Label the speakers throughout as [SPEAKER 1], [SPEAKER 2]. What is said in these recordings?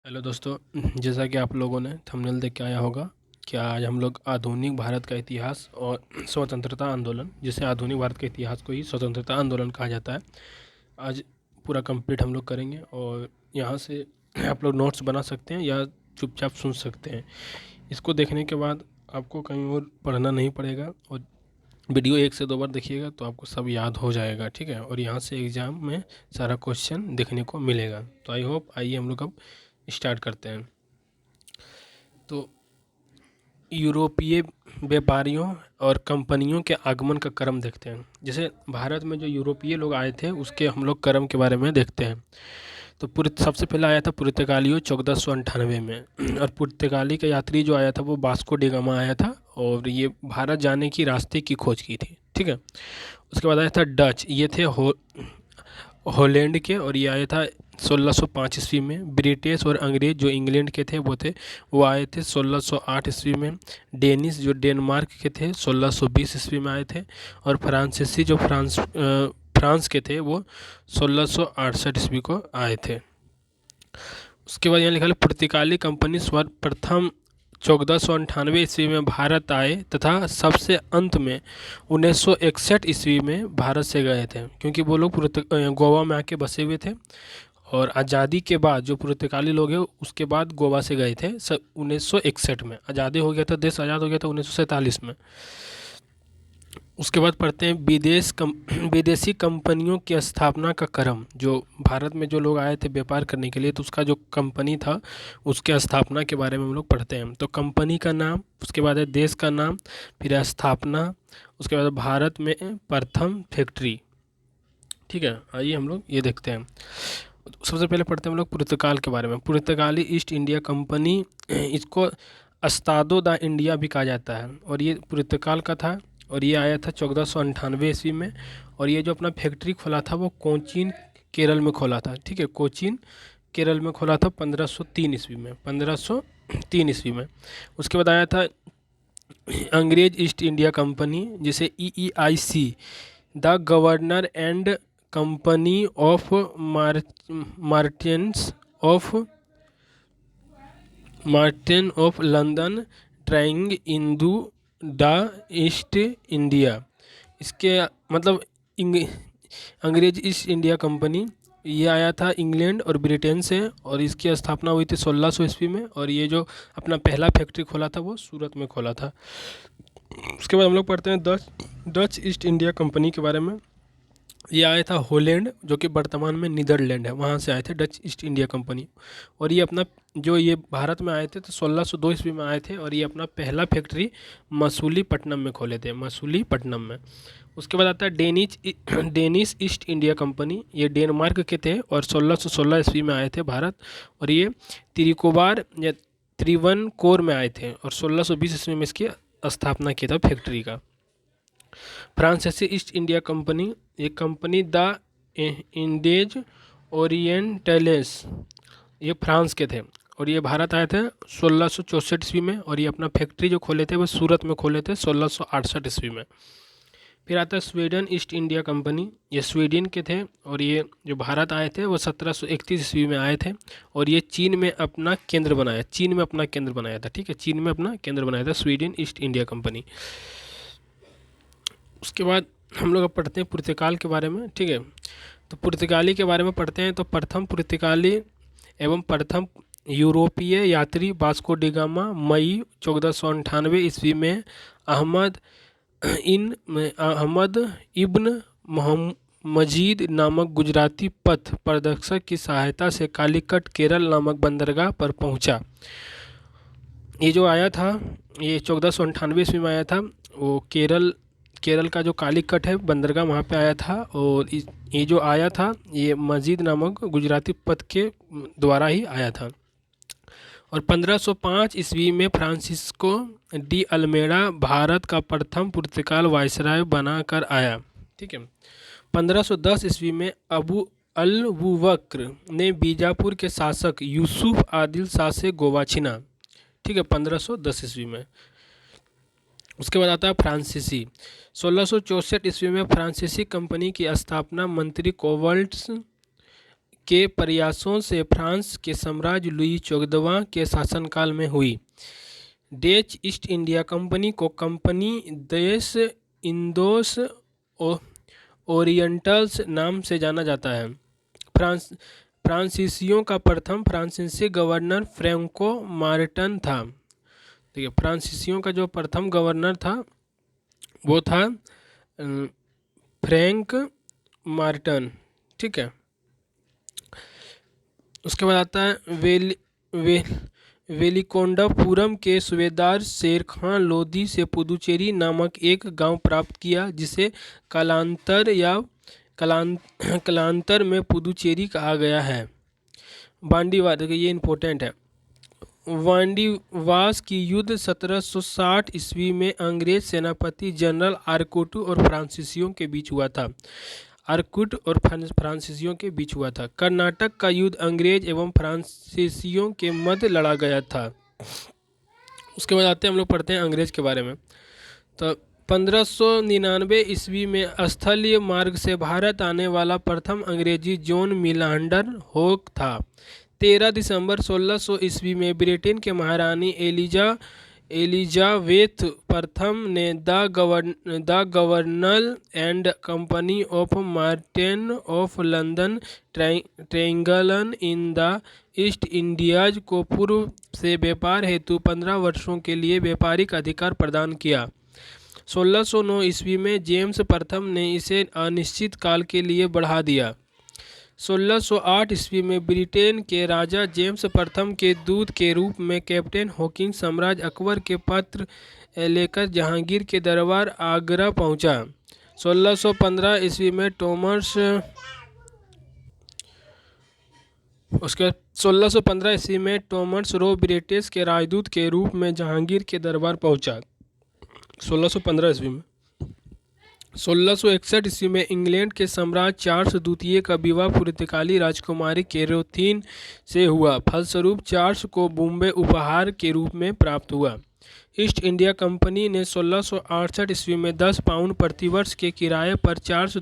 [SPEAKER 1] Hello दोस्तों, जैसा कि आप लोगों ने थंबनेल देख के आया होगा कि आज हम लोग आधुनिक भारत का इतिहास और स्वतंत्रता आंदोलन, जिसे आधुनिक भारत के इतिहास को ही स्वतंत्रता आंदोलन कहा जाता है, आज पूरा कंप्लीट हम लोग करेंगे। और यहाँ से आप लोग नोट्स बना सकते हैं या चुपचाप सुन सकते हैं। इसको देखने के बाद आपको कहीं और पढ़ना नहीं पड़ेगा और वीडियो 1 से 2 बार देखिएगा तो आपको सब याद हो जाएगा, ठीक है। और यहाँ से एग्ज़ाम में सारा क्वेश्चन देखने को मिलेगा। तो आई होप, आइए हम लोग अब स्टार्ट करते हैं। तो यूरोपीय व्यापारियों और कंपनियों के आगमन का क्रम देखते हैं। जैसे भारत में जो यूरोपीय लोग आए थे उसके हम लोग क्रम के बारे में देखते हैं। तो सबसे पहले आया था पुर्तगालियों 1498 में और पुर्तगाली का यात्री जो आया था वो वास्को डी गामा आया था और ये भारत जाने की रास्ते की खोज की थी, ठीक है। उसके बाद आया था डच, ये थे हॉलैंड के और ये आया था 1605 ईस्वी में। ब्रिटिश और अंग्रेज जो इंग्लैंड के थे वो आए थे 1608 ईस्वी में। डेनिश जो डेनमार्क के थे 1620 ईस्वी में आए थे। और फ्रांसीसी जो फ्रांस के थे वो 1668 ईस्वी को आए थे। उसके बाद यहाँ लिखा है पुर्तगाली कंपनी सर्वप्रथम 1498 ईस्वी में भारत आए तथा सबसे अंत में 1961 ईस्वी में भारत से गए थे, क्योंकि वो लोग गोवा में आके बसे हुए थे। और आज़ादी के बाद जो पुर्तगाली लोग हैं उसके बाद गोवा से गए थे 1961 में। आज़ादी हो गया था, देश आज़ाद हो गया था 1947 में। उसके बाद पढ़ते हैं विदेशी कंपनियों की स्थापना का क्रम। जो भारत में जो लोग आए थे व्यापार करने के लिए तो उसका जो कंपनी था उसके स्थापना के बारे में हम लोग पढ़ते हैं। तो कंपनी का नाम, उसके बाद है देश का नाम, फिर स्थापना, उसके बाद भारत में प्रथम फैक्ट्री, ठीक है। आइए हम लोग ये देखते हैं। सबसे पहले पढ़ते हैं हम लोग पुर्तगाल के बारे में। पुर्तगाली ईस्ट इंडिया कंपनी, इसको अस्तादो दा इंडिया भी कहा जाता है और ये पुर्तगाल का था और ये आया था 1498 ईस्वी में। और ये जो अपना फैक्ट्री खोला था वो कोचीन केरल में खोला था, ठीक है। कोचीन केरल में खोला था 1503 ईस्वी में, 1503 ईस्वी में। उसके बाद आया था अंग्रेज ईस्ट इंडिया कंपनी, जिसे EEIC, the governor and company of Martin of London trying Indu the east India. इसके मतलब अंग्रेज ईस्ट इंडिया कंपनी ये आया था इंग्लैंड और ब्रिटेन से और इसकी स्थापना हुई थी 1600 ईस्वी में। और ये जो अपना पहला फैक्ट्री खोला था वो सूरत में खोला था। उसके बाद हम लोग पढ़ते हैं डच ईस्ट इंडिया कंपनी के बारे में। ये आया था हॉलैंड, जो कि वर्तमान में नीदरलैंड है, वहाँ से आए थे डच ईस्ट इंडिया कंपनी। और ये अपना जो ये भारत में आए थे तो 1602 ईस्वी में आए थे और ये अपना पहला फैक्ट्री मसूलीपट्टनम में खोले थे, मसूलीपट्टनम में। उसके बाद आता है डेनिश ईस्ट इंडिया कंपनी, ये डेनमार्क के थे और 1616 ईस्वी में आए थे भारत। और ये त्रिकोबार या त्रिवनकोर में आए थे और 1620 ईस्वी में इसकी स्थापना किया था फैक्ट्री का। फ्रांसीसी ईस्ट इंडिया कंपनी, ये कंपनी द इंडेज ओरिएंटलेस, ये फ्रांस के थे और ये भारत आए थे 1664 ईस्वी में। और ये अपना फैक्ट्री जो खोले थे वो सूरत में खोले थे 1668 ईस्वी में। फिर आता है स्वीडन ईस्ट इंडिया कंपनी, ये स्वीडन के थे और ये जो भारत आए थे वो 1731 ईस्वी में आए थे। और ये चीन में अपना केंद्र बनाया था, ठीक है। चीन में अपना केंद्र बनाया था स्वीडन ईस्ट इंडिया कंपनी। उसके बाद हम लोग अब पढ़ते हैं पुर्तगाल के बारे में, ठीक है। तो पुर्तगाली के बारे में पढ़ते हैं। तो प्रथम पुर्तगाली एवं प्रथम यूरोपीय यात्री वास्को डी गामा मई 1498 ईस्वी में अहमद इब्न मजीद नामक गुजराती पथ प्रदर्शक की सहायता से कालीकट केरल नामक बंदरगाह पर पहुंचा। ये जो आया था ये 1498 ईस्वी में आया था। वो केरल का जो कालीकट है बंदरगाह वहाँ पे आया था। और ये जो आया था ये मजीद नामक गुजराती पथ के द्वारा ही आया था। और 1505 ईस्वी में फ्रांसिस्को डी अल्मेडा भारत का प्रथम पुर्तगाल वायसराय बनाकर आया, ठीक है। 1510 ईस्वी में अबू अल बुबक्र ने बीजापुर के शासक यूसुफ आदिल शाह से गोवा छीना, ठीक है, 1510 ईस्वी में। उसके बाद आता है फ्रांसीसी। 1664 ईस्वी में फ्रांसीसी कंपनी की स्थापना मंत्री कोवल्ट्स के प्रयासों से फ्रांस के साम्राज्य लुई 14वां के शासनकाल में हुई। डच ईस्ट इंडिया कंपनी को कंपनी देश इंदोस ओरिएंटल्स नाम से जाना जाता है। फ्रांसीसियों का प्रथम फ्रांसीसी गवर्नर फ्रैंको मार्टन था। देखिए, फ्रांसीसियों का जो प्रथम गवर्नर था वो था फ्रैंक मार्टन। ठीक है, उसके बाद आता है वेलिकोंडापुरम के सूबेदार शेर खान लोधी से पुदुचेरी नामक एक गांव प्राप्त किया, जिसे कालांतर में पुदुचेरी कहा गया है। बांडीवास, देखिए ये इम्पोर्टेंट है। वांडीवास की युद्ध 1760 ईस्वी में अंग्रेज सेनापति जनरल आर्कोटू और फ्रांसीसियों के बीच हुआ था। कर्नाटक का युद्ध अंग्रेज एवं फ्रांसीसियों के मध्य लड़ा गया था। उसके बाद आते हैं, हम लोग पढ़ते हैं अंग्रेज के बारे में। तो 1599 ईस्वी में स्थलीय मार्ग से भारत आने वाला प्रथम अंग्रेजी जॉन मिलांडर होक था। 13 दिसंबर 1600 ईस्वी में ब्रिटेन के महारानी एलिजाबेथ प्रथम ने the governor and company of मार्टेन of London triangle in the east India's को पूर्व से व्यापार हेतु 15 वर्षों के लिए व्यापारिक अधिकार प्रदान किया। 1609 ईस्वी में जेम्स प्रथम ने इसे अनिश्चित काल के लिए बढ़ा दिया। 1608 ईस्वी में ब्रिटेन के राजा जेम्स प्रथम के दूत के रूप में कैप्टन हॉकिंस सम्राट अकबर के पत्र लेकर जहांगीर के दरबार आगरा पहुंचा। 1615 ईस्वी में 1615 ईस्वी में टॉमस रो ब्रिटिश के राजदूत के रूप में जहांगीर के दरबार पहुंचा। 1615 ईस्वी में 1661 ईस्वी में इंग्लैंड के सम्राट चार्ल्स द्वितीय का विवाह पुर्तगाली राजकुमारी कैरोलिन से हुआ। फलस्वरूप चार्ल्स को बॉम्बे उपहार के रूप में प्राप्त हुआ। ईस्ट इंडिया कंपनी ने 1668 ईस्वी में 10 पाउंड प्रतिवर्ष के किराए पर चार्ल्स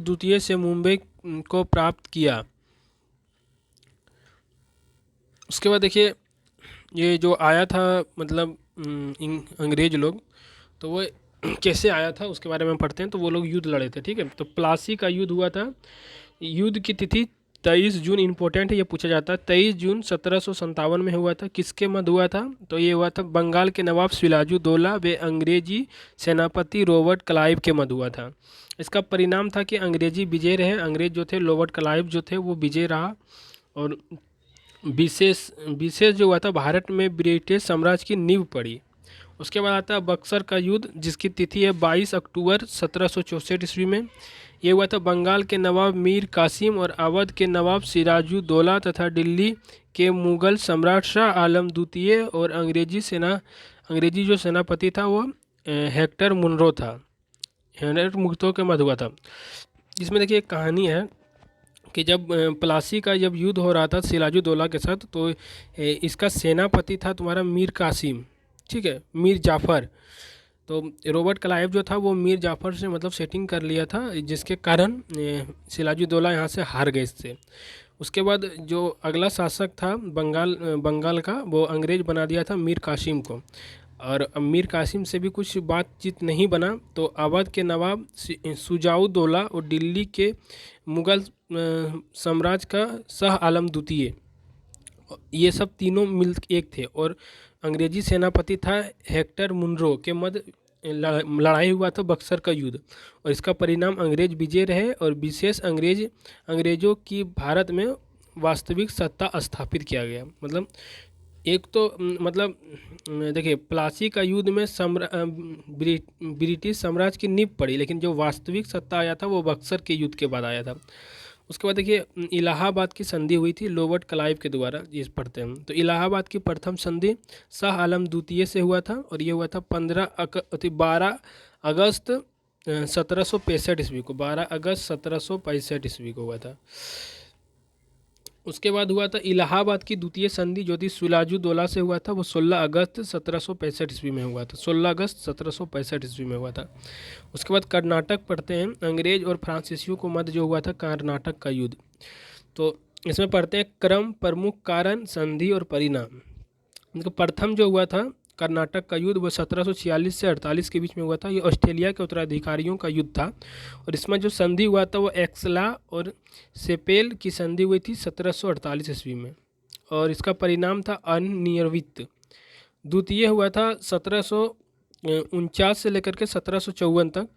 [SPEAKER 1] द्वितीय से मुंबई को प्राप्त किया। उसके बाद देखिए, ये जो आया था मतलब अंग्रेज लोग, तो वो कैसे आया था उसके बारे में पढ़ते हैं। तो वो लोग युद्ध लड़े थे। ठीक है, तो प्लासी का युद्ध हुआ था। युद्ध की तिथि 23 जून इम्पोर्टेंट है, ये पूछा जाता है। 23 जून 1757 में हुआ था। किसके मध्य हुआ था? तो ये हुआ था बंगाल के नवाब सिराजुद्दौला व अंग्रेजी सेनापति रॉबर्ट क्लाइव के मध्य हुआ था। इसका परिणाम था कि अंग्रेजी विजय रहे। अंग्रेज जो थे, रॉबर्ट क्लाइव जो थे, वो विजय रहा। और विशेष जो हुआ था, भारत में ब्रिटिश साम्राज्य की नींव पड़ी। उसके बाद आता है बक्सर का युद्ध, जिसकी तिथि है 22 अक्टूबर 1764 ईस्वी में। ये हुआ था बंगाल के नवाब मीर कासिम और अवध के नवाब सिराजुद्दौला तथा दिल्ली के मुगल सम्राट शाह आलम द्वितीय और अंग्रेजी जो सेनापति था वो हेक्टर मुनरो था। हेक्टर मुनरो के मध्य हुआ था। जिसमें देखिए एक कहानी है कि जब प्लासी का जब युद्ध हो रहा था सिराजुद्दौला के साथ, तो इसका सेनापति था तुम्हारा मीर कासिम। ठीक है, मीर जाफ़र। तो रॉबर्ट क्लाइव जो था वो मीर जाफ़र से मतलब सेटिंग कर लिया था, जिसके कारण सिराजुद्दौला यहाँ से हार गए इससे। उसके बाद जो अगला शासक था बंगाल का, वो अंग्रेज बना दिया था मीर कासिम को। और मीर कासिम से भी कुछ बातचीत नहीं बना, तो अवध के नवाब शुजाउद्दौला और दिल्ली के मुगल साम्राज्य का शाह आलम द्वितीय, ये सब तीनों मिल एक थे। और अंग्रेजी सेनापति था हेक्टर मुनरो के मध्य लड़ाई हुआ था बक्सर का युद्ध। और इसका परिणाम अंग्रेज विजय रहे और विशेष अंग्रेजों की भारत में वास्तविक सत्ता स्थापित किया गया। मतलब एक तो मतलब देखिए, प्लासी का युद्ध में ब्रिटिश साम्राज्य की नींव पड़ी, लेकिन जो वास्तविक सत्ता आया था वो बक्सर के युद्ध के बाद आया था। उसके बाद देखिए, इलाहाबाद की संधि हुई थी रॉबर्ट क्लाइव के द्वारा, ये पढ़ते हैं। तो इलाहाबाद की प्रथम संधि शाह आलम द्वितीय से हुआ था और ये हुआ था 12 अगस्त 1765 ईस्वी को। 12 अगस्त 1765 ईस्वी को हुआ था। उसके बाद हुआ था इलाहाबाद की द्वितीय संधि जो थी सिराजुद्दौला से हुआ था, वो 16 अगस्त 1765 ईस्वी में हुआ था। 16 अगस्त 1765 ईस्वी में हुआ था। उसके बाद कर्नाटक पढ़ते हैं, अंग्रेज और फ्रांसीसियों को मध्य जो हुआ था कर्नाटक का युद्ध। तो इसमें पढ़ते हैं क्रम, प्रमुख कारण, संधि और परिणाम। इनका प्रथम जो हुआ था कर्नाटक का युद्ध वो 1746 से 48 के बीच में हुआ था। ये ऑस्ट्रेलिया के उत्तराधिकारियों का युद्ध था और इसमें जो संधि हुआ था वो एक्सला और सेपेल की संधि हुई थी 1748 ईस्वी में और इसका परिणाम था अनिर्णित। द्वितीय हुआ था 1749 से लेकर के 1754 तक,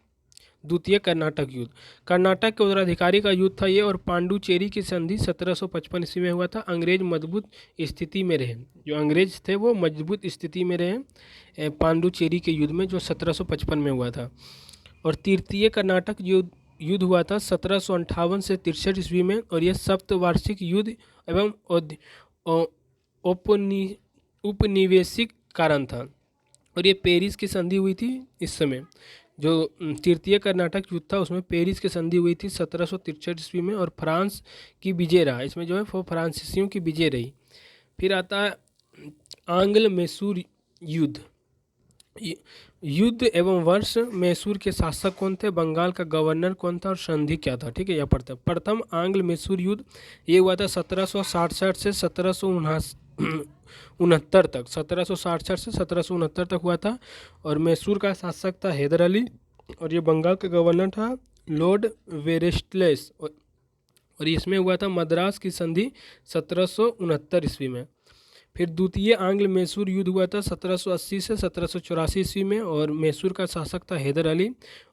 [SPEAKER 1] द्वितीय कर्नाटक युद्ध। कर्नाटक के उत्तराधिकारी का युद्ध था ये और पांडुचेरी की संधि 1755 ईस्वी में हुआ था। अंग्रेज मजबूत स्थिति में रहे, जो अंग्रेज थे वो मजबूत स्थिति में रहे पांडुचेरी के युद्ध में जो 1755 में हुआ था। और तृतीय कर्नाटक युद्ध हुआ था 1758 से 63 ईस्वी में और यह सप्तवार्षिक युद्ध एवं उपनिवेशिक कारण था और ये पेरिस की संधि हुई थी। इस समय जो तृतीय कर्नाटक युद्ध था उसमें पेरिस की संधि हुई थी 1763 ईस्वी में और फ्रांस की विजय रहा, इसमें जो है वो फ्रांसीसियों की विजय रही। फिर आता है आंग्ल मैसूर युद्ध। युद्ध एवं वर्ष, मैसूर के शासक कौन थे, बंगाल का गवर्नर कौन था और संधि क्या था, ठीक है। यह पढ़ता है। प्रथम आंग्ल मैसूर युद्ध ये हुआ था 1767 से 1769 तक, 1767 से 1769 तक हुआ था और मैसूर का शासक था हैदर अली और ये बंगाल का गवर्नर था लॉर्ड वेरेस्टलेस और इसमें हुआ था मद्रास की संधि 1769 ईस्वी में। फिर द्वितीय आंग्ल मैसूर युद्ध हुआ था 1780 से 1784 ईस्वी में और मैसूर का शासक था हैदर अली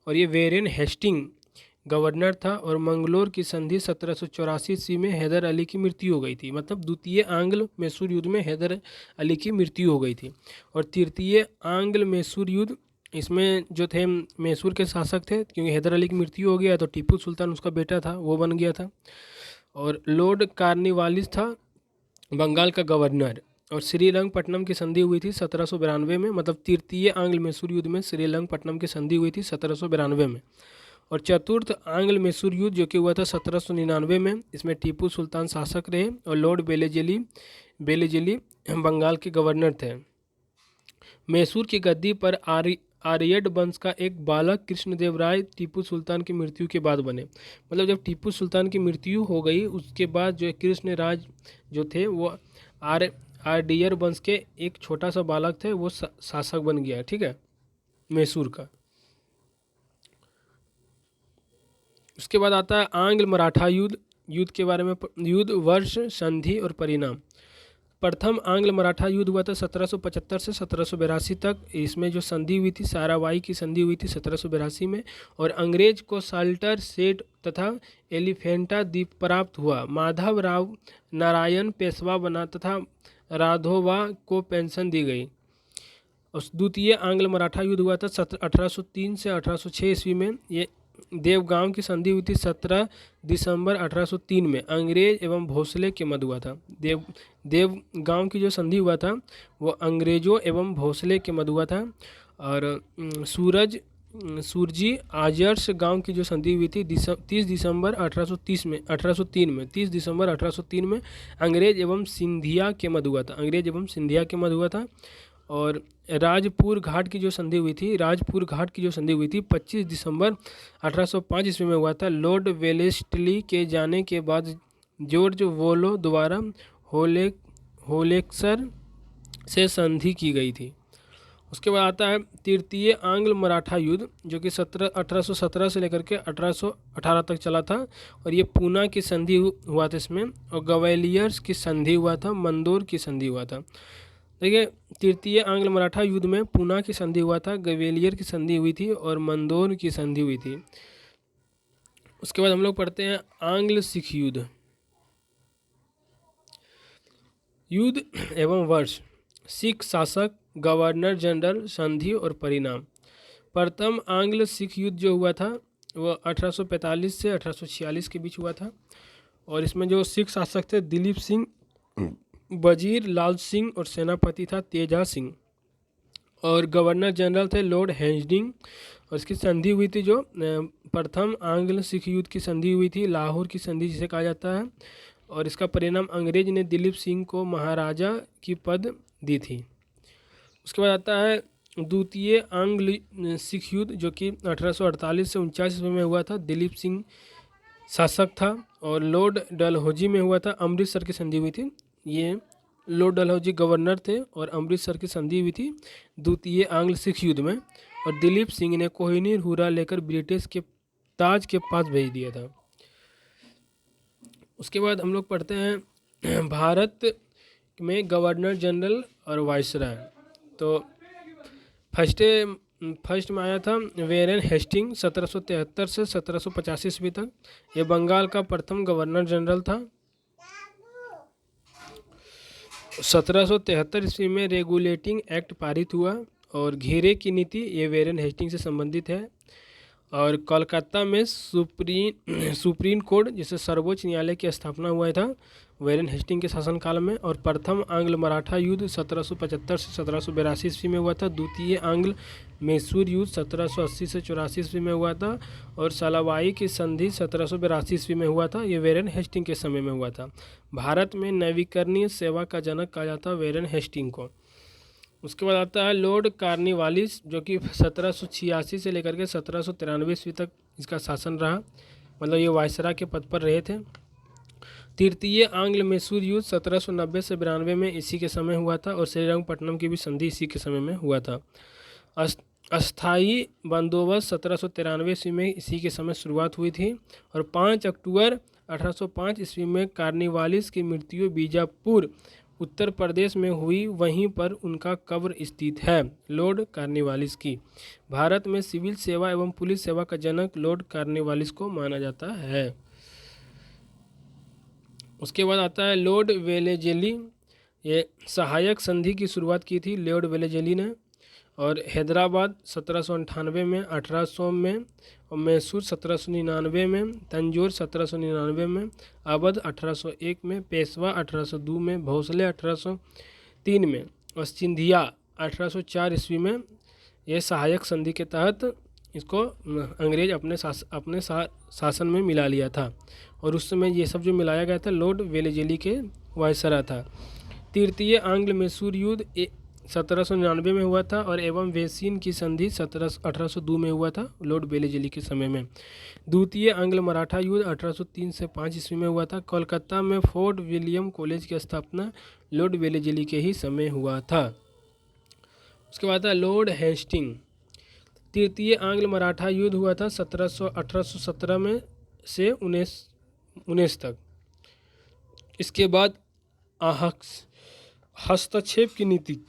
[SPEAKER 1] और ये वेरेन हेस्टिंग गवर्नर था और मंगलोर की संधि 1784 ईस्वी में हैदर अली की मृत्यु हो गई थी। मतलब द्वितीय आंग्ल मैसूर युद्ध में हैदर अली की मृत्यु हो गई थी। और तृतीय आंग्ल मैसूर युद्ध, इसमें जो थे मैसूर के शासक थे, क्योंकि हैदर अली की मृत्यु हो गया तो टीपू सुल्तान उसका बेटा था वो बन गया था और लॉर्ड कार्नवालिस था बंगाल का गवर्नर। और श्रीरंगपट्टनम की संधि हुई थी 1792 में, मतलब तृतीय आंग्ल मैसूर युद्ध में श्रीरंगपट्टनम की संधि हुई थी 1792 में। और चतुर्थ आंग्ल मैसूर युद्ध जो कि हुआ था 1799 में, इसमें टीपू सुल्तान शासक रहे और लॉर्ड बेलेजेली बंगाल के गवर्नर थे। मैसूर की गद्दी पर आर्यड वंश का एक बालक कृष्णदेवराय टीपू सुल्तान की मृत्यु के बाद बने। मतलब जब टीपू सुल्तान की मृत्यु हो गई उसके बाद जो कृष्णराज जो थे वो आर्यड वंश के एक छोटा सा बालक थे, वो शासक बन गया, ठीक है, मैसूर का। उसके बाद आता है आंग्ल मराठा युद्ध के बारे में, युद्ध, वर्ष, संधि और परिणाम। प्रथम आंग्ल मराठा युद्ध हुआ था 1775 से 1782 तक। इसमें जो संधि हुई थी सारावाई की संधि हुई थी 1782 में और अंग्रेज को साल्टर सेट तथा एलिफेंटा द्वीप प्राप्त हुआ। माधव राव नारायण पेशवा बना तथा राघोवा को पेंशन दी गई। उस द्वितीय आंग्ल मराठा युद्ध हुआ था 1803 से 1806 ईस्वी में। ये देवगांव की संधि हुई थी 17 दिसंबर 1803 में, अंग्रेज एवं भोसले के मध्य हुआ था। देवगांव की जो संधि हुआ था वो अंग्रेजों एवं भोसले के मध्य हुआ था। और सूरजी आजर्स गांव की जो संधि हुई थी 30 दिसंबर 1803 में 30 दिसंबर 1803 में अंग्रेज एवं सिंधिया के मध्य हुआ था, अंग्रेज एवं सिंधिया के मध्य हुआ था। और राजपुर घाट की जो संधि हुई थी 25 दिसंबर 1805 ईस्वी में हुआ था। लॉर्ड वेलेस्ली के जाने के बाद जॉर्ज वोलो द्वारा होलेक्सर से संधि की गई थी। उसके बाद आता है तृतीय आंग्ल मराठा युद्ध जो कि 1817 से लेकर के 1818 तक चला था और ये पूना की संधि हुआ था इसमें, और ग्वालियर्स की संधि हुआ था, मंदोर की संधि हुआ था। देखिए तृतीय आंग्ल मराठा युद्ध में पूना की संधि हुआ था, ग्वालियर की संधि हुई थी और मंदोर की संधि हुई थी। उसके बाद हम लोग पढ़ते हैं आंग्ल सिख युद्ध एवं वर्ष, सिख शासक, गवर्नर जनरल, संधि और परिणाम। प्रथम आंग्ल सिख युद्ध जो हुआ था वो 1845 से 1846 के बीच हुआ था और इसमें जो सिख शासक थे दिलीप सिंह, वजीर लाल सिंह और सेनापति था तेजा सिंह और गवर्नर जनरल थे लॉर्ड हेस्टिंग। और इसकी संधि हुई थी जो प्रथम आंग्ल सिख युद्ध की संधि हुई थी, लाहौर की संधि जिसे कहा जाता है। और इसका परिणाम अंग्रेज ने दिलीप सिंह को महाराजा की पद दी थी। उसके बाद आता है द्वितीय आंग्ल सिख युद्ध, जो कि 1848 से 49 ईस्वी में हुआ था। दिलीप सिंह शासक था और लॉर्ड डलहौजी में हुआ था। अमृतसर की संधि हुई थी। ये लॉर्ड डलहौजी गवर्नर थे और अमृतसर की संधि हुई थी द्वितीय आंग्ल सिख युद्ध में, और दिलीप सिंह ने कोहिनूर हीरा लेकर ब्रिटिश के ताज के पास भेज दिया था। उसके बाद हम लोग पढ़ते हैं भारत में गवर्नर जनरल और वायसराय। तो फर्स्ट में आया था वेरेन हेस्टिंग 1773 से 1785 ईस्वी तक। ये बंगाल का प्रथम गवर्नर जनरल था। 1773 ईस्वी में रेगुलेटिंग एक्ट पारित हुआ और घेरे की नीति ये वेरेन हेस्टिंग से संबंधित है। और कोलकाता में सुप्रीम कोर्ट जिसे सर्वोच्च न्यायालय की स्थापना हुआ था वेरेन हेस्टिंग के शासनकाल में। और प्रथम आंग्ल मराठा युद्ध 1775 से 1782 ईस्वी में हुआ था। द्वितीय आंग्ल मैसूर युद्ध 1780 से 84 ईस्वी में हुआ था। और सलावाई की संधि 1782 ईस्वी में हुआ था। ये वेरेन हेस्टिंग के समय में हुआ था। भारत में नवीकरणीय सेवा का जनक कहा जाता है वेरेन हेस्टिंग को। उसके बाद आता है लॉर्ड कार्नवालिस, जो कि 1786 से लेकर के 1793 ईस्वी तक इसका शासन रहा, मतलब ये वायसराय के पद पर रहे थे। तृतीय आंग्ल मैसूर युद्ध 1790 से 92 में इसी के समय हुआ था। और श्रीरंगपट्टनम की भी संधि इसी के समय में हुआ था। अस्थायी बंदोबस्त 1793 ईस्वी में इसी के समय शुरुआत हुई थी। और 5 अक्टूबर 1805 ईस्वी में कार्नवालिस की मृत्यु बीजापुर उत्तर प्रदेश में हुई, वहीं पर उनका कब्र स्थित है लॉर्ड कार्नवालिस की। भारत में सिविल सेवा एवं पुलिस सेवा का जनक लॉर्ड कार्नवालिस को माना जाता है। उसके बाद आता है लॉर्ड वेलेज़ली। ये सहायक संधि की शुरुआत की थी लॉर्ड वेलेज़ली ने। और हैदराबाद 1798 में, 1800 में, और मैसूर 1799 में, तंजौर 1799 में, अवध 1801 में, पेशवा 1802 में, भोसले 1803 में और सिंधिया 1804 ईस्वी में। यह सहायक संधि के तहत इसको अंग्रेज अपने शासन में मिला लिया था। और उस समय ये सब जो मिलाया गया था लॉर्ड वेलेज़ली के वायसराय था। तृतीय आंग्ल मैसूर युद्ध 1799 में हुआ था और एवं वेसिन की संधि 1802 में हुआ था लॉर्ड वेलेज़ली के समय में। द्वितीय आंग्ल मराठा युद्ध 1803 से 5 ईस्वी में हुआ था। कोलकाता में फोर्ट विलियम कॉलेज की स्थापना लॉर्ड वेलेज़ली के ही समय हुआ था। उसके बाद था लॉर्ड हेस्टिंग। तृतीय आंग्ल मराठा युद्ध हुआ था 1817 में से 19 तक। इसके बाद हस्तक्षेप की नीति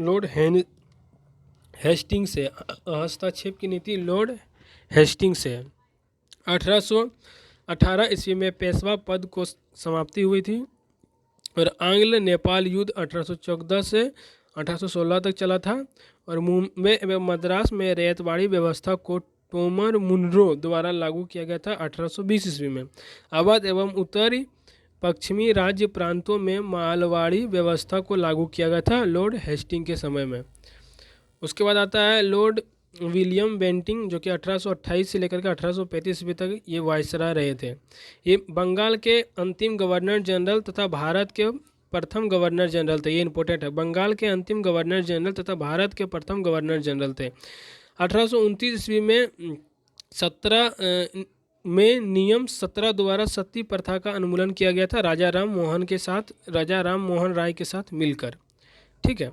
[SPEAKER 1] लॉर्ड हेस्टिंग से 1818 ईस्वी में पेशवा पद को समाप्ति हुई थी। और आंग्ल नेपाल युद्ध 1814 से 1816 तक चला था। और मुंबई एवं मद्रास में रैयतवाड़ी व्यवस्था को टोमर मुनरो द्वारा लागू किया गया था 1820 ईस्वी में। अवध एवं उत्तरी पश्चिमी राज्य प्रांतों में मालवाड़ी व्यवस्था को लागू किया गया था लॉर्ड हेस्टिंग के समय में। उसके बाद आता है लॉर्ड विलियम बेंटिंग, जो कि 1828 से लेकर के 1835 ईस्वी तक ये वायसराय रहे थे। ये बंगाल के अंतिम गवर्नर जनरल तथा भारत के प्रथम गवर्नर जनरल थे। ये इंपॉर्टेंट है, बंगाल के अंतिम गवर्नर जनरल तथा भारत के प्रथम गवर्नर जनरल थे। 1829 ईस्वी में 17 में नियम 17 द्वारा सती प्रथा का उन्मूलन किया गया था राजा राम मोहन राय के साथ मिलकर। ठीक है।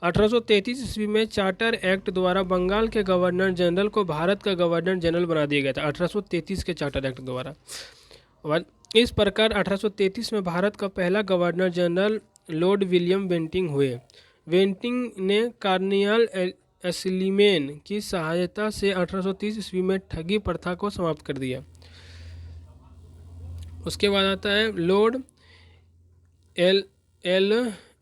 [SPEAKER 1] 1833 ईस्वी में चार्टर एक्ट द्वारा बंगाल के गवर्नर जनरल को भारत का गवर्नर जनरल बना दिया गया था 1833 के चार्टर एक्ट द्वारा। इस प्रकार 1833 में भारत का पहला governor general Lord William Bentinck हुए। बेंटिंग ने कार्नियल एस्लिमेन की सहायता से 1830 ईस्वी में ठगी प्रथा को समाप्त कर दिया। उसके बाद आता है लॉर्ड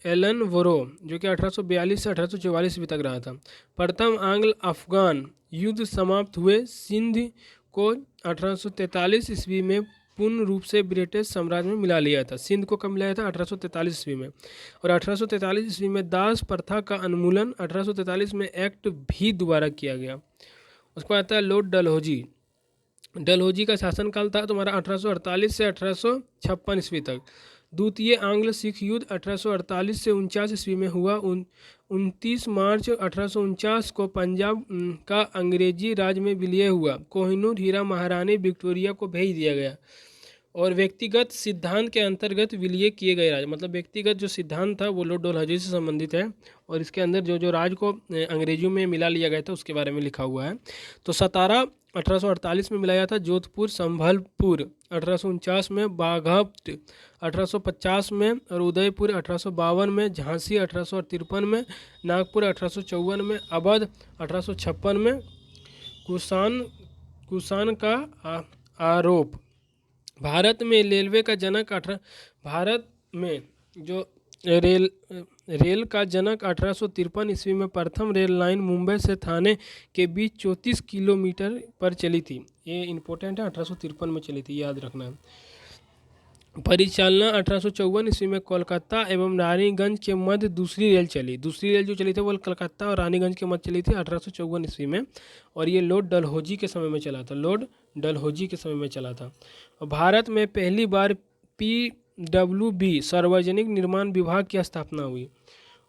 [SPEAKER 1] एलन वोरो, जो कि 1842 से 1844 ईस्वी तक रहा था। प्रथम आंग्ल अफगान युद्ध समाप्त हुए। सिंध को 1843 ईस्वी में पूर्ण रूप से ब्रिटिश साम्राज्य में मिला लिया था। सिंध को कब मिलाया था? 1843 ईस्वी में। और 1843 ईस्वी में दास प्रथा का उन्मूलन 1843 में एक्ट भी द्वारा किया गया। उसके बाद आता है लॉर्ड डलहौजी। डलहौजी का शासनकाल था तुम्हारा 1848 से 1856 ईस्वी तक। द्वितीय आंग्ल सिख युद्ध 1848 से 49 ईस्वी में हुआ। 29 मार्च 1849 को पंजाब का अंग्रेजी राज में विलय हुआ। कोहिनूर हीरा महारानी विक्टोरिया को भेज दिया गया और व्यक्तिगत सिद्धांत के अंतर्गत विलय किए गए राज, मतलब व्यक्तिगत जो सिद्धांत था वो लॉर्ड डलहौजी से संबंधित है और इसके अंदर जो जो राज को अंग्रेजियों में मिला लिया गया था उसके बारे में लिखा हुआ है। तो सतारा 1848 में मिलाया था, जोधपुर संभलपुर 1849 में, बाघपत 1850 में और उदयपुर 1852 में, झांसी 1853 में, नागपुर 1854 में, अवध 1856 में। कुषाण का आरोप। भारत में रेलवे का जनक भारत में जो रेल का जनक 1853 ईस्वी में प्रथम रेल लाइन मुंबई से थाने के बीच 34 किलोमीटर पर चली थी। ये इम्पोर्टेंट है, 1853 में चली थी, याद रखना है। परिचालना 1854 ईस्वी में कोलकाता एवं रानीगंज के मध्य दूसरी रेल चली। दूसरी रेल जो चली थी वो कलकत्ता और रानीगंज के मध्य चली थी 1854 ईस्वी में और ये लॉर्ड डलहौजी के समय में चला था। लॉर्ड डलहौजी के समय में चला था। भारत में पहली बार PWB सार्वजनिक निर्माण विभाग की स्थापना हुई।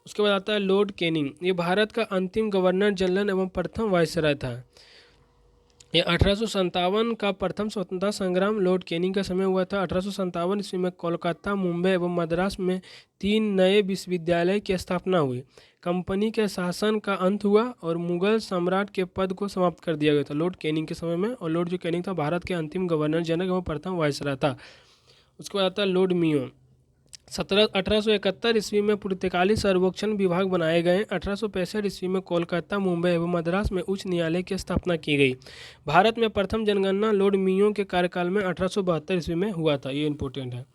[SPEAKER 1] उसके बाद आता है लॉर्ड कैनिंग। ये भारत का अंतिम गवर्नर जनरल एवं प्रथम वायसराय था। ये 1857 का प्रथम स्वतंत्रता संग्राम लॉर्ड कैनिंग का समय हुआ था। 1857 ईस्वी में कोलकाता, मुंबई एवं मद्रास में 3 नए विश्वविद्यालय की स्थापना हुई। कंपनी के शासन का अंत हुआ और मुगल सम्राट के पद को समाप्त कर दिया गया था लॉर्ड कैनिंग के समय में। और लॉर्ड जो कैनिंग था भारत के अंतिम गवर्नर जनरल एवं प्रथम वायसराय था। उसके बाद आता है लॉर्ड मियो। 1871 ईस्वी में पुर्तगाली सर्वेक्षण विभाग बनाए गए। 1865 ईस्वी में कोलकाता, मुंबई एवं मद्रास में उच्च न्यायालय की स्थापना की गई। भारत में प्रथम जनगणना लॉर्ड मियो के कार्यकाल में 1872 ईस्वी में हुआ था। ये इंपॉर्टेंट है।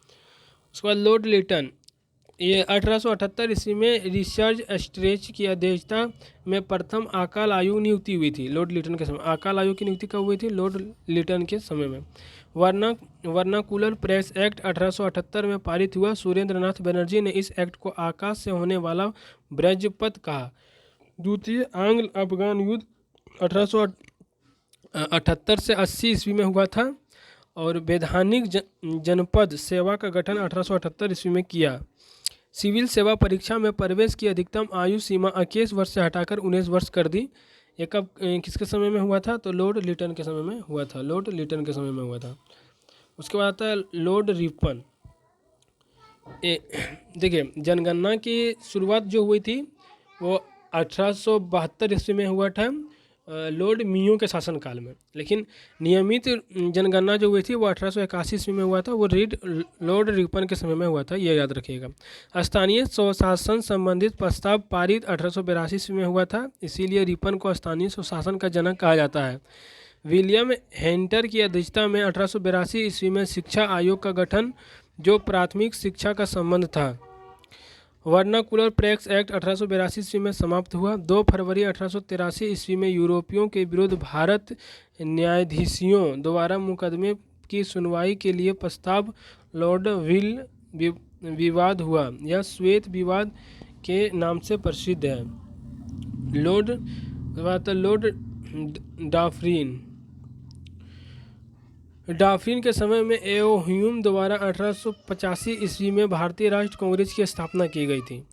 [SPEAKER 1] उसके बाद लॉर्ड लिटन। ये 1878 ईस्वी में रिचर्ड स्ट्रेच की अध्यक्षता में प्रथम अकाल आयोग नियुक्ति हुई थी लॉर्ड लिटन के समय। अकाल आयोग की नियुक्ति कब हुई थी? लॉर्ड लिटन के समय में। वर्नाकुलर प्रेस एक्ट 1878 में पारित हुआ। सुरेंद्र नाथ बनर्जी ने इस एक्ट को आकाश से होने वाला ब्रजपथ कहा। द्वितीय आंग्ल अफगान युद्ध 1878 से 80 ईस्वी में हुआ था और वैधानिक जनपद सेवा का गठन 1878 ईस्वी में किया। सिविल सेवा परीक्षा में प्रवेश की अधिकतम आयु सीमा 21 वर्ष से हटाकर 19 वर्ष कर दी। ये कब किसके समय में हुआ था? तो लॉर्ड लिटन के समय में हुआ था। लॉर्ड लिटन के समय में हुआ था। उसके बाद आता है लॉर्ड रिपन। देखिए, जनगणना की शुरुआत जो हुई थी वो 1872 ईस्वी में हुआ था लॉर्ड मियो के शासनकाल में, लेकिन नियमित जनगणना जो हुई थी वो 1881 ईस्वी में हुआ था। वो लॉर्ड रिपन के समय में हुआ था, ये याद रखिएगा। स्थानीय स्वशासन संबंधित प्रस्ताव पारित 1882 ईस्वी में हुआ था, इसीलिए रिपन को स्थानीय स्वशासन का जनक कहा जाता है। विलियम हेंटर की अध्यक्षता में 1882 ईस्वी में शिक्षा आयोग का गठन, जो प्राथमिक शिक्षा का संबंध था। वर्नाकुलर प्रेस एक्ट 1882 ईस्वी में समाप्त हुआ। 2 फरवरी 1883 ईस्वी में यूरोपियों के विरुद्ध भारत न्यायाधीशों द्वारा मुकदमे की सुनवाई के लिए प्रस्ताव लॉर्ड विल विवाद हुआ। यह श्वेत विवाद के नाम से प्रसिद्ध है। लॉर्ड डाफरिन के समय में एओ ह्यूम द्वारा 1885 ईस्वी में भारतीय राष्ट्रीय कांग्रेस की स्थापना की गई थी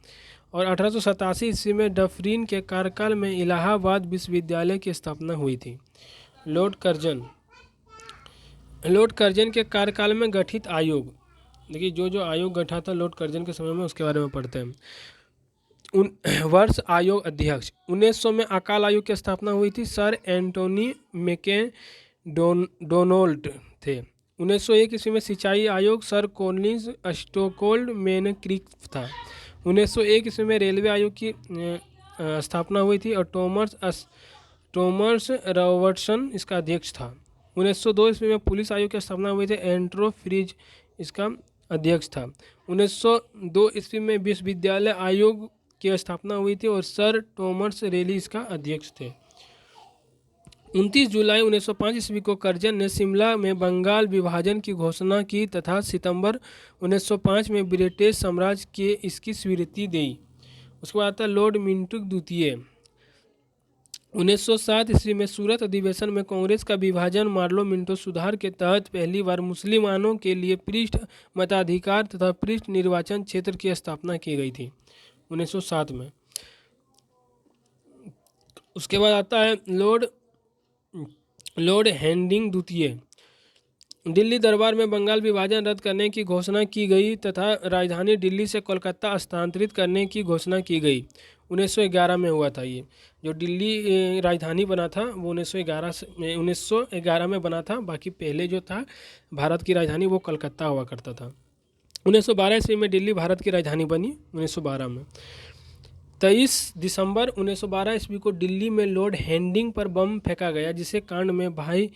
[SPEAKER 1] और 1887 ईस्वी में डफरिन के कार्यकाल में इलाहाबाद विश्वविद्यालय की स्थापना हुई थी। लॉर्ड कर्जन के कार्यकाल में गठित आयोग। देखिए, जो आयोग गठा था लॉर्ड कर्जन के समय में उसके बारे में पढ़ते हैं। वर्ष आयोग अध्यक्ष 1900 में अकाल आयोग की स्थापना हुई थी। सर एंटोनी मैकडोनाल्ड थे। 1901 ईस्वी में सिंचाई आयोग सर कॉलिंस स्टोकोल्ड मैनक्रिफ था। 1901 ईस्वी में रेलवे आयोग की स्थापना हुई थी और टॉमस रॉबर्टसन इसका अध्यक्ष था। 1902 ईस्वी में पुलिस आयोग की स्थापना हुई थी। एंड्रो फ्रिज इसका अध्यक्ष था। 1902 ईस्वी में विश्वविद्यालय आयोग की स्थापना हुई थी और सर टॉमस रेली इसका अध्यक्ष थे। 29 जुलाई 1905 ईस्वी को कर्जन ने शिमला में बंगाल विभाजन की घोषणा की तथा सितंबर 1905 में ब्रिटिश साम्राज्य के इसकी स्वीकृति दी। उसके बाद आता है लॉर्ड मिंटो द्वितीय। 1907 ईस्वी में सूरत अधिवेशन में कांग्रेस का विभाजन मार्लो मिंटो सुधार के तहत पहली बार मुसलमानों के लिए पृष्ठ मताधिकार तथा पृष्ठ निर्वाचन क्षेत्र की स्थापना की गई थी 1907 में। उसके बाद आता है लॉर्ड हैंडिंग द्वितीय। दिल्ली दरबार में बंगाल विभाजन रद्द करने की घोषणा की गई तथा राजधानी दिल्ली से कोलकाता स्थानांतरित करने की घोषणा की गई। 1911 में हुआ था ये, जो दिल्ली राजधानी बना था वो 1911 में बना था। बाकी पहले जो था भारत की राजधानी वो कलकत्ता हुआ करता था। 1912 ईस्वी में दिल्ली भारत की राजधानी बनी 1912 में। 23 दिसंबर 1912 ईस्वी को दिल्ली में लॉर्ड हैंडिंग पर बम फेंका गया, जिसे कांड में भाई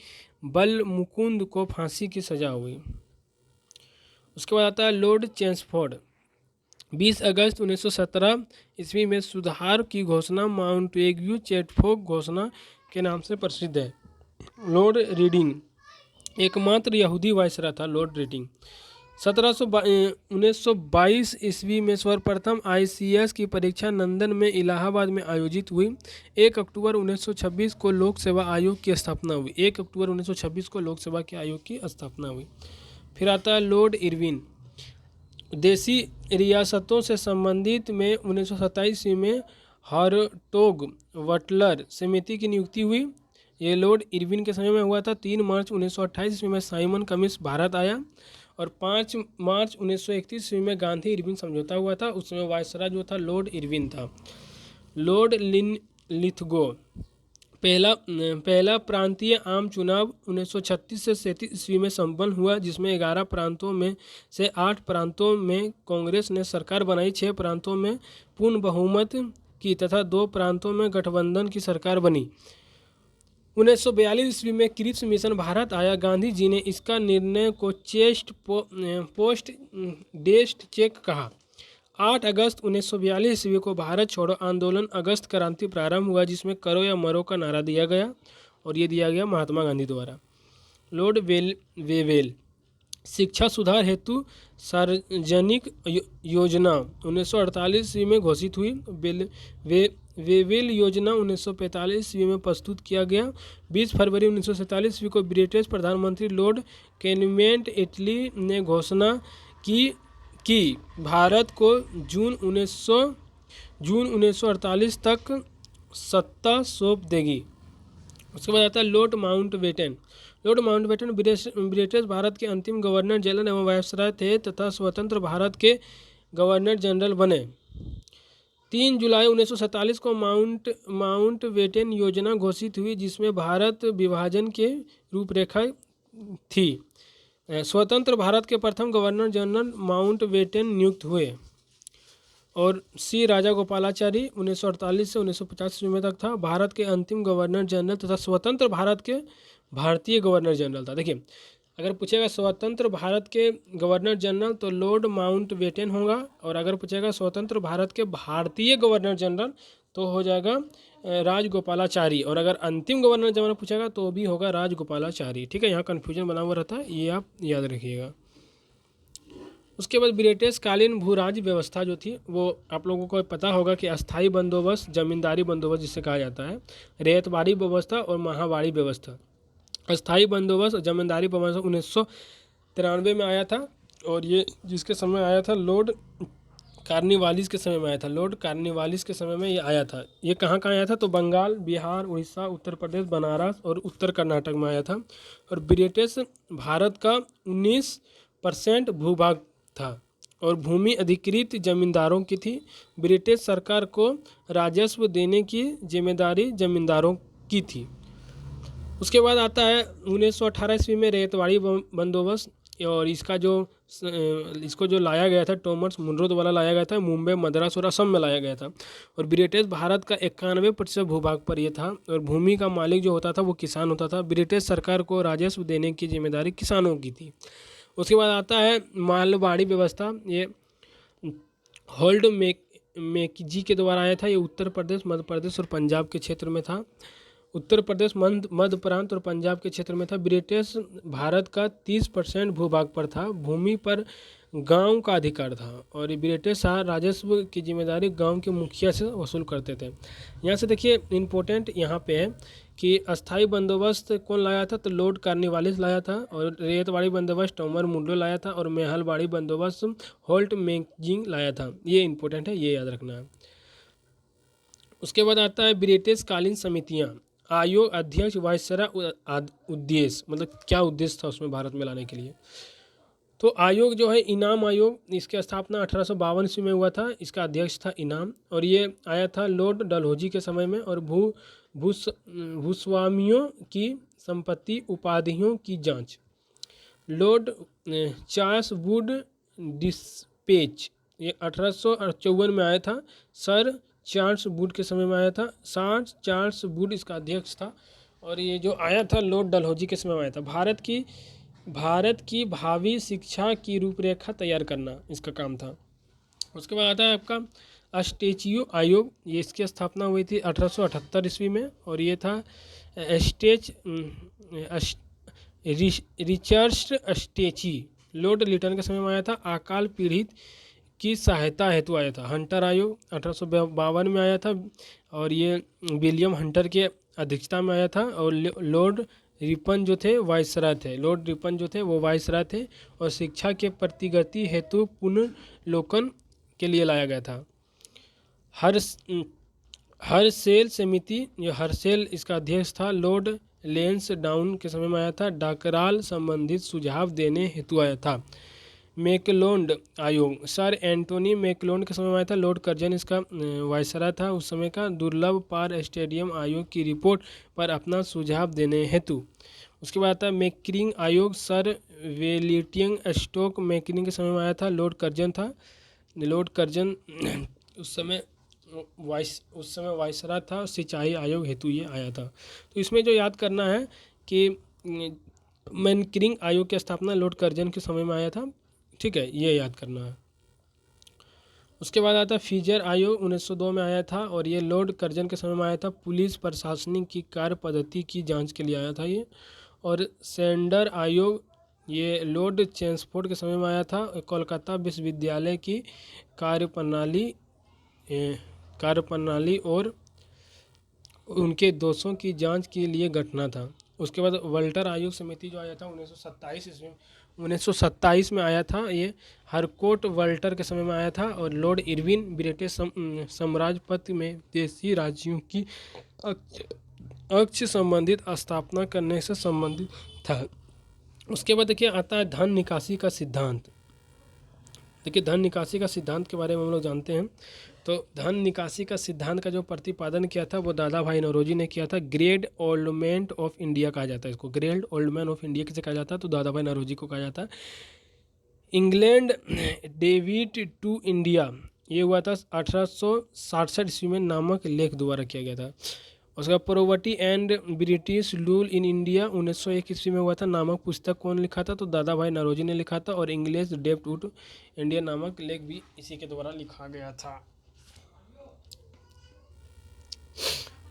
[SPEAKER 1] बल मुकुंद को फांसी की सजा हुई। उसके बाद आता है लॉर्ड चेम्सफोर्ड। 20 अगस्त 1917 ईस्वी में सुधार की घोषणा माउंटेग्यू चेम्सफोर्ड घोषणा के नाम से प्रसिद्ध है। लॉर्ड रीडिंग एकमात्र यहूदी वायसराय था। लॉर्ड रीडिंग 1922 ईस्वी में सर्वप्रथम ICS की परीक्षा लंदन में इलाहाबाद में आयोजित हुई। 1 अक्टूबर 1926 को लोक सेवा आयोग की स्थापना हुई। 1 अक्टूबर 1926 को लोक सेवा के आयोग की स्थापना हुई। फिर आता है लॉर्ड इरविन। देशी रियासतों से संबंधित में 1927 ईस्वी में हर्टोग बटलर समिति की नियुक्ति हुई। ये लॉर्ड इरविन के समय में हुआ था। 3 मार्च 1928 ईस्वी में साइमन कमिश्न भारत आया और 5 मार्च 1931 ईस्वी में गांधी इरविन समझौता हुआ था। उस समय वायसराय जो था लॉर्ड इरविन था। लॉर्ड लिथगो पहला प्रांतीय आम चुनाव 1936 से 37 ईस्वी में संपन्न हुआ, जिसमें 11 प्रांतों में से 8 प्रांतों में कांग्रेस ने सरकार बनाई, 6 प्रांतों में पूर्ण बहुमत की तथा 2 प्रांतों में गठबंधन की सरकार बनी। 1942 ईस्वी में क्रिप्स मिशन भारत आया। गांधी जी ने इसका निर्णय को पोस्ट डेस्ट चेक कहा। 8 अगस्त 1942 ईस्वी को भारत छोड़ो आंदोलन अगस्त क्रांति प्रारंभ हुआ, जिसमें करो या मरो का नारा दिया गया और ये दिया गया महात्मा गांधी द्वारा। लॉर्ड वेवेल शिक्षा सुधार हेतु सार्वजनिक योजना 1948 ईस्वी में घोषित हुई। वेवेल योजना 1945 ईस्वी में प्रस्तुत किया गया। 20 फरवरी 1947 ईस्वी को ब्रिटिश प्रधानमंत्री लॉर्ड कैनिंगटन इटली ने घोषणा की भारत को जून 1948 तक सत्ता सौंप देगी। उसके बाद आता है Lord Mountbatten. Lord Mountbatten British Bharat के अंतिम गवर्नर जनरल एवं वायसराय थे तथा स्वतंत्र भारत के गवर्नर जनरल बने। 3 जुलाई 1947 को माउंटबेटन योजना घोषित हुई, जिसमें भारत विभाजन के रूपरेखा थी। स्वतंत्र भारत के प्रथम गवर्नर जनरल माउंटबेटन नियुक्त हुए और सी राजा गोपालाचारी 1948 से 1950 ईस्वी में तक था। भारत के अंतिम गवर्नर जनरल तथा स्वतंत्र भारत के भारतीय गवर्नर जनरल था। देखिए, अगर पूछेगा स्वतंत्र भारत के गवर्नर जनरल तो लॉर्ड माउंटबेटन होगा, और अगर पूछेगा स्वतंत्र भारत के भारतीय गवर्नर जनरल तो हो जाएगा राजगोपालाचारी, और अगर अंतिम गवर्नर जनरल पूछेगा तो भी होगा राजगोपालाचारी। ठीक है, यहाँ कन्फ्यूजन बना हुआ रहता है, ये आप याद रखिएगा। उसके बाद ब्रिटिश कालीन भूराज व्यवस्था जो थी वो आप लोगों को पता होगा कि अस्थाई बंदोबस्त, जमींदारी बंदोबस्त जिसे कहा जाता है, रेतवाड़ी व्यवस्था और महावाड़ी व्यवस्था। अस्थाई बंदोबस्त और जमींदारी बंदोबस्त 1993 में आया था, और ये जिसके समय आया था लॉर्ड कार्नवालिस के समय में आया था। लॉर्ड कार्नवालिस के समय में ये आया था। ये कहाँ आया था तो बंगाल, बिहार, उड़ीसा, उत्तर प्रदेश, बनारस और उत्तर कर्नाटक में आया था। और ब्रिटिश भारत का 19% भूभाग था और भूमि अधिकृत जमींदारों की थी। ब्रिटिश सरकार को राजस्व देने की जिम्मेदारी जमींदारों की थी। उसके बाद आता है 1918 ईस्वी में रेतवाड़ी बंदोबस्त, और इसको जो लाया गया था टॉमस मुनरो द्वारा लाया गया था। मुंबई, मद्रास और असम में लाया गया था। और ब्रिटिश भारत का 91% भूभाग पर यह था, और भूमि का मालिक जो होता था वो किसान होता था। ब्रिटिश सरकार को राजस्व देने की जिम्मेदारी किसानों की थी। उसके बाद आता है मालवाड़ी व्यवस्था। ये होल्ड मैकेजी के द्वारा आया था। ये उत्तर प्रदेश, मध्य प्रदेश और पंजाब के क्षेत्र में था। उत्तर प्रदेश, मध्य प्रांत और पंजाब के क्षेत्र में था। ब्रिटिश भारत का 30% भूभाग पर था। भूमि पर गांव का अधिकार था और ये ब्रिटिश राजस्व की जिम्मेदारी गांव के मुखिया से वसूल करते थे। यहाँ से देखिए इम्पोर्टेंट यहाँ पे है कि अस्थाई बंदोबस्त कौन लाया था, तो लॉर्ड कॉर्नवालिस लाया था। और रेतवाड़ी बंदोबस्त टॉमर मुंडो लाया था। और मेहलवाड़ी बंदोबस्त होल्ट मैगजिंग लाया था। ये इंपॉर्टेंट है, ये याद रखना है। उसके बाद आता है ब्रिटिश कालीन समितियाँ, आयोग, अध्यक्ष, वायसरा, उद्देश्य, मतलब क्या उद्देश्य था उसमें भारत में लाने के लिए। तो आयोग जो है इनाम आयोग, इसकी स्थापना 1852 ईस्वी में हुआ था। इसका अध्यक्ष था इनाम और ये आया था लॉर्ड डलहौजी के समय में। और भूस्वामियों की संपत्ति उपाधियों की जांच, लॉर्ड चार्ल्स वुड डिस्पेच, ये 1854 में आया था। सर चार्ल्स वुड के समय में आया था। सर चार्ल्स वुड इसका अध्यक्ष था। और ये जो आया था लॉर्ड डलहौजी के समय में आया था। भारत की भावी शिक्षा की रूपरेखा तैयार करना इसका काम था। उसके बाद आता है आपका स्टैच्यू आयोग, ये इसकी स्थापना हुई थी 1878 ईस्वी में। और ये था रिचर्ड स्टेची, लॉर्ड लिटन के समय में आया था। अकाल पीड़ित की सहायता हेतु आया था। हंटर आयोग 1852 में आया था और ये विलियम हंटर के अध्यक्षता में आया था। और लॉर्ड रिपन जो थे वायसराय थे, लॉर्ड रिपन जो थे वो वायसराय थे। और शिक्षा के प्रतिगति हेतु पुनर्लोकन के लिए लाया गया था। हरसेल समिति, ये हरसेल इसका अध्यक्ष था। लॉर्ड लेंस डाउन के समय में आया था। डकराल संबंधित सुझाव देने हेतु आया था। मैकलोड आयोग, सर एंटोनी मैकलोड के समय में आया था। लॉर्ड कर्जन इसका वायसराय था उस समय का। दुर्लभ पार स्टेडियम आयोग की रिपोर्ट पर अपना सुझाव देने हेतु। उसके बाद आता है मैकरिंग आयोग, सर वेलिटिंग स्टोक मैकरिंग के समय में आया था। लॉर्ड कर्जन था। लॉर्ड कर्जन उस समय वायसराय था। सिंचाई आयोग हेतु ये आया था। तो इसमें जो याद करना है कि मैकरिंग आयोग की स्थापना लॉर्ड कर्जन के समय में आया था। ठीक है, ये याद करना है। उसके बाद आता है फीजर आयोग, 1902 में आया था और ये लॉर्ड कर्जन के समय में आया था। पुलिस प्रशासनिक की कार्य पद्धति की जांच के लिए आया था ये। और सेंडर आयोग, ये लॉर्ड चेम्सफोर्ड के समय में आया था। कोलकाता विश्वविद्यालय की कार्यप्रणाली और उनके दोषों की जांच के लिए गठना था। उसके बाद वल्टर आयोग समिति जो आया था 1927 में आया था। ये हरकोट वल्टर के समय में आया था। और लॉर्ड इरविन ब्रिटिश साम्राज्यपति में देशी राज्यों की अक्ष संबंधित स्थापना करने से संबंधित था। उसके बाद देखिए आता है धन निकासी का सिद्धांत। देखिए धन निकासी का सिद्धांत के बारे में हम लोग जानते हैं। तो धन निकासी का सिद्धांत का जो प्रतिपादन किया था वो दादा भाई नौरोजी ने किया था। Great old man of India कहा जाता है इसको। Great old man of India किसे कहा जाता है, तो दादा भाई नौरोजी को कहा जाता है। इंग्लैंड डेविड टू इंडिया, ये हुआ था 1867 ईस्वी में, नामक लेख द्वारा किया गया था। उसका poverty and British rule in India 1901 ईस्वी में हुआ था। नामक पुस्तक कौन लिखा था, तो दादा भाई नौरोजी ने लिखा था। और इंग्लिश डेब्ट टू इंडिया नामक लेख भी इसी के द्वारा लिखा गया था।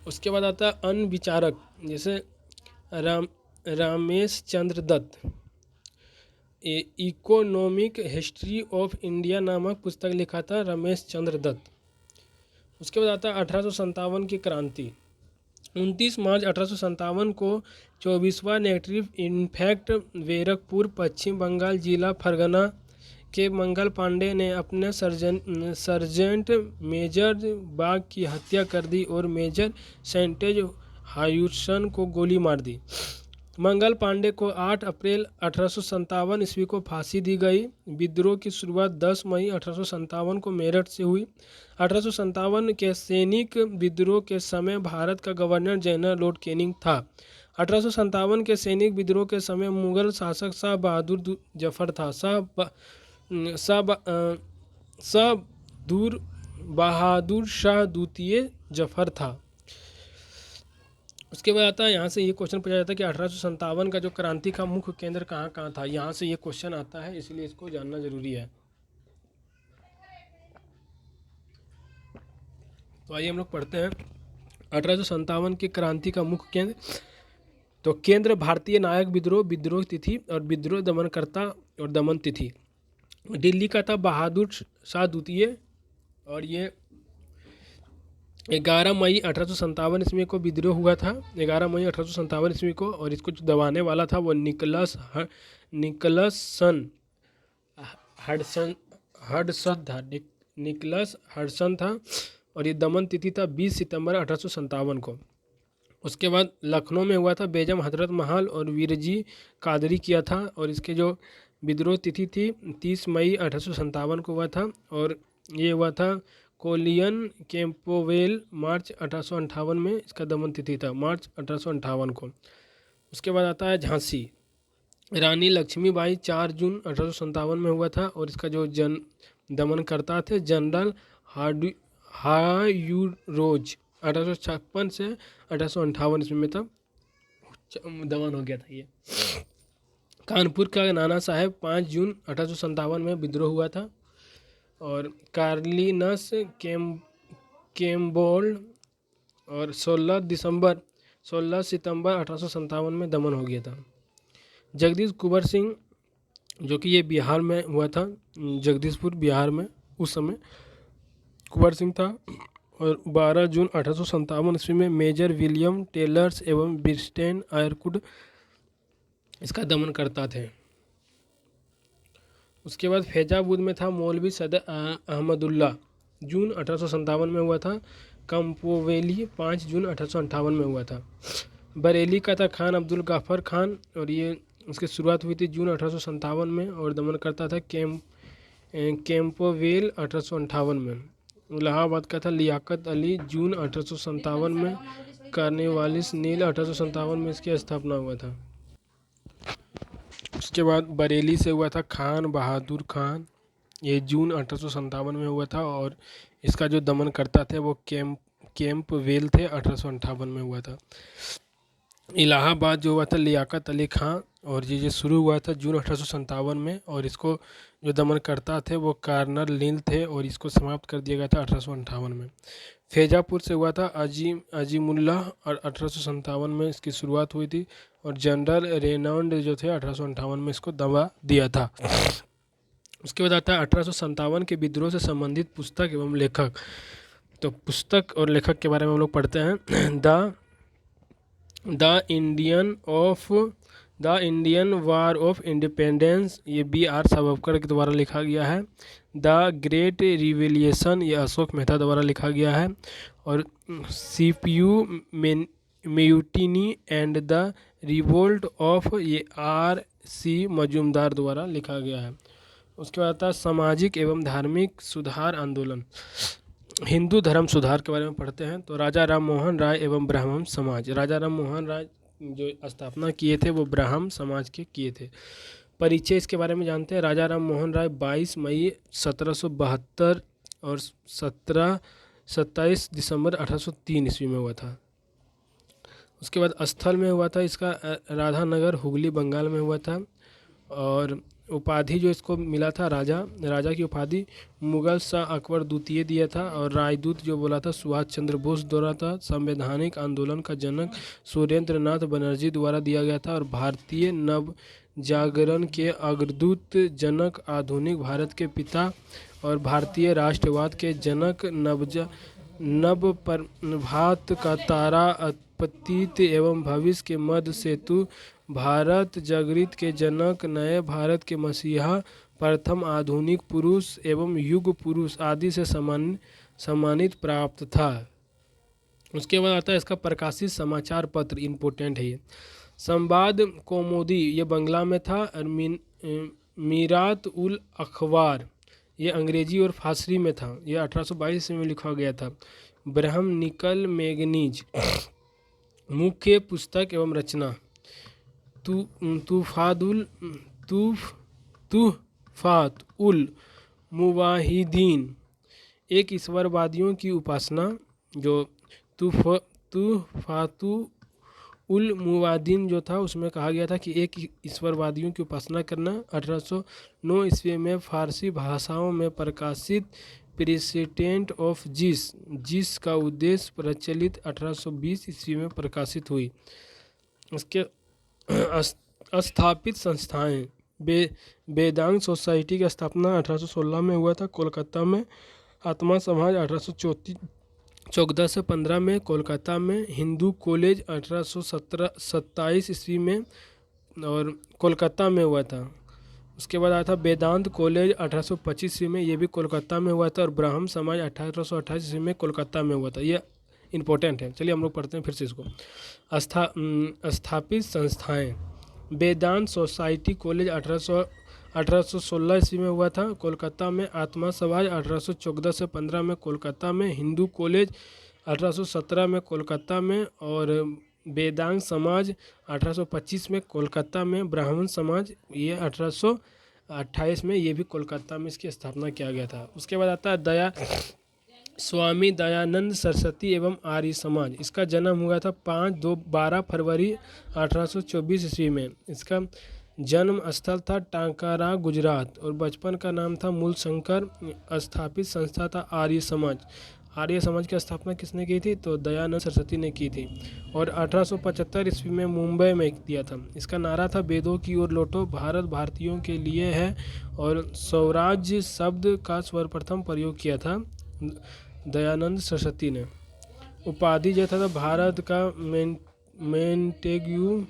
[SPEAKER 1] उसके बाद आता है अन्य विचारक, जैसे Ramesh Chandra Dutt, economic history of India नामक पुस्तक लिखा था रमेश चंद्र दत्त। उसके बाद आता है 1857 की क्रांति। 29 मार्च 1857 को 24वां नेटिव इन्फेक्ट बैरकपुर, पश्चिम बंगाल, जिला फरगना के मंगल पांडे ने अपने सर्जेंट मेजर बाग की हत्या कर दी और मेजर सेंटेज हायूसन को गोली मार दी। मंगल पांडे को 8 अप्रैल 1857 ईस्वी को फांसी दी गई। विद्रोह की शुरुआत 10 मई 1857 को मेरठ से हुई। 1857 के सैनिक विद्रोह के समय भारत का गवर्नर जनरल लॉर्ड कैनिंग था। 1857 के सैनिक विद्रोह के समय मुगल शासक शाह बहादुर जफर था। बहादुर शाह द्वितीय जफर था। उसके बाद आता है, यहाँ से ये क्वेश्चन पूछा जाता है कि 1857 का जो क्रांति का मुख्य केंद्र कहाँ कहाँ था। यहाँ से ये क्वेश्चन आता है, इसलिए इसको जानना जरूरी है। तो आइए हम लोग पढ़ते हैं 1857 की क्रांति का मुख्य केंद्र, तो केंद्र भारतीय नायक विद्रोह, विद्रोह तिथि और विद्रोह दमनकर्ता और दमन तिथि। दिल्ली का था बहादुर शाह द्वितीय, और ये 11 मई 1857 ईस्वी को विद्रोह हुआ था, 11 मई 1857 ईस्वी को। और इसको जो दबाने वाला था वो निकलस हडसन था, और ये दमन तिथि था 20 सितंबर 1857 को। उसके बाद लखनऊ में हुआ था बेगम हजरत महल और वीरजी कादरी किया था, और इसके जो विद्रोह तिथि थी 30 मई 1857 को हुआ था, और ये हुआ था कोलियन कैंपोवेल मार्च 1858 में इसका दमन तिथि था, मार्च 1858 को। उसके बाद आता है झांसी, रानी लक्ष्मीबाई 4 जून 1857 में हुआ था, और इसका जो दमनकर्ता थे जनरल हायूरोज 1856 से 1858 ईस्वी में तब दमन हो गया था ये। कानपुर का नाना साहेब 5 जून 1857 में विद्रोह हुआ था, और कार्लिनस कैम्पबेल और 16 सितंबर 1857 में दमन हो गया था। जगदीश कुंवर सिंह, जो कि ये बिहार में हुआ था, जगदीशपुर बिहार में उस समय कुंवर सिंह था, और 12 जून 1857 ईस्वी में मेजर विलियम टेलर्स एवं ब्रिस्टेन आयरकुड इसका दमन करता थे। उसके बाद फैजाबाद में था मौलवी सदर अहमदुल्ला, जून 1857 में हुआ था। कंपोवेली 5 जून 1858 में हुआ था। बरेली का था खान अब्दुल गाफर खान, और ये उसकी शुरुआत हुई थी जून 1857 में, और दमन करता था कैंपोवेल 1858 में। इलाहाबाद का था लियाकत अली, जून 1857 में। कार्नेवालिस नील 1857 में इसकी स्थापना हुआ था। उसके बाद बरेली से हुआ था खान बहादुर खान, ये जून 1857 में हुआ था, और इसका जो दमन करता थे वो कैंपवेल थे, 1858 में हुआ था। इलाहाबाद जो हुआ था लियाकत अली खान, और ये शुरू हुआ था जून 1857 में, और इसको जो दमन करता थे वो कर्नल नील थे, और इसको समाप्त कर दिया गया था 1858 में। फैजापुर से हुआ था अजीमुल्लाह, और 1857 में इसकी शुरुआत हुई थी, और जनरल रेनॉल्ड जो थे 1858 में इसको दबा दिया था। उसके बाद आता है 1857 के विद्रोह से संबंधित पुस्तक एवं लेखक। तो पुस्तक और लेखक के बारे में हम लोग पढ़ते हैं। The Indian war of independence, ये B.R. सावरकर के द्वारा लिखा गया है। द ग्रेट रिवॉल्यूशन, ये अशोक मेहता द्वारा लिखा गया है। और CPU mutiny and the revolt of, ये R.C. मजूमदार द्वारा लिखा गया है। उसके बाद आता है सामाजिक एवं धार्मिक सुधार आंदोलन। हिंदू धर्म सुधार के बारे में पढ़ते हैं। तो राजा राम मोहन राय एवं ब्राह्मण समाज, राजा राम मोहन राय जो स्थापना किए थे वो ब्राह्मण समाज के किए थे। परिचय इसके बारे में जानते हैं। राजा राम मोहन राय 22 मई 1772 और 27 दिसंबर 1803 ईस्वी में हुआ था। उसके बाद स्थल में हुआ था इसका राधानगर, हुगली, बंगाल में हुआ था। और उपाधि जो इसको मिला था, राजा की उपाधि मुगल शाह अकबर द्वितीय दिया था। और राजदूत जो बोला था सुभाष चंद्र बोस द्वारा था। संवैधानिक आंदोलन का जनक सुरेंद्र नाथ बनर्जी द्वारा दिया गया था। और भारतीय नव जागरण के अग्रदूत जनक, आधुनिक भारत के पिता और भारतीय राष्ट्रवाद के जनक, नव प्रभात का तारा, अतीत एवं भविष्य के मध्य सेतु, भारत जागृत के जनक, नए भारत के मसीहा, प्रथम आधुनिक पुरुष एवं युग पुरुष आदि से सम्मानित प्राप्त था। उसके बाद आता है इसका प्रकाशित समाचार पत्र, इम्पोर्टेंट है ये। संवाद कौमुदी, ये बंगला में था। और मीरात उल अखबार, ये अंग्रेजी और फारसी में था। ये 1822 में लिखा गया था। ब्रह्म निकल मैगनीज, मुख्य पुस्तक एवं रचना। तूफात उल मुवाहिदीन, एक ईश्वरवादियों की उपासना। जो तूफातु उल मुवाहिदीन जो था उसमें कहा गया था कि एक ईश्वरवादियों की उपासना करना। 1809 ईस्वी में फारसी भाषाओं में प्रकाशित प्रेसिडेंट ऑफ जिस का उद्देश्य प्रचलित 1820 ईस्वी में प्रकाशित हुई। उसके स्थापित संस्थाएं वेदांत सोसाइटी की स्थापना 1816 में हुआ था कोलकाता में। आत्मा समाज 1814 से 15 में कोलकाता में। हिंदू कॉलेज 1827 ईस्वी में और कोलकाता में हुआ था। उसके बाद आया था वेदांत कॉलेज 1825 ईस्वी में, ये भी कोलकाता में हुआ था। और ब्राह्म समाज 1828 ईस्वी में कोलकाता में हुआ था। ये इंपॉर्टेंट है। चलिए हम लोग पढ़ते हैं फिर से इसको। स्थापित संस्थाएं वेदांत सोसाइटी कॉलेज 1816 ईस्वी में हुआ था कोलकाता में। आत्मा समाज 1814 से 15 में कोलकाता में। हिंदू कॉलेज 1817 में कोलकाता में। और वेदांत समाज 1825 में कोलकाता में। ब्राह्मण समाज ये 1828 में, ये भी कोलकाता में इसकी स्थापना किया गया था। उसके बाद आता है स्वामी दयानंद सरस्वती एवं आर्य समाज। इसका जन्म हुआ था 12 फरवरी 1824 ईस्वी में। इसका जन्म स्थल था टांकारा गुजरात और बचपन का नाम था मूलशंकर। स्थापित संस्था था आर्य समाज। आर्य समाज की स्थापना किसने की थी? तो दयानंद सरस्वती ने की थी। और 1875 ईस्वी में मुंबई में दिया था। इसका नारा था वेदों की ओर लौटो, भारत भारतीयों के लिए है। और स्वराज्य शब्द का सर्वप्रथम प्रयोग किया था दयानंद सरस्वती ने। उपाधि जो था भारत का मेंटेग्यू,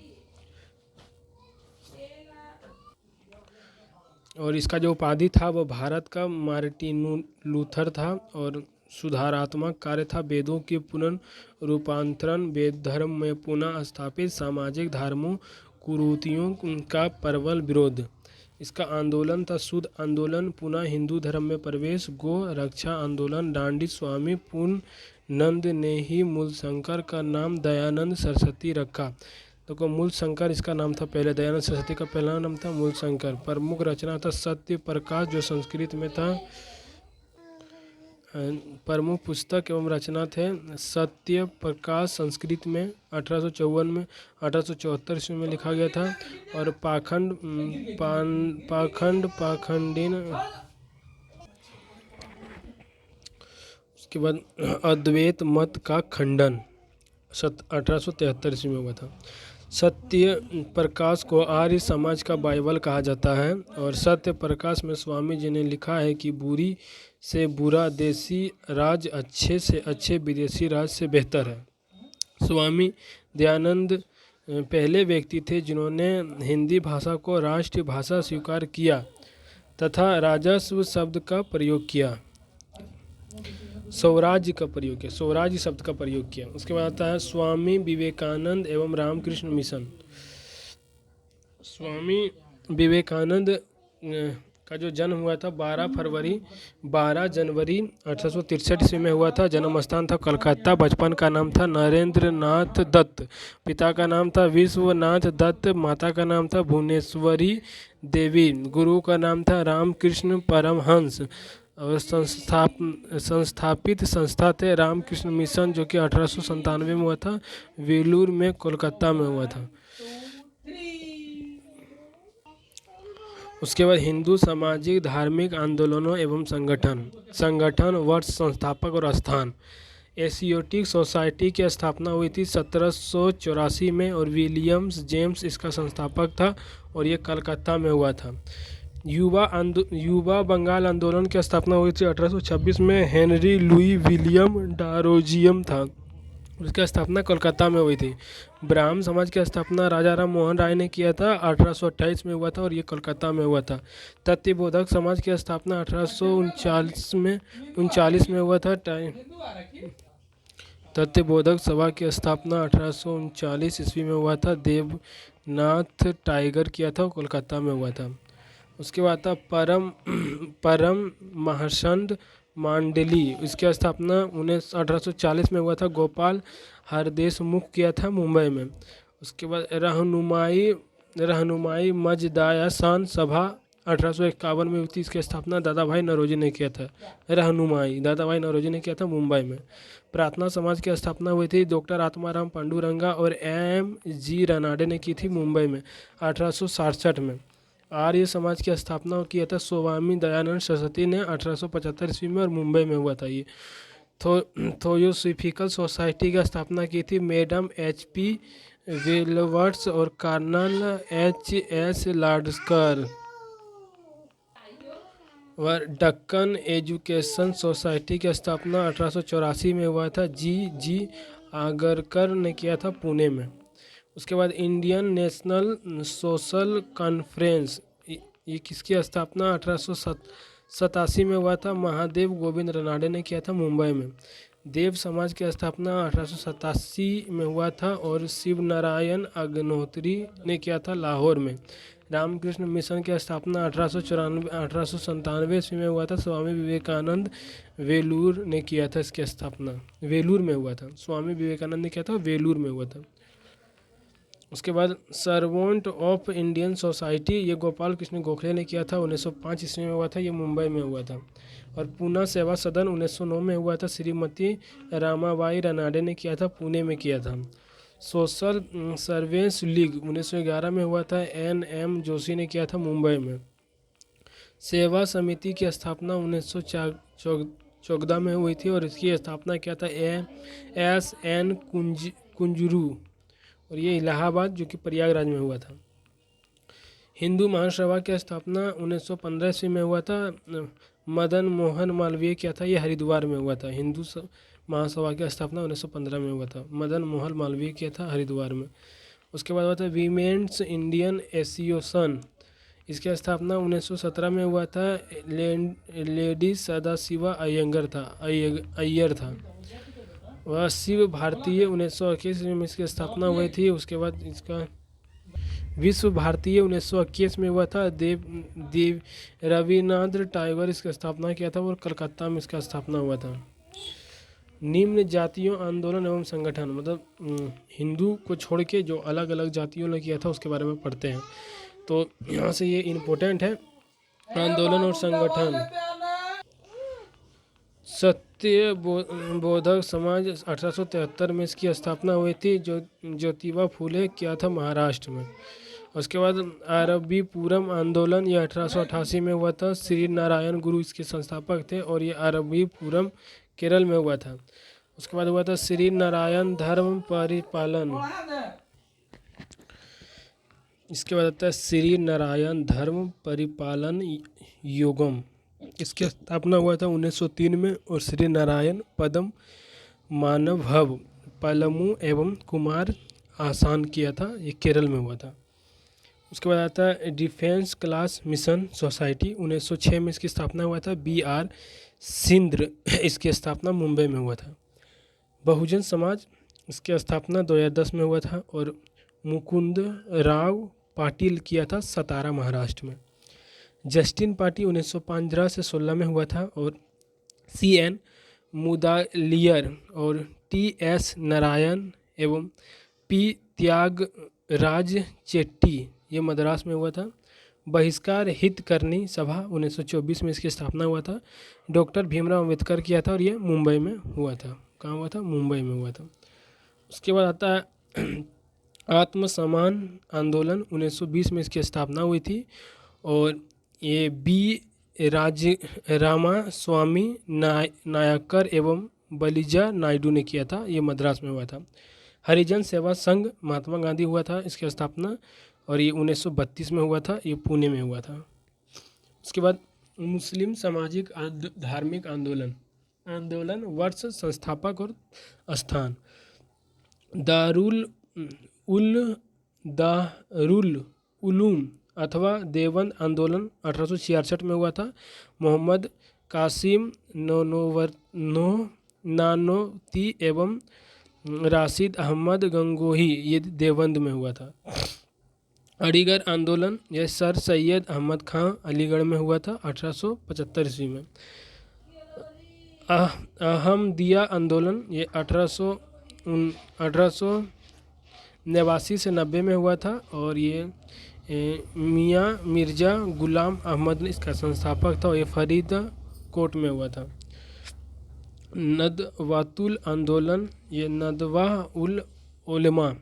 [SPEAKER 1] और इसका जो उपाधि था वो भारत का मार्टिन लूथर था। और सुधारात्मक कार्य था वेदों के पुनर्रूपांतरण, वेद धर्म में पुनः स्थापित, सामाजिक धर्मों कुरीतियों का प्रबल विरोध। इसका आंदोलन था शुद्ध आंदोलन, पुनः हिंदू धर्म में प्रवेश, गो रक्षा आंदोलन, दांडी। स्वामी पूर्णानंद ने ही मूलशंकर का नाम दयानंद सरस्वती रखा। तो मूलशंकर इसका नाम था पहले, दयानंद सरस्वती का पहला नाम था मूलशंकर। प्रमुख रचना था सत्य प्रकाश जो संस्कृत में था। प्रमुख पुस्तक एवं रचना थे सत्य प्रकाश संस्कृत में 1854 में, 1874 ईस्वी में लिखा गया था। और पाखंडीन। उसके बाद अद्वैत मत का खंडन 1873 ईस्वी में हुआ था। सत्य प्रकाश को आर्य समाज का बाइबल कहा जाता है। और सत्य प्रकाश में स्वामी जी ने लिखा है कि बुरी से बुरा देसी राज अच्छे से अच्छे विदेशी राज से बेहतर है। स्वामी दयानंद पहले व्यक्ति थे जिन्होंने हिंदी भाषा को राष्ट्रीय भाषा स्वीकार किया तथा राजस्व शब्द का प्रयोग किया, स्वराज्य का प्रयोग किया, स्वराज्य शब्द का प्रयोग किया। उसके बाद आता है स्वामी विवेकानंद एवं रामकृष्ण मिशन। स्वामी विवेकानंद का जो जन्म हुआ था 12 जनवरी 1863 ईस्वी में हुआ था। जन्म स्थान था कलकत्ता। बचपन का नाम था नरेंद्र नाथ दत्त। पिता का नाम था विश्वनाथ दत्त। माता का नाम था भुवनेश्वरी देवी। गुरु का नाम था रामकृष्ण परमहंस। और संस्थापित संस्था थे रामकृष्ण मिशन जो कि 1897 में हुआ था, वेलूर में कोलकाता में हुआ था। उसके बाद हिंदू सामाजिक धार्मिक आंदोलनों एवं संगठन वर्ष संस्थापक और स्थान। एशियोटिक सोसाइटी की स्थापना हुई थी 1784 में और विलियम्स जेम्स इसका संस्थापक था और ये कलकत्ता में हुआ था। युवा बंगाल आंदोलन की स्थापना हुई थी 1826 में। हेनरी लुई विलियम डारोजियम था, उसकी स्थापना कोलकाता में हुई थी। ब्राह्म समाज की स्थापना राजा राम मोहन राय ने किया था, 1828 में हुआ था और ये कोलकाता में हुआ था। तथ्यबोधक समाज की स्थापना 1839 में हुआ था। तथ्यबोधक सभा की स्थापना 1839 ईस्वी में हुआ था। देवनाथ टाइगर किया था, कोलकाता में हुआ था। उसके बाद था परम महर्षण मांडली, इसकी स्थापना 1840 में हुआ था। गोपाल हरदेशमुख किया था मुंबई में। उसके बाद रहनुमाई मजदायासान सभा 1851 में हुई थी, इसकी स्थापना दादाभाई नौरोजी ने किया था। रहनुमाई दादाभाई नौरोजी ने किया था मुंबई में। प्रार्थना समाज की स्थापना हुई थी डॉक्टर आत्माराम पांडुरंगा और M.G. रानाडे ने की थी मुंबई में 1867 में। आर्य समाज की स्थापना किया था स्वामी दयानंद सरस्वती ने 1875 ईस्वी में और मुंबई में हुआ था ये। थियोसॉफिकल सोसाइटी की स्थापना की थी मैडम HP विलवर्ट्स और कर्नल HS लाडस्कर। और दक्कन एजुकेशन सोसाइटी की स्थापना 1884 में हुआ था। जी आगरकर ने किया था पुणे में। उसके बाद इंडियन नेशनल सोशल कॉन्फ्रेंस, ये किसकी स्थापना 1887 में हुआ था। महादेव गोविंद रनाडे ने किया था मुंबई में। देव समाज की स्थापना 1887 में हुआ था और शिव नारायण अग्निहोत्री ने किया था लाहौर में। रामकृष्ण मिशन की स्थापना 1897 ईस्वी में हुआ था। स्वामी विवेकानंद वेलूर ने किया था इसकी स्थापना, वेलूर में हुआ था। स्वामी विवेकानंद ने किया था, वेलूर में हुआ था। उसके बाद सर्वेंट ऑफ इंडियन सोसाइटी, ये गोपाल कृष्ण गोखले ने किया था, 1905 ईस्वी में हुआ था, ये मुंबई में हुआ था। और पूना सेवा सदन 1909 में हुआ था। श्रीमती रामाबाई रनाडे ने किया था, पुणे में किया था। सोशल सर्वेंस लीग 1911 में हुआ था। NM जोशी ने किया था, मुंबई में। सेवा समिति की स्थापना 1914 में हुई थी और इसकी स्थापना किया था SN कुंजरू, और ये इलाहाबाद जो कि प्रयागराज में हुआ था। हिंदू महासभा की स्थापना 1915 ईस्वी में हुआ था। मदन मोहन मालवीय किया था, ये हरिद्वार में हुआ था। हिंदू महासभा की स्थापना 1915 में हुआ था। मदन मोहन मालवीय किया था, हरिद्वार में। उसके बाद हुआ था वीमेंस इंडियन एसोसिएशन, इसकी स्थापना 1917 में हुआ था। लेडी सदाशिवा अय्यर था। वह शिव भारतीय 1921 में इसकी स्थापना हुई थी। उसके बाद इसका विश्व भारतीय 1921 में हुआ था। देव रविन्द्रनाथ टैगोर इसकी स्थापना किया था और कलकत्ता में इसका स्थापना हुआ था। निम्न जातियों आंदोलन एवं संगठन, मतलब हिंदू को छोड़ के जो अलग अलग जातियों ने किया था उसके बारे में पढ़ते हैं। तो यहाँ से ये इम्पोर्टेंट है, आंदोलन और संगठन। सत्य बोधक समाज 1873 में इसकी स्थापना हुई थी, जो ज्योतिबा फूले किया था महाराष्ट्र में। उसके बाद अरबी पूरम आंदोलन, ये 1888 में हुआ था। श्री नारायण गुरु इसके संस्थापक थे और ये अरबी पूरम केरल में हुआ था। उसके बाद हुआ था श्री नारायण धर्म परिपालन, इसके बाद आता है श्री नारायण धर्म परिपालन योगम, इसकी स्थापना हुआ था 1903 में। और श्री नारायण पदम मानभव पलमू एवं कुमार आसान किया था, ये केरल में हुआ था। उसके बाद आता है डिफेंस क्लास मिशन सोसाइटी, 1906 में इसकी स्थापना हुआ था। BR सिंध्र, इसकी स्थापना मुंबई में हुआ था। बहुजन समाज, इसकी स्थापना 2010 में हुआ था और मुकुंद राव पाटिल किया था, सतारा महाराष्ट्र में। जस्टिन पार्टी 1915 से 16 में हुआ था और CN मुदालियर और TS नारायण एवं P त्यागराज चेट्टी, ये मद्रास में हुआ था। बहिष्कार हितकर्णी सभा 1924 में इसकी स्थापना हुआ था। डॉक्टर भीमराव अम्बेडकर किया था और ये मुंबई में हुआ था। कहाँ हुआ था? मुंबई में हुआ था। उसके बाद आता है आत्मसम्मान आंदोलन, 1920 में इसकी स्थापना हुई थी और ये B रामा स्वामी नायकर एवं बलिजा नायडू ने किया था, ये मद्रास में हुआ था। हरिजन सेवा संघ महात्मा गांधी हुआ था इसकी स्थापना और ये 1932 में हुआ था, ये पुणे में हुआ था। उसके बाद मुस्लिम सामाजिक धार्मिक आंदोलन वर्ष, संस्थापक और स्थान। दारुल उलूम अथवा देवबंद आंदोलन 1866 में हुआ था। मोहम्मद कासिम नानोती एवं राशिद अहमद गंगोही, ये देवबंद में हुआ था। अलीगढ़ आंदोलन, यह सर सैयद अहमद खां अलीगढ़ में हुआ था 1875 ईस्वी में। अहमदिया आंदोलन, ये 1889 से 90 में हुआ था और ये मियाँ मिर्ज़ा गुलाम अहमद इसका संस्थापक था और ये फरीदकोट में हुआ था। नदवातुल आंदोलन, ये नदवा उल उलमा,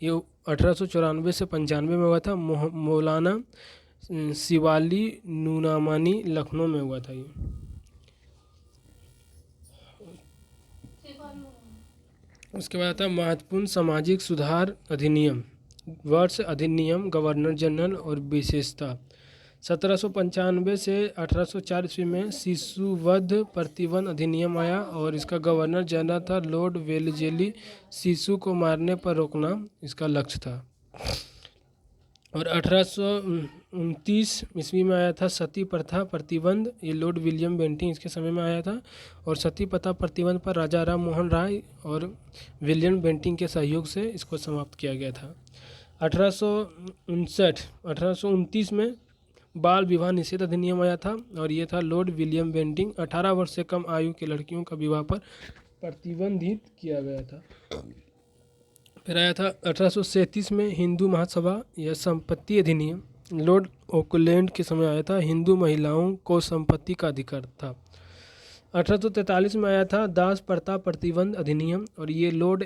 [SPEAKER 1] ये 1894 से 95 में हुआ था। मौलाना शिवाली नूनामानी लखनऊ में हुआ था ये। उसके बाद आता है महत्वपूर्ण सामाजिक सुधार अधिनियम। वर्ष, अधिनियम, गवर्नर जनरल और विशेषता। 1795 से 1804 ईस्वी में शिशुवध प्रतिबंध अधिनियम आया और इसका गवर्नर जनरल था लॉर्ड वेलजेली। शिशु को मारने पर रोकना इसका लक्ष्य था। और 1829 ईस्वी में आया था सती प्रथा प्रतिबंध, ये लॉर्ड विलियम बेंटिंग इसके समय में आया था। और सती प्रथा प्रतिबंध पर राजा राम मोहन राय और विलियम बेंटिंग के सहयोग से इसको समाप्त किया गया था। 1829 में बाल विवाह निषेध अधिनियम आया था और ये था लॉर्ड विलियम बेंटिंग। 18 वर्ष से कम आयु के लड़कियों का विवाह पर प्रतिबंधित किया गया था। फिर आया था 1837 में हिंदू महासभा या संपत्ति अधिनियम, लॉर्ड ओकलैंड के समय आया था। हिंदू महिलाओं को संपत्ति का अधिकार था। 1843 में आया था दास प्रथा प्रतिबंध अधिनियम और ये लॉर्ड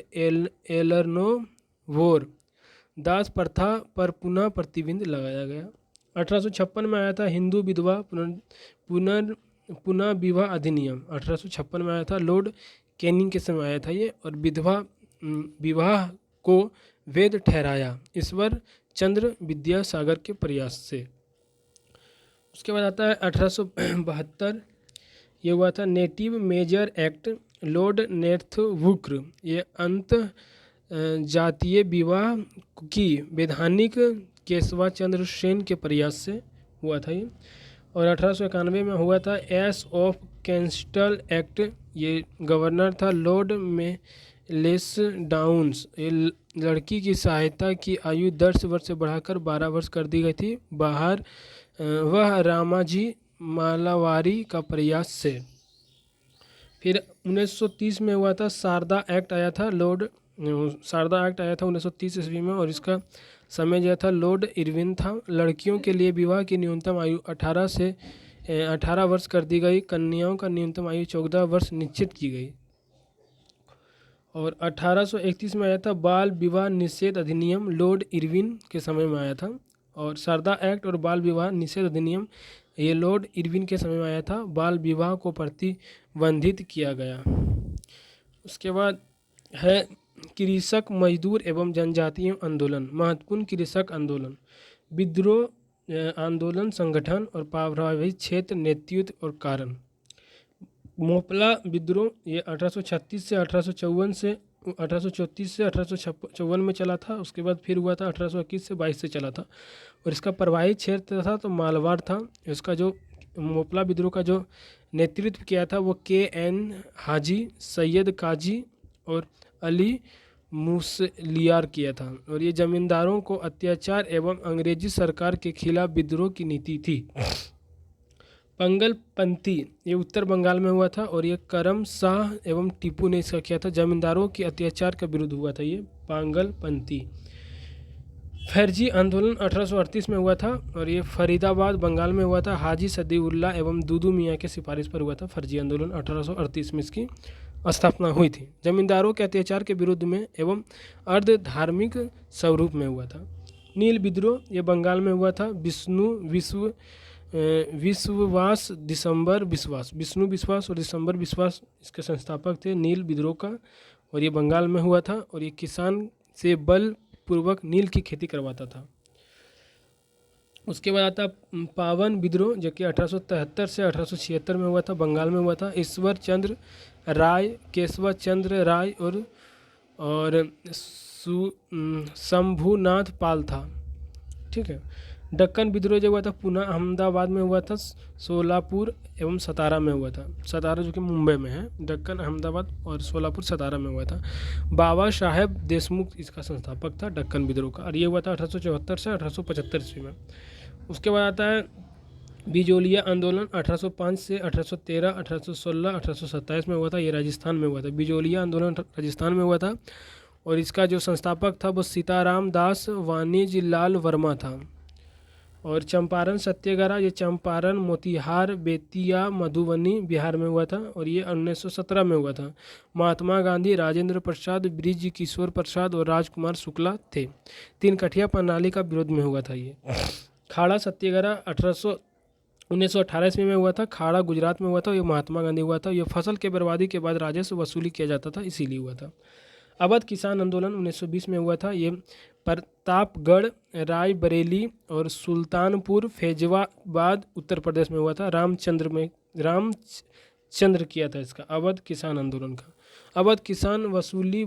[SPEAKER 1] एलनोवोर दास प्रथा पर पुनः प्रतिबंध लगाया गया। 1856 में आया था हिंदू विधवा पुनः विवाह अधिनियम। 1856 में आया था लॉर्ड कैनिंग के समय आया था ये। और विधवा विवाह को वैध ठहराया ईश्वर चंद्र विद्यासागर के प्रयास से। उसके बाद आता है 1872, ये हुआ था native major act, Lord Northbrook. ये अंत जातीय विवाह की वैधानिक केशवा चंद्र सेन के प्रयास से हुआ था ये। और 1891 में हुआ था एस ऑफ कैंस्टल एक्ट, ये गवर्नर था लॉर्ड में लेस डाउन्स। ये लड़की की सहायता की आयु 10 वर्ष से बढ़ाकर 12 वर्ष कर दी गई थी। बाहर वह रामाजी मालावारी का प्रयास से। फिर 1930 में हुआ था शारदा एक्ट आया था, शारदा एक्ट आया था 1930 ईस्वी में और इसका समय जो था लॉर्ड इरविन था। लड़कियों के लिए विवाह की न्यूनतम आयु 18 वर्ष कर दी गई। कन्याओं का न्यूनतम आयु 14 वर्ष निश्चित की गई। और 1831 में आया था बाल विवाह निषेध अधिनियम, लॉर्ड इरविन के समय में आया था। और शारदा एक्ट और बाल विवाह निषेध अधिनियम ये लॉर्ड इरविन के समय में आया था। बाल विवाह को प्रतिबंधित किया गया। उसके बाद है कृषक मजदूर एवं जनजातीय आंदोलन। महत्वपूर्ण कृषक आंदोलन, विद्रोह आंदोलन, संगठन और प्रभावित क्षेत्र, नेतृत्व और कारण। मोपला विद्रोह ये 1836 से 1854 से 1834 से 1854 में चला था। उसके बाद फिर हुआ था 1821 से 22 से चला था और इसका प्रभावित क्षेत्र था तो मालवाड़ था। इसका जो मोपला विद्रोह का जो नेतृत्व किया था वो KN हाजी, सैयद काजी और अली मुसलियार किया था। और ये जमींदारों को अत्याचार एवं अंग्रेजी सरकार के खिलाफ विद्रोह की नीति थी। पंगल पंथी ये उत्तर बंगाल में हुआ था और ये करम शाह एवं टीपू ने इसका किया था। जमींदारों के अत्याचार का विरुद्ध हुआ था ये पांगल पंथी। फर्जी आंदोलन 1838 में हुआ था और ये फरीदाबाद बंगाल में हुआ था। हाजी सदीउल्लाह एवं दूदू मियाँ के सिफारिश पर हुआ था फर्जी आंदोलन। 1838 में इसकी स्थापना हुई थी। जमींदारों के अत्याचार के विरुद्ध में एवं अर्ध धार्मिक स्वरूप में हुआ था। नील विद्रोह ये बंगाल में हुआ था। विश्वास दिसंबर विश्वास, विष्णु विश्वास और दिसंबर विश्वास इसके संस्थापक थे नील विद्रोह का और ये बंगाल में हुआ था। और ये किसान से बलपूर्वक नील की खेती करवाता था। उसके बाद आता पावन विद्रोह जो कि 1873 से 1876 में हुआ था, बंगाल में हुआ था। ईश्वर चंद्र राय, केशव चंद्र राय और शंभुनाथ पाल था। ठीक है। दक्कन विद्रोह जो हुआ था पुणे अहमदाबाद में हुआ था, सोलापुर एवं सतारा में हुआ था। सतारा जो कि मुंबई में है, दक्कन अहमदाबाद और सोलापुर सतारा में हुआ था। बाबा साहेब देशमुख इसका संस्थापक था दक्कन विद्रोह का और ये हुआ था 1874 से 1875 ईस्वी में। उसके बाद आता है बिजोलिया आंदोलन 1805 से 1813, 1816, 1827 में हुआ था। ये राजस्थान में हुआ था। बिजोलिया आंदोलन राजस्थान में हुआ था और इसका जो संस्थापक था वो सीताराम दास वाणिज्यलाल वर्मा था। और चंपारण सत्याग्रह ये चंपारण, मोतिहार, बेतिया, मधुबनी बिहार में हुआ था और ये 1917 में हुआ था। महात्मा गांधी, राजेंद्र प्रसाद, बृज किशोर प्रसाद और राजकुमार शुक्ला थे। 3 कठिया प्रणाली का विरोध में हुआ था ये। खाड़ा सत्याग्रह 1918 ईस्वी में हुआ था। खाड़ा गुजरात में हुआ था, ये महात्मा गांधी हुआ था। ये फसल के बर्बादी के बाद राजस्व वसूली किया जाता था, इसीलिए हुआ था। अवध किसान आंदोलन 1920 में हुआ था। ये प्रतापगढ़, रायबरेली और सुल्तानपुर फैजाबाद उत्तर प्रदेश में हुआ था। रामचंद्र किया था इसका अवध किसान आंदोलन का। अवध किसान वसूली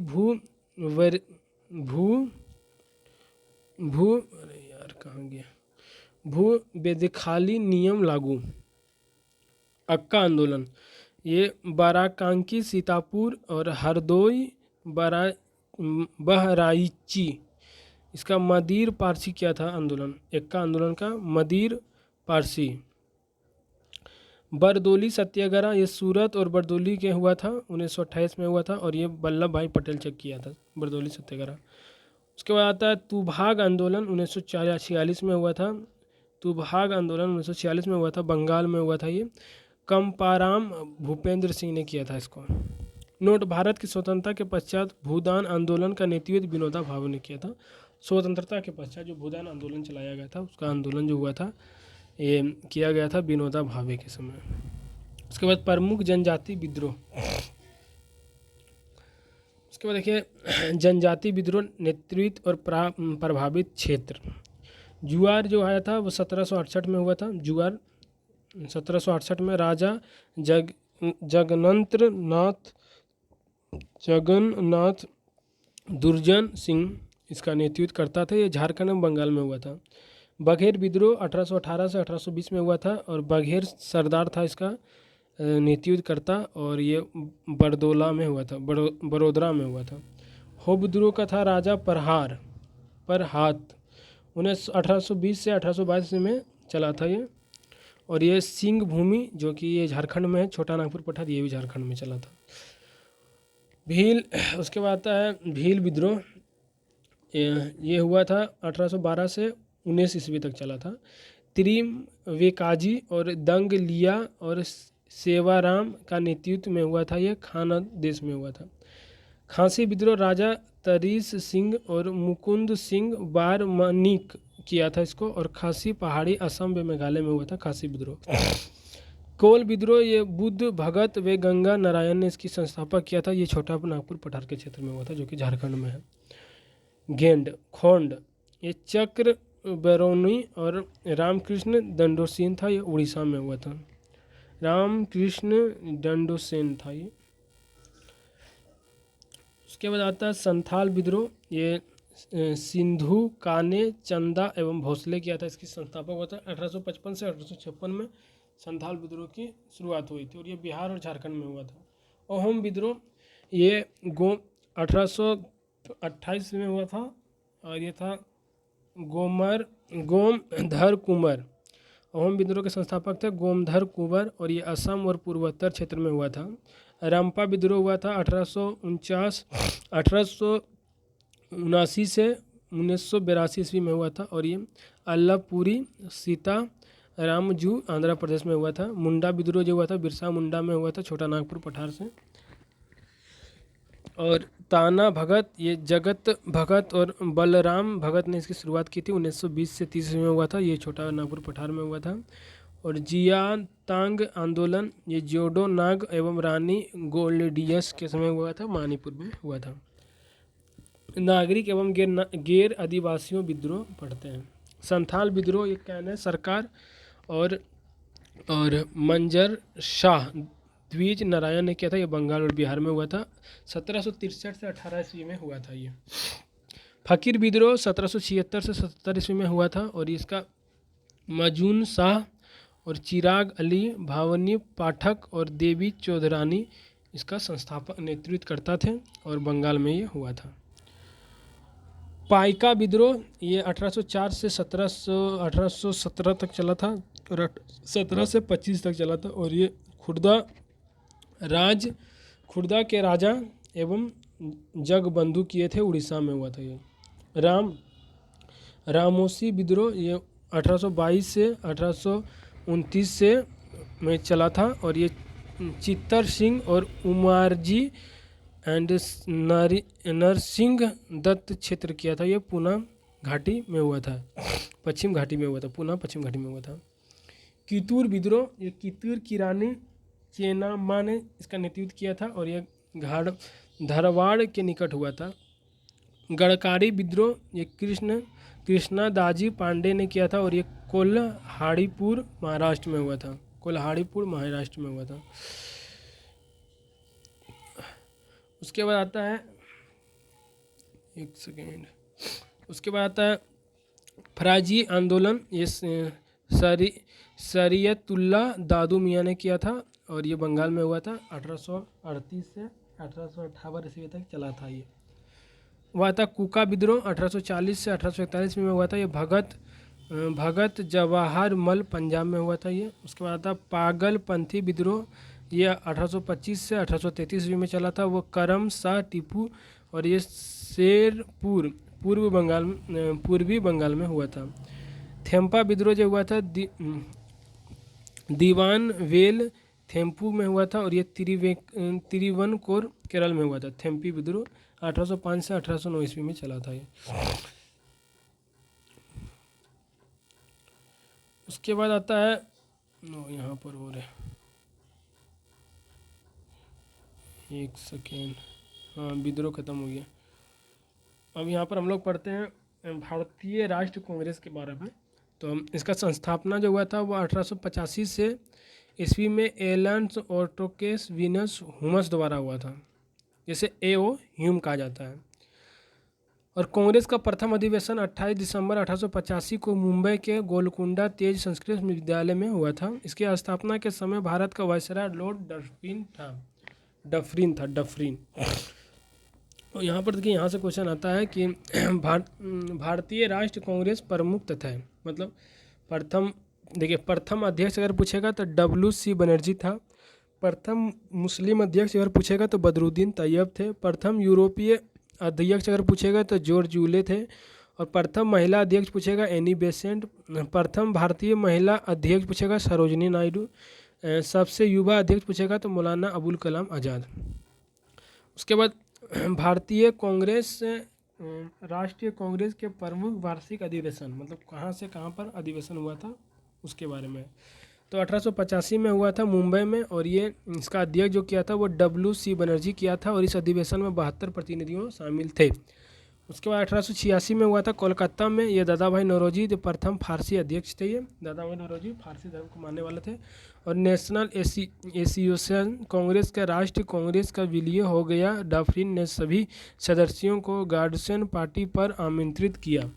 [SPEAKER 1] अरे यार कहाँ गया, भू बेदखली नियम लागू। अक्का आंदोलन, ये बाराकांकी, सीतापुर और हरदोई बहराइची, इसका मदीर पारसी किया था आंदोलन। एक्का आंदोलन का मदीर पारसी। बरदोली सत्याग्रह, ये सूरत और बरदोली के हुआ था, 1928 में हुआ था। और ये वल्लभ भाई पटेल चेक किया था बरदोली सत्याग्रह। उसके बाद आता है तुभाग आंदोलन, 1946 में हुआ था। तुभाग आंदोलन 1946 में हुआ था, बंगाल में हुआ था। ये कंपाराम भूपेंद्र सिंह ने किया था इसको। नोट, भारत की स्वतंत्रता के पश्चात भूदान आंदोलन का नेतृत्व विनोबा भावे ने किया था। स्वतंत्रता के पश्चात जो भूदान आंदोलन चलाया गया था, उसका आंदोलन जो हुआ था ये किया गया था विनोबा भावे के समय। उसके बाद प्रमुख जनजाति विद्रोह। उसके बाद देखिए जनजाति विद्रोह नेतृत्व और प्रभावित क्षेत्र। जुआर जो आया था वो 1768 में हुआ था। जुआर 1768 में राजा जगन्नाथ दुर्जन सिंह इसका नेतृत्व करता था। ये झारखंड में बंगाल में हुआ था। बघेल विद्रोह 1818 से 1820 में हुआ था और बघेल सरदार था इसका नेतृत्व करता, और ये बरदोला में हुआ था, बड़ोदरा में हुआ था। हो विद्रोह का था राजा परहात 1820 से 1822 में चला था ये। और ये सिंह भूमि जो कि ये झारखंड में है, छोटा नागपुर पठार, ये भी झारखंड में चला था। भील, उसके बाद आता है भील विद्रोह, ये हुआ था 1812 से 19 ईस्वी तक चला था। त्रिवेकाजी और दंग लिया और सेवाराम का नेतृत्व में हुआ था। ये खाना देश में हुआ था। खांसी विद्रोह राजा तरीस सिंह और मुकुंद सिंह बारमनिक किया था इसको, और खासी पहाड़ी असम व मेघालय में हुआ था खासी विद्रोह। कोल विद्रोह, ये बुद्ध भगत व गंगा नारायण ने इसकी संस्थापक किया था। ये छोटा नागपुर पठार के क्षेत्र में हुआ था, जो कि झारखंड में है। गेंड खोंड, ये चक्र बरौनी और रामकृष्ण दंडोसेन था, ये उड़ीसा में हुआ था। रामकृष्ण दंडोसेन था ये। उसके बाद आता है संथाल विद्रोह, ये सिंधु काने चंदा एवं भोसले किया था, इसकी संस्थापक हुआ था। 1855 से 1856 में संथाल विद्रोह की शुरुआत हुई थी, और ये बिहार और झारखंड में हुआ था। अहोम विद्रोह, ये 1828 में हुआ था, और ये था गोमधर कुंवर। अहोम विद्रोह के संस्थापक थे गोमधर कुंवर, और ये असम और पूर्वोत्तर क्षेत्र में हुआ था। रंपा विद्रोह हुआ था 1879 से 1982 ईस्वी में हुआ था, और ये अल्लापुरी सीता रामजू आंध्र प्रदेश में हुआ था। मुंडा विद्रोह जो हुआ था बिरसा मुंडा में हुआ था, छोटा नागपुर पठार से। और ताना भगत, ये जगत भगत और बलराम भगत ने इसकी शुरुआत की थी, 1920 से 30 में हुआ था, ये छोटा नागपुर पठार में हुआ था। और जियातांग आंदोलन, ये जोडो नाग एवं रानी गोल्डियस के समय हुआ था, मणिपुर में हुआ था। नागरिक एवं गैर आदिवासियों विद्रोह पढ़ते हैं। संथाल विद्रोह, ये कहना है सरकार और मंजर शाह द्विज नारायण ने किया था, ये बंगाल और बिहार में हुआ था। 1763 से 18 ईस्वी में हुआ था ये। फकीर विद्रोह 1776 से 77 ईस्वी में हुआ था, और इसका मजून शाह और चिराग अली भावनी पाठक और देवी चौधरानी इसका संस्थापक नेतृत्व करता थे, और बंगाल में ये हुआ था। पाइका विद्रोह, ये 1804 से 1817 तक चला था, और 17 से 25 तक चला था, और ये खुर्दा के राजा एवं जगबंधु किए थे, उड़ीसा में हुआ था ये। रामोसी विद्रोह, ये 1822 से 1829 से में चला था, और ये चित्तर सिंह और उमारजी एंड नरसिंह दत्त क्षेत्र किया था, ये पूना घाटी में हुआ था, पश्चिम घाटी में हुआ था, पुनः पश्चिम घाटी में हुआ था। कितूर विद्रोह, ये कितूर की रानी चेन्नम्मा ने इसका नेतृत्व किया था और ये धारवाड़ के निकट हुआ था। गढ़कारी विद्रोह, ये कृष्णादाजी पांडे ने किया था और ये कोल्हाड़ीपुर महाराष्ट्र में हुआ था, कोल्हाड़ीपुर महाराष्ट्र में हुआ था। उसके बाद आता है, एक सेकेंड, उसके बाद आता है फराजी आंदोलन, ये शरीयतुल्ला दादू मियाँ ने किया था और ये बंगाल में हुआ था। 1838 से 1858 ईस्वी तक चला था ये। हुआ था कूका विद्रोह, 1840 से 1841 में हुआ था। ये भगत जवाहर मल पंजाब में हुआ था ये। उसके बाद आता पागलपंथी विद्रोह, ये 1825 से 1833 ईस्वी में चला था। वो करम शाह टीपू और ये शेरपुर पूर्वी बंगाल में हुआ था। थेम्पा विद्रोह जो हुआ था दीवान वेल थेम्पू में हुआ था और ये तिरुवनकोर केरल में हुआ था। थेम्पी विद्रोह 1805 से 1809 ईस्वी में चला था ये। उसके बाद आता है यहाँ पर हो रहे, एक सेकेंड, हाँ विद्रोह खत्म हो गया। अब यहाँ पर हम लोग पढ़ते हैं भारतीय राष्ट्र कांग्रेस के बारे में। तो इसका संस्थापना जो हुआ था वो 1885 से ईस्वी में एलन्स ऑटोकेस वीनस हुमस द्वारा हुआ था, जैसे A.O. ह्यूम कहा जाता है। और कांग्रेस का प्रथम अधिवेशन 28 दिसंबर 1885 को मुंबई के गोलकुंडा तेज संस्कृत विद्यालय में हुआ था। इसकी स्थापना के समय भारत का वायसराय लॉर्ड डफरिन। और यहाँ पर देखिए, यहाँ से क्वेश्चन आता है कि भारतीय राष्ट्र कांग्रेस प्रमुख तथा है, मतलब प्रथम अध्यक्ष अगर पूछेगा तो W.C. बनर्जी था। प्रथम मुस्लिम अध्यक्ष अगर पूछेगा तो बदरुद्दीन तैयब थे। प्रथम यूरोपीय अध्यक्ष अगर पूछेगा तो जॉर्ज यूले थे। और प्रथम महिला अध्यक्ष पूछेगा एनी बेसेंट। प्रथम भारतीय महिला अध्यक्ष पूछेगा सरोजिनी नायडू। सबसे युवा अध्यक्ष पूछेगा तो मौलाना अबुल कलाम आज़ाद। उसके बाद भारतीय कांग्रेस राष्ट्रीय कांग्रेस के प्रमुख वार्षिक अधिवेशन, मतलब कहाँ से कहाँ पर अधिवेशन हुआ था उसके बारे में। तो 1885 में हुआ था मुंबई में और ये इसका अध्यक्ष जो किया था वो W.C. बनर्जी किया था और इस अधिवेशन में 72 प्रतिनिधियों शामिल थे। उसके बाद 1886 में हुआ था कोलकाता में। ये दादा भाई नौरोजी जो प्रथम फारसी अध्यक्ष थे। ये दादा भाई नौरोजी फारसी धर्म को मानने वाले थे। और नेशनल एसोसिएशन कांग्रेस का राष्ट्रीय कांग्रेस का विलय हो गया। डफरिन ने सभी सदस्यों को गार्डसन पार्टी पर आमंत्रित किया।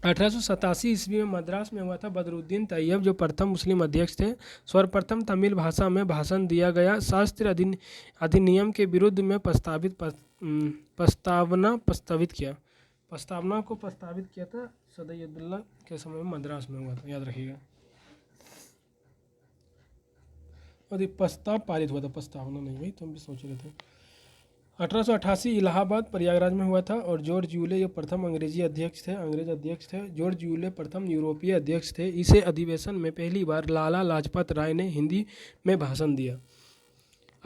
[SPEAKER 1] 1887 ईस्वी में मद्रास में हुआ था बदरुद्दीन तैयब जो प्रथम मुस्लिम अध्यक्ष थे। सर्वप्रथम तमिल भाषा में भाषण दिया गया। शास्त्र अधिनियम के विरुद्ध में प्रस्तावना को प्रस्तावित किया था सदैयुद्दौला के समय में मद्रास में हुआ था, याद रखिएगा। और ये प्रस्ताव पारित हुआ था, प्रस्तावना नहीं हुई, तो हम भी सोच रहे थे। 1888 इलाहाबाद प्रयागराज में हुआ था और जॉर्ज यूले ये प्रथम अंग्रेज अध्यक्ष थे। जॉर्ज यूले प्रथम यूरोपीय अध्यक्ष थे। इसे अधिवेशन में पहली बार लाला लाजपत राय ने हिंदी में भाषण दिया।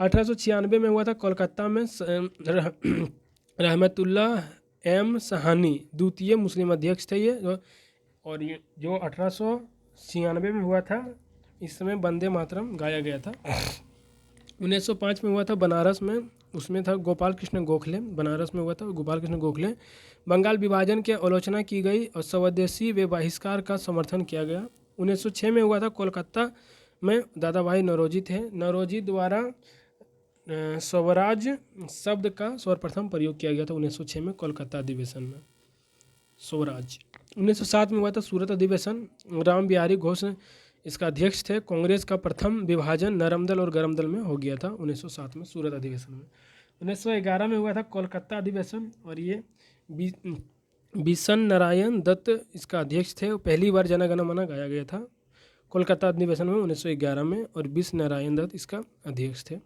[SPEAKER 1] 1896 में हुआ था कोलकाता में। रहमतुल्लाह एम सहानी द्वितीय मुस्लिम अध्यक्ष थे ये। और ये जो 1896 में हुआ था, इस समय वंदे मातरम गाया गया था। 1905 में हुआ था बनारस में, उसमें था गोपाल कृष्ण गोखले। बनारस में हुआ था गोपाल कृष्ण गोखले। बंगाल विभाजन की आलोचना की गई और स्वदेशी व बहिष्कार का समर्थन किया गया। 1906 में हुआ था कोलकाता में, दादा भाई नौरोजी थे। नौरोजी द्वारा स्वराज शब्द का सर्वप्रथम प्रयोग किया गया था 1906 में कोलकाता अधिवेशन में, स्वराज। 1907 में हुआ था सूरत अधिवेशन। राम बिहारी घोष इसका अध्यक्ष थे। कांग्रेस का प्रथम विभाजन नरम दल और गरम दल में हो गया था 1907 में सूरत अधिवेशन में। 1911 में हुआ था कोलकाता अधिवेशन और ये बिशन नारायण दत्त इसका अध्यक्ष थे। पहली बार जन गण मन गाया गया था कोलकाता अधिवेशन में 1911 में और बिशन नारायण दत्त इसका अध्यक्ष थे।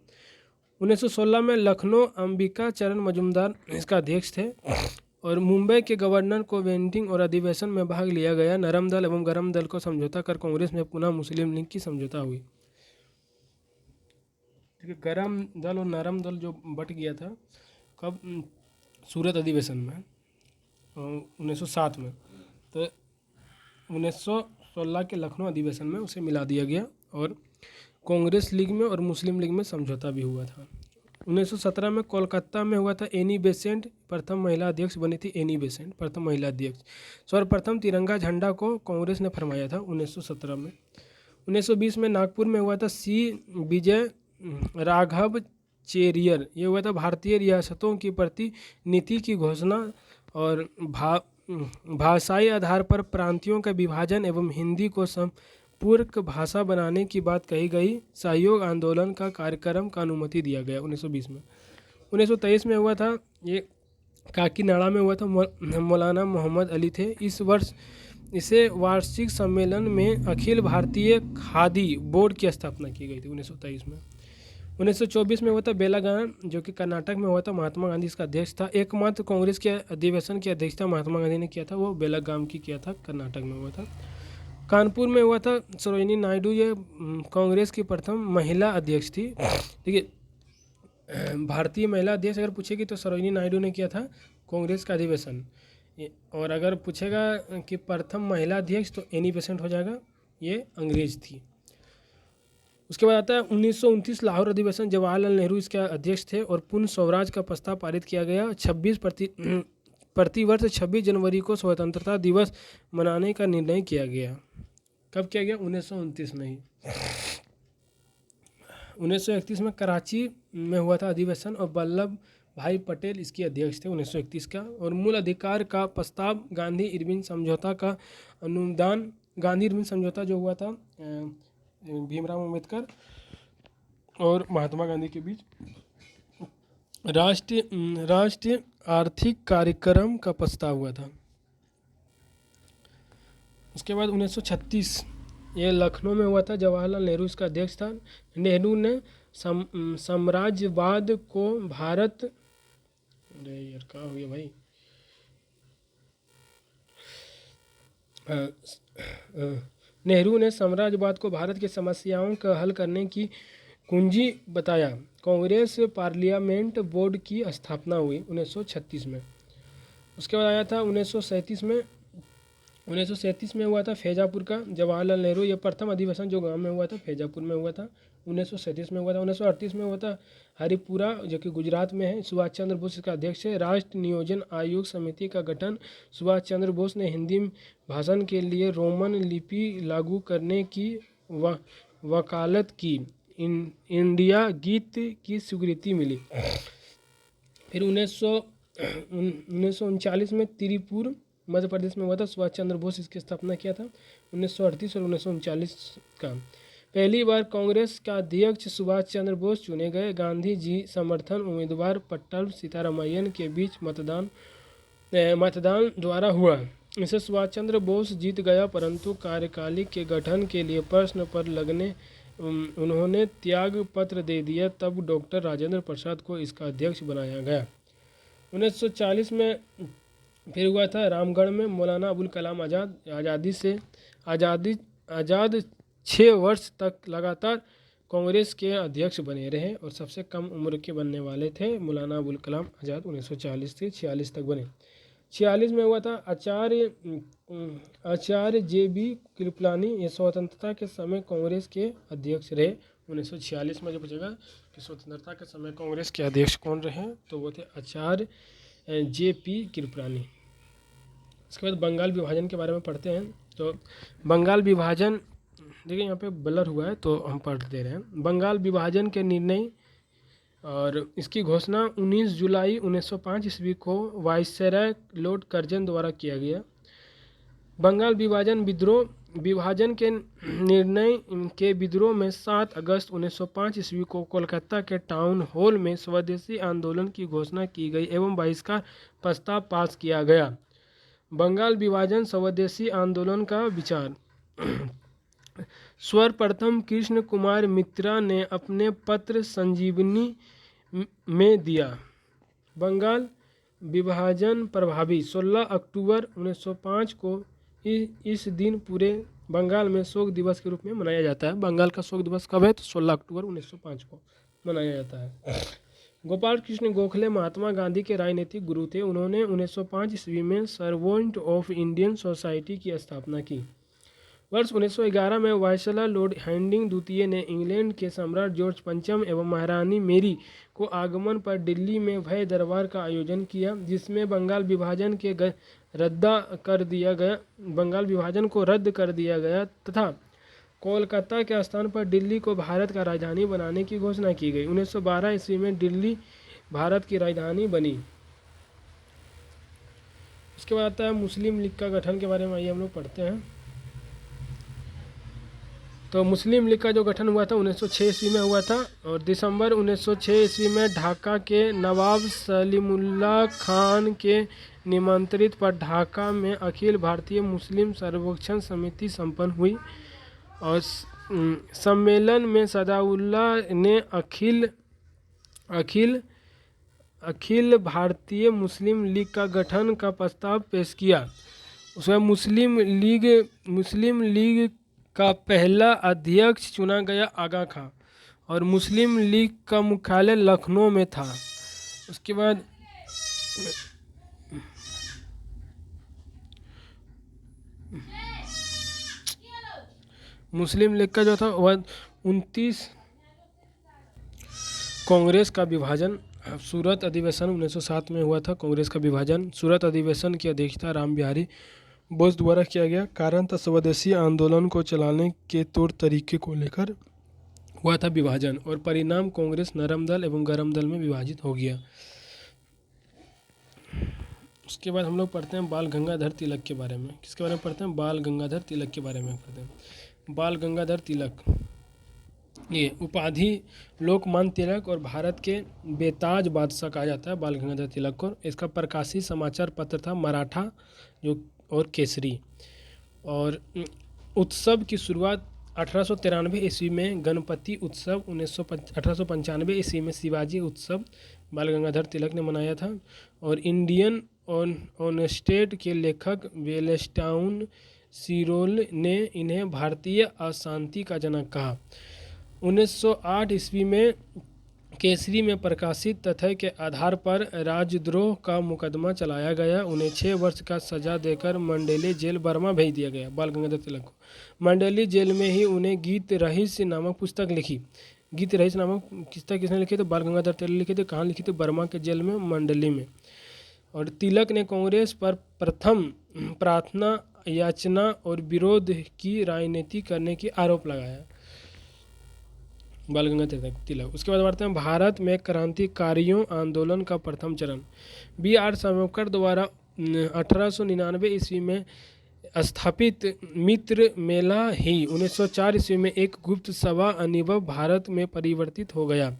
[SPEAKER 1] 1916 में लखनऊ अंबिका चरण मजूमदार इसका अध्यक्ष थे और मुंबई के गवर्नर को वेंटिंग और अधिवेशन में भाग लिया गया। नरम दल एवं गरम दल को समझौता कर कांग्रेस में पुनः मुस्लिम लीग की समझौता हुई। गरम दल और नरम दल जो बट गया था कब, सूरत अधिवेशन में। 1907 में। तो 1916 के लखनऊ अधिवेशन में उसे मिला दिया गया और कांग्रेस लीग में और मुस्लिम लीग में समझौता भी हुआ था। 1917 में कोलकाता में हुआ था। एनी बेसेंट प्रथम महिला अध्यक्ष बनी थी। एनी बेसेंट प्रथम महिला अध्यक्ष। सर्वप्रथम तिरंगा झंडा को कांग्रेस ने फरमाया था 1917 में। 1920 में नागपुर में हुआ था सी विजय राघव चेरियर। ये हुआ था भारतीय रियासतों की प्रतिनिधि की घोषणा और भाषाई आधार पर प्रांतियों का विभाजन एवं हिंदी को पूरक भाषा बनाने की बात कही गई। सहयोग आंदोलन का कार्यक्रम का अनुमति दिया गया 1920 में। 1923 में हुआ था, ये काकीनाडा में हुआ था। मौलाना मोहम्मद अली थे। इसे वार्षिक सम्मेलन में अखिल भारतीय खादी बोर्ड की स्थापना की गई थी 1923 में। 1924 में हुआ था बेलागाम, जो कि कर्नाटक में हुआ था। महात्मा गांधी इसका अध्यक्ष था। एकमात्र कांग्रेस के अधिवेशन की अध्यक्षता महात्मा गांधी ने किया था, वो बेलागाम की किया था, कर्नाटक में हुआ था। कानपुर में हुआ था सरोजिनी नायडू। ये कांग्रेस की प्रथम महिला अध्यक्ष थी। देखिए, भारतीय महिला अध्यक्ष अगर पूछेगी तो सरोजिनी नायडू ने किया था कांग्रेस का अधिवेशन। और अगर पूछेगा कि प्रथम महिला अध्यक्ष तो एनी बेसेंट हो जाएगा, ये अंग्रेज थी। उसके बाद आता है 1929 लाहौर अधिवेशन। जवाहरलाल नेहरू इसके अध्यक्ष थे और पूर्ण स्वराज का प्रस्ताव पारित किया गया। प्रतिवर्ष 26 जनवरी को स्वतंत्रता दिवस मनाने का निर्णय किया गया। कब किया गया? 1929 में ही। 1931 में कराची में हुआ था अधिवेशन और वल्लभ भाई पटेल इसकी अध्यक्ष थे 1931 का। और मूल अधिकार का प्रस्ताव गांधी इरविन समझौता का अनुदान। गांधी इरविन समझौता जो हुआ था भीमराव अम्बेडकर और महात्मा गांधी के बीच। राष्ट्रीय आर्थिक कार्यक्रम का प्रस्ताव हुआ था। उसके बाद 1936 ये लखनऊ में हुआ था। जवाहरलाल नेहरू इसका अध्यक्ष था। नेहरू ने साम्राज्यवाद को भारत, अरे यार कहाँ हुई भाई, नेहरू ने साम्राज्यवाद को भारत की समस्याओं का हल करने की कुंजी बताया। कांग्रेस पार्लियामेंट बोर्ड की स्थापना हुई 1936 में। उसके बाद आया था 1937 में। 1937 में हुआ था फैजापुर का जवाहरलाल नेहरू। ये प्रथम अधिवेशन जो गांव में हुआ था फैजापुर में हुआ था 1937 में हुआ था। 1938 में हुआ था हरिपुरा, जो कि गुजरात में है। सुभाष चंद्र बोस इसका अध्यक्ष है। राष्ट्र नियोजन आयोग समिति का गठन। सुभाष चंद्र बोस ने हिंदी भाषण के लिए रोमन लिपि लागू करने की वकालत की। इंडिया गीत की स्वीकृति मिली। फिर 1939 में त्रिपुर मध्य प्रदेश में हुआ था। सुभाष चंद्र बोस इसकी स्थापना किया था 1938 और 1939 का। पहली बार कांग्रेस का अध्यक्ष सुभाष चंद्र बोस चुने गए। गांधी जी समर्थन उम्मीदवार पट्टल सीतारामैयन के बीच मतदान द्वारा हुआ। इसे सुभाष चंद्र बोस जीत गया, परंतु कार्यकालिक के गठन के लिए प्रश्न पर लगने उन्होंने त्याग पत्र दे दिया। तब डॉक्टर राजेंद्र प्रसाद को इसका अध्यक्ष बनाया गया। 1940 में फिर हुआ था रामगढ़ में मौलाना अबुल कलाम आज़ाद 6 वर्ष तक लगातार कांग्रेस के अध्यक्ष बने रहे और सबसे कम उम्र के बनने वाले थे मौलाना अबुल कलाम आज़ाद। 1940 से 46 तक बने। 46 में हुआ था आचार्य JB कृपलानी। ये स्वतंत्रता के समय कांग्रेस के अध्यक्ष रहे। 1946 में जो पूछेगा कि स्वतंत्रता के समय कांग्रेस के अध्यक्ष कौन रहे, तो वो थे आचार्य JP कृपलानी। इसके बाद बंगाल विभाजन के बारे में पढ़ते हैं। तो बंगाल विभाजन, देखिए यहाँ पे ब्लर हुआ है तो हम पढ़ दे रहे हैं। बंगाल विभाजन के निर्णय और इसकी घोषणा 19 जुलाई 1905 ईस्वी को वायसराय लॉर्ड कर्जन द्वारा किया गया। बंगाल विभाजन के निर्णय के विद्रोह में 7 अगस्त 1905 ईस्वी को कोलकाता के टाउन हॉल में स्वदेशी आंदोलन की घोषणा की गई एवं बहिष्कार प्रस्ताव पास किया गया। बंगाल विभाजन स्वदेशी आंदोलन का विचार। सर्वप्रथम कृष्ण कुमार मित्रा ने अपने पत्र संजीवनी में दिया। बंगाल विभाजन प्रभावी। 16 अक्टूबर 1905 को इस दिन पूरे बंगाल में शोक दिवस के रूप में मनाया जाता है। बंगाल का शोक दिवस कब है? तो 16 अक्टूबर 1905 को मनाया जाता है। गोपाल कृष्ण गोखले महात्मा गांधी के राजनीतिक गुरु थे। उन्होंने 1905 ईस्वी में सर्वेंट ऑफ इंडियन सोसाइटी की स्थापना की। वर्ष 1911 में वायसराय लॉर्ड हैडिंग द्वितीय ने इंग्लैंड के सम्राट जॉर्ज पंचम एवं महारानी मेरी को आगमन पर दिल्ली में भव्य दरबार का आयोजन किया, जिसमें बंगाल विभाजन को रद्द कर दिया गया तथा कोलकाता के स्थान पर दिल्ली को भारत का राजधानी बनाने की घोषणा की गई। 1912 ईस्वी में दिल्ली भारत की राजधानी बनी। इसके बाद आता है मुस्लिम लीग का गठन के बारे में, आइए हम लोग पढ़ते हैं। तो मुस्लिम लीग का जो गठन हुआ था 1906 ईस्वी में हुआ था और दिसंबर 1906 ईस्वी में ढाका के नवाब सलीमुल्लाह खान के निमंत्रित पर ढाका में अखिल भारतीय मुस्लिम सर्वेक्षण समिति संपन्न हुई और सम्मेलन में सदाउल्लाह ने अखिल भारतीय मुस्लिम लीग का गठन का प्रस्ताव पेश किया। उसमें मुस्लिम लीग का पहला अध्यक्ष चुना गया आगा खां और मुस्लिम लीग का मुख्यालय लखनऊ में था। उसके बाद मुस्लिम लीग का जो था वह 29 कांग्रेस का विभाजन सूरत अधिवेशन 1907 में हुआ था। कांग्रेस का विभाजन सूरत अधिवेशन की अध्यक्षता राम बिहारी बोस द्वारा किया गया। कारण था स्वदेशी आंदोलन को चलाने के तौर तरीके को लेकर हुआ था विभाजन और परिणाम कांग्रेस नरम दल एवं गरम दल में विभाजित हो गया। उसके बाद हम लोग पढ़ते हैं बाल गंगाधर तिलक के बारे में। किसके बारे में पढ़ते हैं? बाल गंगाधर तिलक के बारे में पढ़ते हैं। बाल गंगाधर तिलक ये उपाधि लोकमान्य तिलक और भारत के बेताज बादशाह कहा जाता है बाल गंगाधर तिलक को। इसका प्रकाशित समाचार पत्र था मराठा जो और केसरी। और उत्सव की शुरुआत 1893 ईस्वी में गणपति उत्सव, 1895 ईस्वी में शिवाजी उत्सव बाल गंगाधर तिलक ने मनाया था। और इंडियन ऑन स्टेट के लेखक वेलस्टाउन सिरोल ने इन्हें भारतीय अशांति का जनक कहा। 1908 ईस्वी में केसरी में प्रकाशित तथ्य के आधार पर राजद्रोह का मुकदमा चलाया गया। उन्हें 6 वर्ष का सजा देकर मंडेले जेल बर्मा भेज दिया गया। बाल गंगाधर तिलक को मंडेली जेल में ही उन्हें गीत रहस्य नामक पुस्तक लिखी। गीत रहस्य नामक पुस्तक किसने लिखी? तो बाल गंगाधर तिलक लिखी थी। कहाँ लिखी थी? बर्मा के जेल में, मंडली में। और तिलक ने कांग्रेस पर प्रथम प्रार्थना याचना और विरोध की राजनीति करने की आरोप लगाया बाल गंगाधर तिलक। उसके बाद बढ़ते हैं भारत में क्रांतिकारियों आंदोलन का प्रथम चरण। B.R. सावरकर द्वारा 1899 ईस्वी में स्थापित मित्र मेला ही 1904 ईस्वी में एक गुप्त सभा अनिभव भारत में परिवर्तित हो गया।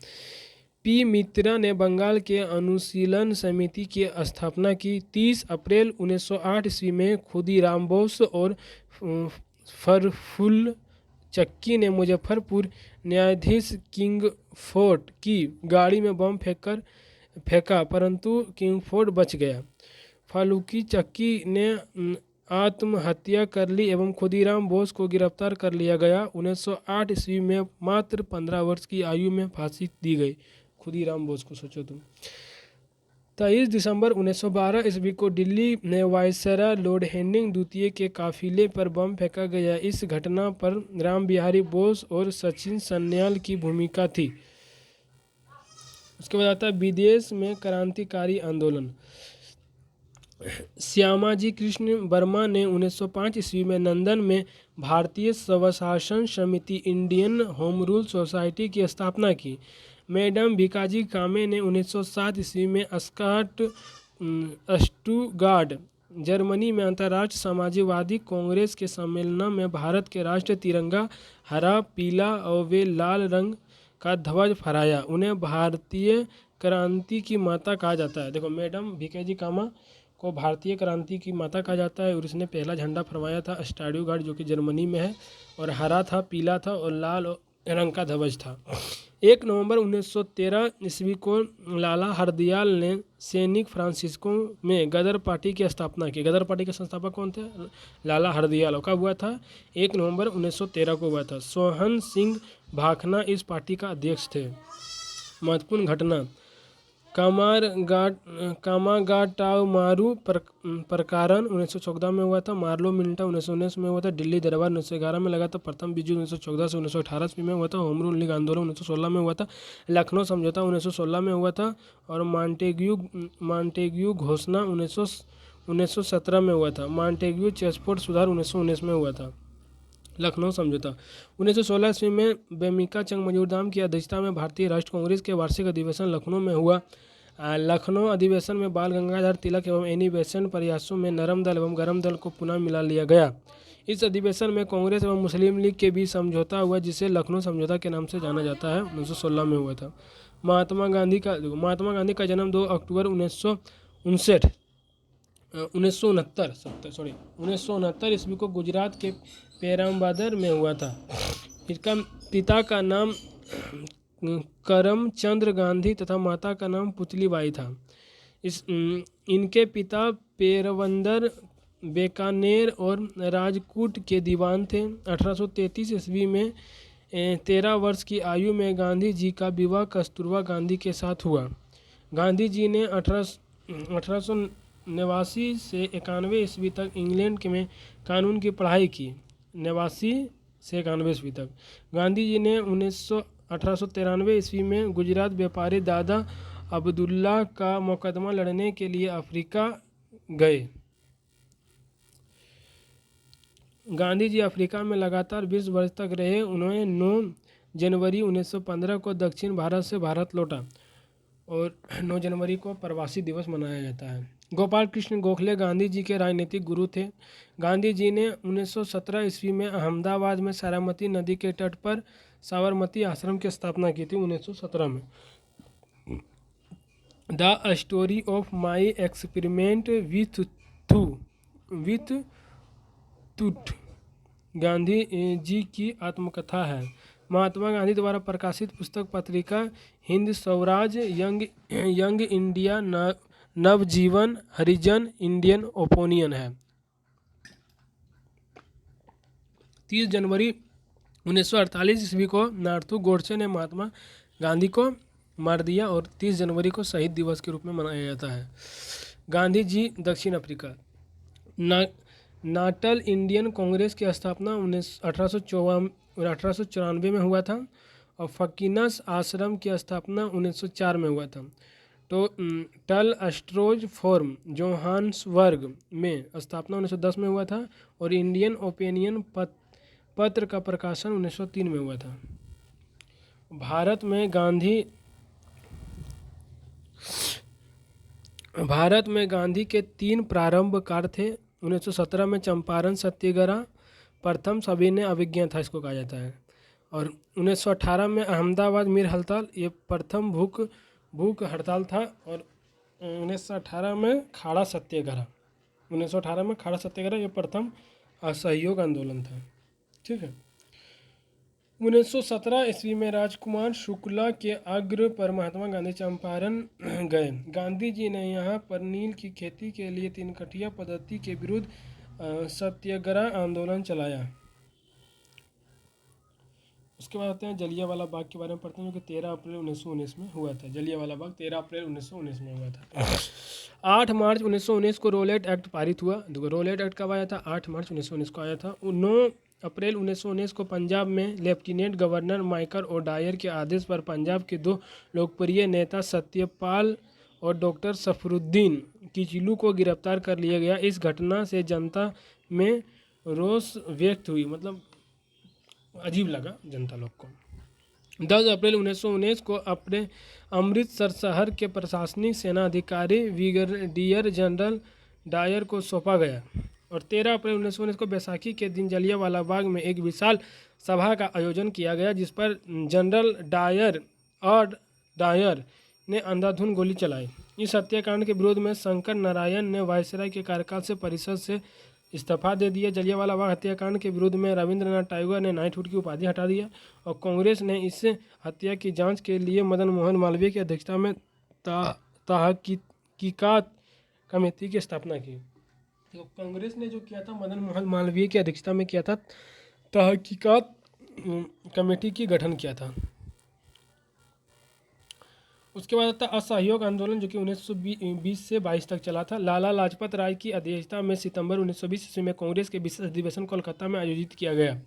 [SPEAKER 1] पी मित्रा ने बंगाल के अनुशीलन समिति की स्थापना की। 30 अप्रैल 1908 ईस्वी में खुदीराम बोस और फरफुल चक्की ने मुजफ्फरपुर न्यायाधीश किंगफोर्ड की गाड़ी में बम फेंका परंतु किंगफोर्ड बच गया। फालूकी चक्की ने आत्महत्या कर ली एवं खुदीराम बोस को गिरफ्तार कर लिया गया। 1908 ईस्वी में मात्र 15 वर्ष की आयु में फांसी दी गई खुदीराम बोस को। सोचो तुम। 23 दिसंबर 1912 ईस्वी को दिल्ली में वायसराय लॉर्ड हैडिंग द्वितीय के काफिले पर बम फेंका गया। इस घटना पर राम बिहारी बोस और सचिन सन्याल की भूमिका थी। उसके बाद आता है विदेश में क्रांतिकारी आंदोलन। श्यामाजी कृष्ण वर्मा ने 1905 ईस्वी में लंदन में भारतीय स्वशासन समिति इंडियन होम रूल सोसाइटी की स्थापना की। मैडम भीकाजी कामे ने 1907 ईस्वी में स्टुटगार्ट जर्मनी में अंतर्राष्ट्रीय समाजवादी कांग्रेस के सम्मेलन में भारत के राष्ट्रीय तिरंगा हरा, पीला और वे लाल रंग का ध्वज फहराया। उन्हें भारतीय क्रांति की माता कहा जाता है। देखो, मैडम भीकाजी कामा को भारतीय क्रांति की माता कहा जाता है और उसने पहला झंडा फहराया था स्टुटगार्ट जो कि जर्मनी में है, और हरा था, पीला था और लाल रंग का ध्वज था। 1 नवंबर 1913 ईस्वी को लाला हरदयाल ने सैनिक फ्रांसिस्को में गदर पार्टी की स्थापना की। गदर पार्टी के संस्थापक कौन थे? लाला हरदयाल। कब हुआ था? 1 नवंबर 1913 को हुआ था। सोहन सिंह भाखना इस पार्टी का अध्यक्ष थे। महत्वपूर्ण घटना कामागाटामारू प्रकरण 1914 में हुआ था। मार्लो मिंटो 1919 में हुआ था। दिल्ली दरबार 1911 में लगा था। प्रथम बीजू 1914 से 1918 ईस्वी में हुआ था। होम रूल लीग आंदोलन 1916 में हुआ था। लखनऊ समझौता 1916 में हुआ था। और मॉन्टेग्यू घोषणा 1917 में हुआ था। मॉन्टेग्यू चेसफोर्ड सुधार 1919 में हुआ था। लखनऊ समझौता 1916 ईस्वी में बेमिका चंग मजूरदाम की अध्यक्षता में भारतीय राष्ट्रीय कांग्रेस के वार्षिक अधिवेशन लखनऊ में हुआ। लखनऊ अधिवेशन में बाल गंगाधर तिलक एवं एनी बेसेंट प्रयासों में नरम दल एवं गरम दल को पुनः मिला लिया गया। इस अधिवेशन में कांग्रेस एवं मुस्लिम लीग के बीच समझौता हुआ, जिसे लखनऊ समझौता के नाम से जाना जाता है। 1916 में हुआ था। महात्मा गांधी का जन्म 2 अक्टूबर 1969 ईस्वी को गुजरात के पेराम्बादर में हुआ था। इसका पिता का नाम करमचंद्र गांधी तथा माता का नाम पुतलीबाई था। इनके पिता पेरबंदर, बीकानेर और राजकूट के दीवान थे। 1833 ईस्वी में 13 वर्ष की आयु में गांधी जी का विवाह कस्तूरबा गांधी के साथ हुआ। गांधी जी ने 1889 से 91 ईस्वी तक इंग्लैंड में कानून की पढ़ाई की। 89 से 91 ईस्वी तक। गांधी जी ने 1893 ईस्वी में गुजरात व्यापारी दादा अब्दुल्ला का मुकदमा लड़ने के लिए अफ्रीका गए। गांधी जी अफ्रीका में लगातार 20 वर्ष तक रहे। उन्होंने 9 जनवरी 1915 को दक्षिण भारत से भारत लौटा और 9 जनवरी को प्रवासी दिवस मनाया जाता है। गोपाल कृष्ण गोखले गांधी जी के राजनीतिक गुरु थे। गांधी जी ने 1917 ईस्वी में अहमदाबाद में साबरमती नदी के तट पर साबरमती आश्रम की स्थापना की थी। 1917 में the story of my experiment with तुट गांधी जी की आत्मकथा है। महात्मा गांधी द्वारा प्रकाशित पुस्तक पत्रिका Hind Swaraj, young India, Navjivan, Harijan, Indian opinion है। 30 जनवरी 1948 ईस्वी को नाथू गोडसे ने महात्मा गांधी को मार दिया और 30 जनवरी को शहीद दिवस के रूप में मनाया जाता है। गांधी जी दक्षिण अफ्रीका। नाटल इंडियन कांग्रेस की स्थापना 1894 में हुआ था और फकीनस आश्रम की स्थापना 1904 में हुआ था। तो टल स्ट्रोज फोरम जोहान्सबर्ग में स्थापना 1910 में हुआ था और इंडियन ओपिनियन पत्र का प्रकाशन 1903 में हुआ था। भारत में गांधी के 3 प्रारंभ कार्य थे। 1917 में चंपारण सत्याग्रह प्रथम सविनय अभिज्ञा था, इसको कहा जाता है। और 1918 में अहमदाबाद मिल हड़ताल, ये प्रथम भूख हड़ताल था। और 1918 में खाड़ा सत्याग्रह, 1918 में खाड़ा सत्याग्रह ये प्रथम असहयोग आंदोलन था। ठीक है। 1917 ईस्वी में राजकुमार शुक्ला के आग्रह पर महात्मा गांधी चंपारण गए। गांधी जी ने यहाँ पर नील की खेती के लिए 3 कठिया पद्धति के विरुद्ध सत्याग्रह आंदोलन चलाया। उसके बाद आते हैं जलियांवाला बाग के बारे में पढ़ते हैं, जो कि 13 अप्रैल 1919 में हुआ था। जलियांवाला बाग 13 अप्रैल 1919 में हुआ था। 8 मार्च 1919 को रोलेट एक्ट पारित हुआ। देखो रोलेट एक्ट कब आया था? 8 मार्च 1919 को आया था। 9 अप्रैल 1919 को पंजाब में लेफ्टिनेंट गवर्नर माइकल ओडायर के आदेश पर पंजाब के 2 लोकप्रिय नेता सत्यपाल और डॉक्टर सफरुद्दीन किचलू को गिरफ्तार कर लिया गया। इस घटना से जनता में रोष व्यक्त हुई, मतलब अजीब लगा जनता लोग को। 10 अप्रैल 1919 को अपने अमृतसर शहर के प्रशासनिक सेनाधिकारी ब्रिगेडियर जनरल डायर को सौंपा गया। और 13 अप्रैल 1919 को बैसाखी के दिन जलियांवाला बाग में एक विशाल सभा का आयोजन किया गया, जिस पर जनरल डायर ने अंधाधुंध गोली चलाई। इस हत्याकांड के विरोध में शंकर नारायण ने वायसराय के कार्यकाल से परिषद से इस्तीफा दे दिया। जलियांवाला बाग हत्याकांड के विरोध में रविंद्रनाथ टैगोर ने नाइटहुड की उपाधि हटा दिया और कांग्रेस ने इस हत्या की जांच के लिए मदन मोहन मालवीय की अध्यक्षता में तहकीकात कमेटी की स्थापना की। तो कांग्रेस ने जो किया था, मदन मोहन मालवीय की अध्यक्षता में किया था, तहकीकात कमेटी की गठन किया था। उसके बाद आता असहयोग आंदोलन, जो कि 1920 से 22 तक चला था। लाला लाजपत राय की अध्यक्षता में सितंबर 1920 ईस्वी में कांग्रेस के विशेष अधिवेशन कोलकाता में आयोजित किया गया।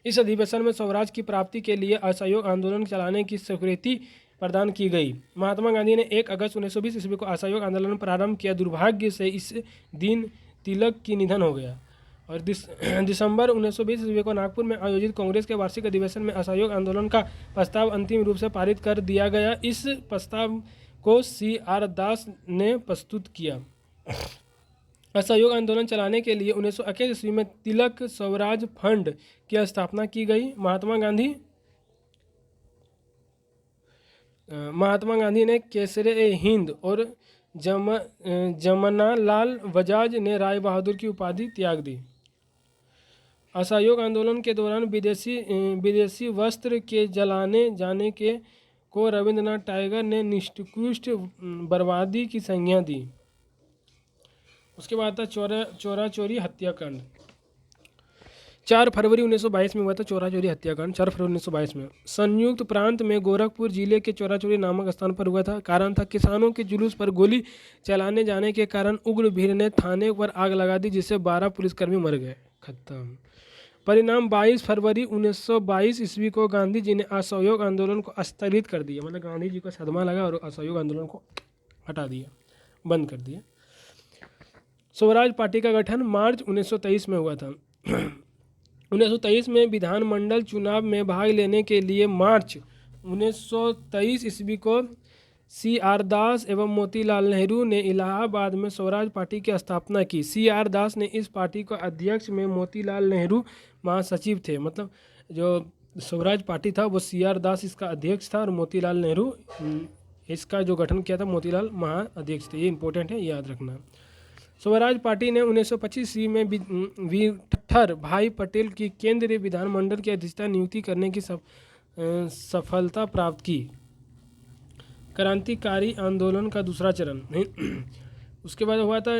[SPEAKER 1] इस अधिवेशन में स्वराज की प्राप्ति के लिए असहयोग आंदोलन चलाने की स्वीकृति प्रदान की गई। महात्मा गांधी ने 1 अगस्त 1920 ईस्वी को असहयोग आंदोलन प्रारंभ किया। दुर्भाग्य से इस दिन तिलक की निधन हो गया और दिसंबर 1920 ईस्वी को नागपुर में आयोजित कांग्रेस के वार्षिक अधिवेशन में असहयोग आंदोलन का प्रस्ताव अंतिम रूप से पारित कर दिया गया। इस प्रस्ताव को CR दास ने प्रस्तुत किया। असहयोग आंदोलन चलाने के लिए 1921 ईस्वी में तिलक स्वराज फंड की स्थापना की गई। महात्मा गांधी ने केसरे हिंद और जमनालाल बजाज ने राय बहादुर की उपाधि त्याग दी। असहयोग आंदोलन के दौरान विदेशी वस्त्र के जलाने जाने को रविंद्रनाथ टैगोर ने निकृष्ट बर्बादी की संज्ञा दी। उसके बाद था चोरा चोरी हत्याकांड। 4 फरवरी 1922 में हुआ था चोरा चोरी हत्याकांड। 4 फरवरी 1922 में संयुक्त प्रांत में गोरखपुर जिले के चोरा चोरी नामक स्थान पर हुआ था। कारण था किसानों के जुलूस पर गोली चलाने जाने के कारण उग्र भीड़ ने थाने पर आग लगा दी, जिससे 12 पुलिसकर्मी मर गए। खत्म। परिणाम 22 फरवरी 1922 ईस्वी को गांधी जी ने असहयोग आंदोलन को स्थगित कर दिया। मतलब गांधी जी को सदमा लगा और असहयोग आंदोलन को हटा दिया, बंद कर दिया। स्वराज पार्टी का गठन मार्च 1923 में हुआ था। 1923 में विधानमंडल चुनाव में भाग लेने के लिए मार्च 1923 ईस्वी को CR दास एवं मोतीलाल नेहरू ने इलाहाबाद में स्वराज पार्टी की स्थापना की। CR दास ने इस पार्टी को अध्यक्ष में मोतीलाल नेहरू महासचिव थे। मतलब जो स्वराज पार्टी था वो CR दास इसका अध्यक्ष था और मोतीलाल नेहरू इसका जो गठन किया था मोतीलाल महाअध्यक्ष थे। ये इंपॉर्टेंट है, याद रखना। स्वराज पार्टी ने 1925 ईस्वी में विठ्ठल भाई पटेल की केंद्रीय विधानमंडल की अध्यक्षता नियुक्ति करने की सफलता प्राप्त की। क्रांतिकारी आंदोलन का दूसरा चरण। उसके बाद हुआ था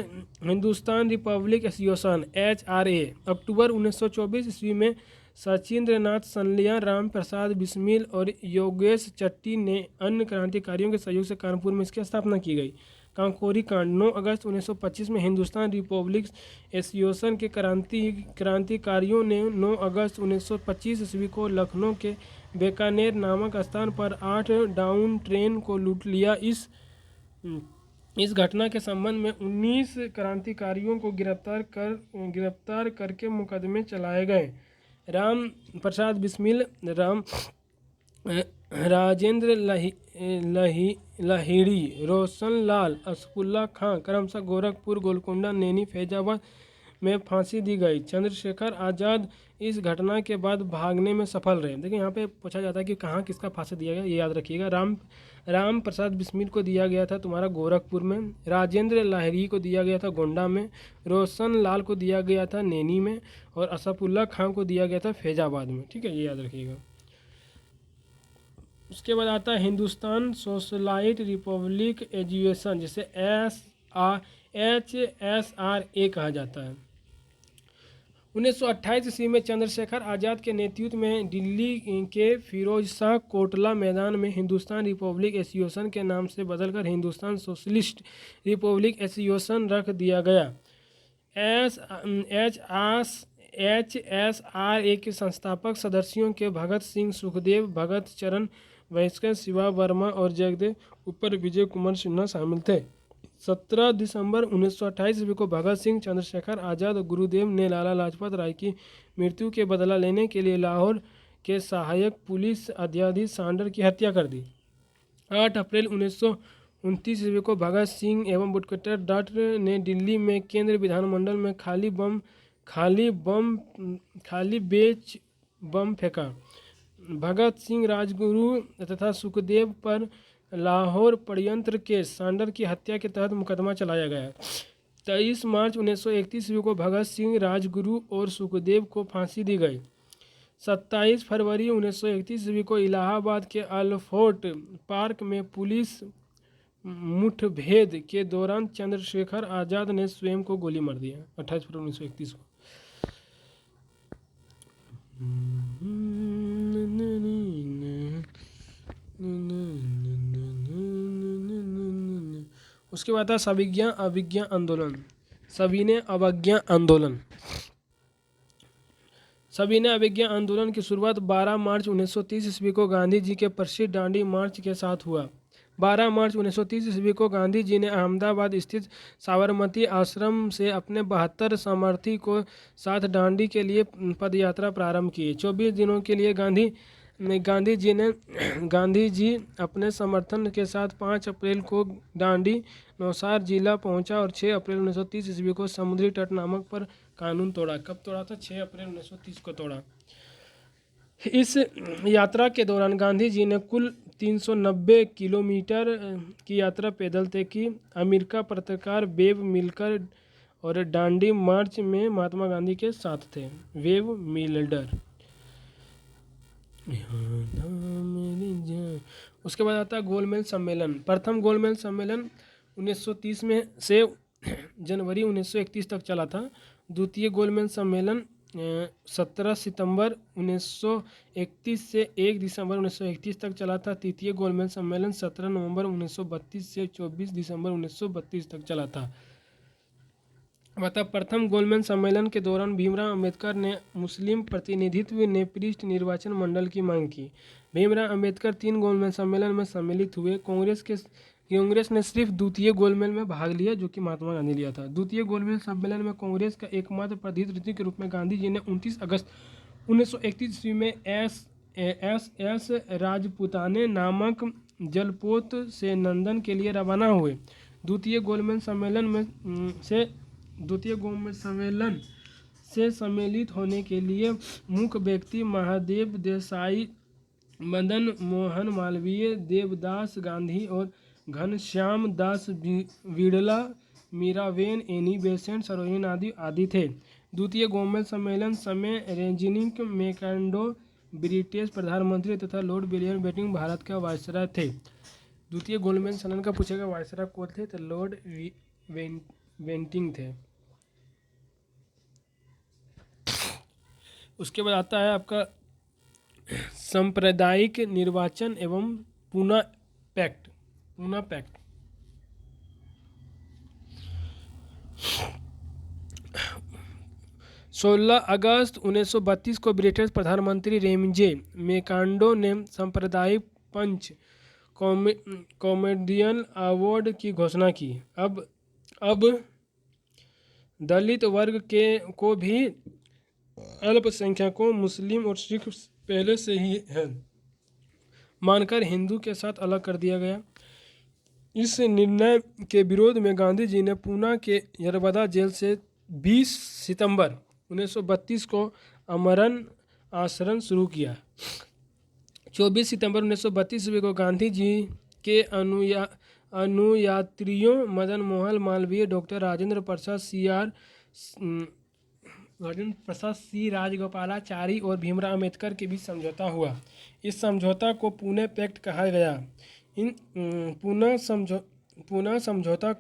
[SPEAKER 1] हिंदुस्तान रिपब्लिक एसोसिएशन HRA। अक्टूबर 1924 ईस्वी में सचिंद्र नाथ सनलिया, राम प्रसाद बिस्मिल और योगेश चट्टी ने अन्य क्रांतिकारियों के सहयोग से कानपुर में इसकी स्थापना की गई। कांकोरी कांड। 9 अगस्त 1925 में हिंदुस्तान रिपब्लिक एसोसिएशन के क्रांतिकारियों ने 9 अगस्त 1925 ईस्वी को लखनऊ के बीकानेर नामक स्थान पर 8 डाउन ट्रेन को लूट लिया। इस घटना के संबंध में 19 क्रांतिकारियों को गिरफ्तार करके मुकदमे चलाए गए। राम प्रसाद बिस्मिल, राजेंद्र लाहिड़ी, रोशन लाल, असफुल्ला खां क्रमशः गोरखपुर, गोलकुंडा, नैनी, फैजाबाद में फांसी दी गई। चंद्रशेखर आज़ाद इस घटना के बाद भागने में सफल रहे। देखिए यहाँ पे पूछा जाता है कि कहाँ किसका फांसी दिया गया, ये याद रखिएगा। राम प्रसाद बिस्मिल को दिया गया था तुम्हारा गोरखपुर में, राजेंद्र लाहिड़ी को दिया गया था गोंडा में, रोशन लाल को दिया गया था नैनी में और असफुल्ला खां को दिया गया था फैजाबाद में। ठीक है, ये याद रखिएगा। उसके बाद आता है हिंदुस्तान सोशलाइट रिपब्लिक एजुकेशन, जिसे HSRA कहा जाता है। 1928 ईस्वी में चंद्रशेखर आज़ाद के नेतृत्व में दिल्ली के फिरोज शाह कोटला मैदान में हिंदुस्तान रिपब्लिक एसोसिएशन के नाम से बदलकर हिंदुस्तान सोशलिस्ट रिपब्लिक एसोसिएशन रख दिया गया। HSRA के संस्थापक सदस्यों के भगत सिंह, सुखदेव, भगत चरण वैश्य, शिवा वर्मा और जगदेव ऊपर विजय कुमार सिन्हा शामिल थे। 17 दिसंबर 1928 ईस्वी को भगत सिंह, चंद्रशेखर आज़ाद और गुरुदेव ने लाला लाजपत राय की मृत्यु के बदला लेने के लिए लाहौर के सहायक पुलिस अधीक्षक सांडर की हत्या कर दी। 8 अप्रैल 1929 ईस्वी को भगत सिंह एवं बुटकटर डॉट ने दिल्ली में केंद्रीय विधानमंडल में खाली बेच बम फेंका। भगत सिंह, राजगुरु तथा सुखदेव पर लाहौर षड्यंत्र के सांडर की हत्या के तहत मुकदमा चलाया गया। 23 मार्च 1931 ईस्वी को भगत सिंह, राजगुरु और सुखदेव को फांसी दी गई। 27 फरवरी 1931 ईस्वी को इलाहाबाद के अल्फोर्ट पार्क में पुलिस मुठभेड़ के दौरान चंद्रशेखर आज़ाद ने स्वयं को गोली मार दिया। 28 फरवरी 1931 को। उसके बाद था सविज्ञा अभिज्ञा आंदोलन। सविनय अवज्ञा आंदोलन। सविनय अवज्ञा आंदोलन की शुरुआत 12 मार्च 1930 ईस्वी को गांधी जी के प्रसिद्ध दांडी मार्च के साथ हुआ। 12 मार्च 1930 ईस्वी को गांधी जी ने अहमदाबाद स्थित साबरमती आश्रम से अपने 72 समर्थी को साथ दांडी के लिए पदयात्रा प्रारंभ की। 24 दिनों के लिए गांधी जी अपने समर्थन के साथ 5 अप्रैल को दांडी नौसार जिला पहुंचा और 6 अप्रैल 1930 ईस्वी को समुद्री तट नामक पर कानून तोड़ा। कब तोड़ा था? 6 अप्रैल 1930 को तोड़ा। इस यात्रा के दौरान गांधी जी ने कुल 390 किलोमीटर की यात्रा पैदल तय की। अमेरिका पत्रकार वेब मिल्डर और दांडी मार्च में महात्मा गांधी के साथ थे। वेब मिल्डर। उसके बाद आता है गोलमेज सम्मेलन। प्रथम गोलमेज सम्मेलन 1930 में से जनवरी 1931 तक चला था। द्वितीय गोलमेज सम्मेलन 17 सितंबर 1931 से 1 दिसंबर 1931 तक चला था। तृतीय गोलमेज सम्मेलन 17 नवंबर 1932 से 24 दिसंबर 1932 तक चला था। प्रथम गोलमेज सम्मेलन के दौरान भीमराव अंबेडकर ने मुस्लिम प्रतिनिधित्व ने पृष्ठ निर्वाचन मंडल की मांग की। भीमराव अंबेडकर 3 गोलमेज सम्मेलन में सम्मिलित हुए। कांग्रेस ने सिर्फ द्वितीय गोलमेज में भाग लिया, जो कि महात्मा गांधी लिया था। द्वितीय गोलमेज सम्मेलन में कांग्रेस का एकमात्र प्रतिनिधि के रूप में गांधी जी ने 29 अगस्त 1931 ईस्वी में एस राजपुताने नामक जलपोत से लंदन के लिए रवाना हुए। द्वितीय गोलमेज सम्मेलन से सम्मिलित होने के लिए मुख्य व्यक्ति महादेव देसाई, मदन मोहन मालवीय, देवदास गांधी और घनश्याम दास बिड़ला, मीराबेन, एनी बेसेंट, सरोजिनी आदि थे। द्वितीय गोलमेज सम्मेलन समय रेजिनिक मैक्मार्डो ब्रिटिश प्रधानमंत्री तथा लॉर्ड विलियम बेंटिंक भारत का वायसराय थे। द्वितीय गोलमेज सम्मेलन का पूछेगा वायसराय कौन थे, तो लॉर्ड बेंटिंक थे। उसके बाद आता है आपका सांप्रदायिक निर्वाचन एवं पूना पैक्ट। 16 अगस्त 1932 को ब्रिटिश प्रधानमंत्री रेमजे मैक्मार्डो ने सांप्रदायिक पंच कॉमेडियन अवार्ड की घोषणा की। अब दलित वर्ग को भी अल्पसंख्यकों, मुस्लिम और सिख पहले से ही है मानकर हिंदू के साथ अलग कर दिया गया। इस निर्णय के विरोध में गांधी जी ने पूना के यरबदा जेल से 20 सितंबर 1932 को अमरण आश्रम शुरू किया। 24 सितंबर 1932 को गांधी जी के अनुयात्रियों मदन मोहन मालवीय, डॉक्टर राजेंद्र प्रसाद सी राजगोपालाचारी और भीमराव अम्बेडकर के बीच समझौता हुआ। इस समझौता को पुणे पैक्ट कहा गया। इन पुणे समझौता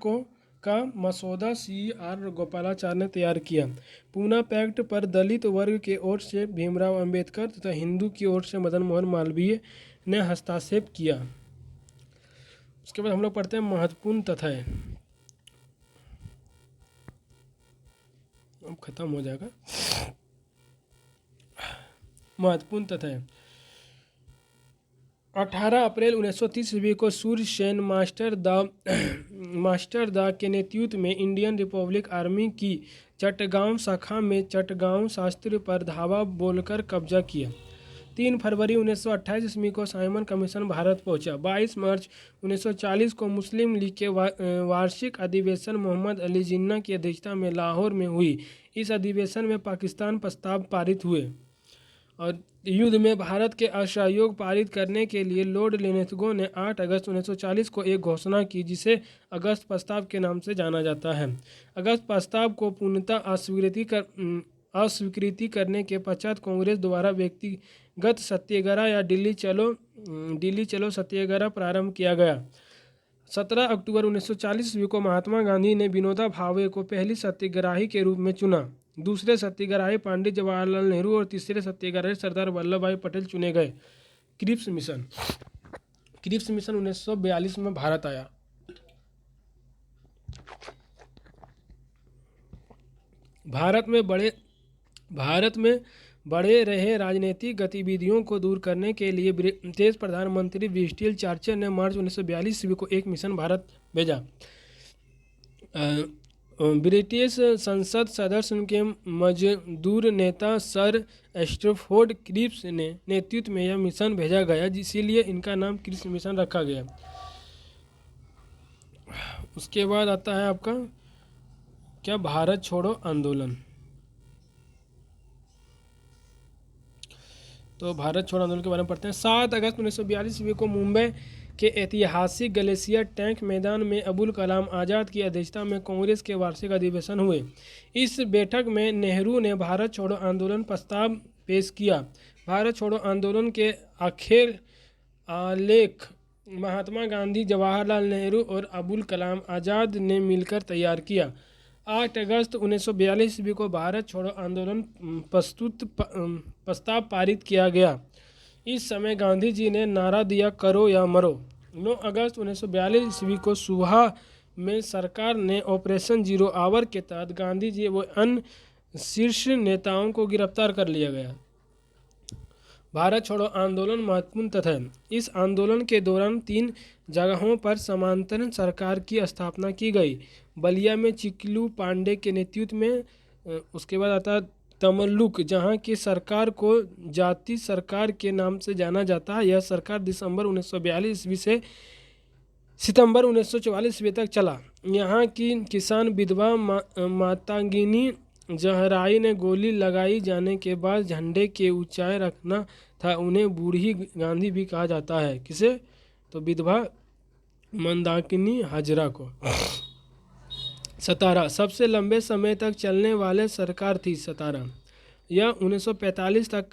[SPEAKER 1] का मसौदा सी.आर. गोपालाचारी ने तैयार किया। पुणे पैक्ट पर दलित वर्ग के ओर से भीमराव अम्बेडकर तथा हिंदू की ओर से मदन मोहन मालवीय ने हस्ताक्षर किया। उसके बाद हम लोग पढ़ते हैं महत्वपूर्ण तथ्य। अब खत्म हो जाएगा। महत्वपूर्ण तथ्य। 18 अप्रैल 1930 ईस्वी को सूर्य सेन मास्टर दा के नेतृत्व में इंडियन रिपब्लिक आर्मी की चटगांव शाखा में चटगांव शास्त्री पर धावा बोलकर कब्जा किया। 3 फरवरी 1928 ईस्वी को साइमन कमीशन भारत पहुंचा। 22 मार्च 1940 को मुस्लिम लीग के वार्षिक अधिवेशन मोहम्मद अली जिन्ना की अध्यक्षता में लाहौर में हुई। इस अधिवेशन में पाकिस्तान प्रस्ताव पारित हुए और युद्ध में भारत के असहयोग पारित करने के लिए लॉर्ड लिनेथगो ने 8 अगस्त 1940 को एक घोषणा की, जिसे अगस्त प्रस्ताव के नाम से जाना जाता है। अगस्त प्रस्ताव को पूर्णतः अस्वीकृति करने के पश्चात कांग्रेस द्वारा व्यक्तिगत सत्याग्रह या दिल्ली चलो सत्याग्रह प्रारंभ किया गया। 17 अक्टूबर 1940 ईस्वी को महात्मा गांधी ने विनोबा भावे को पहली सत्याग्रही के रूप में चुना। दूसरे सत्याग्रही पंडित जवाहरलाल नेहरू और तीसरे सत्याग्रही सरदार वल्लभ भाई पटेल चुने गए। क्रिप्स मिशन 1942 में भारत आया। भारत में बढ़े रहे राजनीतिक गतिविधियों को दूर करने के लिए ब्रिटिश प्रधानमंत्री विंस्टन चर्चिल ने मार्च 1942 ईस्वी को एक मिशन भारत भेजा। ब्रिटिश संसद सदस्य उनके मजदूर नेता सर स्टैफोर्ड क्रिप्स ने नेतृत्व में यह मिशन भेजा गया, इसीलिए इनका नाम क्रिप्स मिशन रखा गया। उसके बाद आता है आपका क्या, भारत छोड़ो आंदोलन। तो भारत छोड़ो आंदोलन के बारे में पढ़ते हैं। 7 अगस्त 1942 ईस्वी को मुंबई के ऐतिहासिक ग्लेशियर टैंक मैदान में अबुल कलाम आज़ाद की अध्यक्षता में कांग्रेस के वार्षिक अधिवेशन हुए। इस बैठक में नेहरू ने भारत छोड़ो आंदोलन प्रस्ताव पेश किया। भारत छोड़ो आंदोलन के आखिर आलेख महात्मा गांधी, जवाहरलाल नेहरू और अबुल कलाम आज़ाद ने मिलकर तैयार किया। 8 अगस्त 1942 ईस्वी को भारत छोड़ो आंदोलन प्रस्ताव पारित किया गया। इस समय गांधी जी ने नारा दिया, करो या मरो। 9 अगस्त 1942 ईस्वी को सुबह में सरकार ने ऑपरेशन जीरो आवर के तहत गांधी जी व अन्य शीर्ष नेताओं को गिरफ्तार कर लिया गया। भारत छोड़ो आंदोलन महत्वपूर्ण तथ्य। इस आंदोलन के दौरान 3 जगहों पर समांतर सरकार की स्थापना की गई। बलिया में चिकलू पांडे के नेतृत्व में, उसके बाद आता तमल्लुक, जहां की सरकार को जाति सरकार के नाम से जाना जाता है। यह सरकार दिसंबर 1942 ईस्वी से सितंबर 1944 ईस्वी तक चला। यहाँ की किसान विधवा मातंगिनी जहराई ने गोली लगाई जाने के बाद झंडे के ऊंचाई रखना था। उन्हें बूढ़ी गांधी भी कहा जाता है। किसे? तो विधवा मंदाकिनी हाजरा को। 17 सबसे लंबे समय तक चलने वाले सरकार थी 17। यह 1945 तक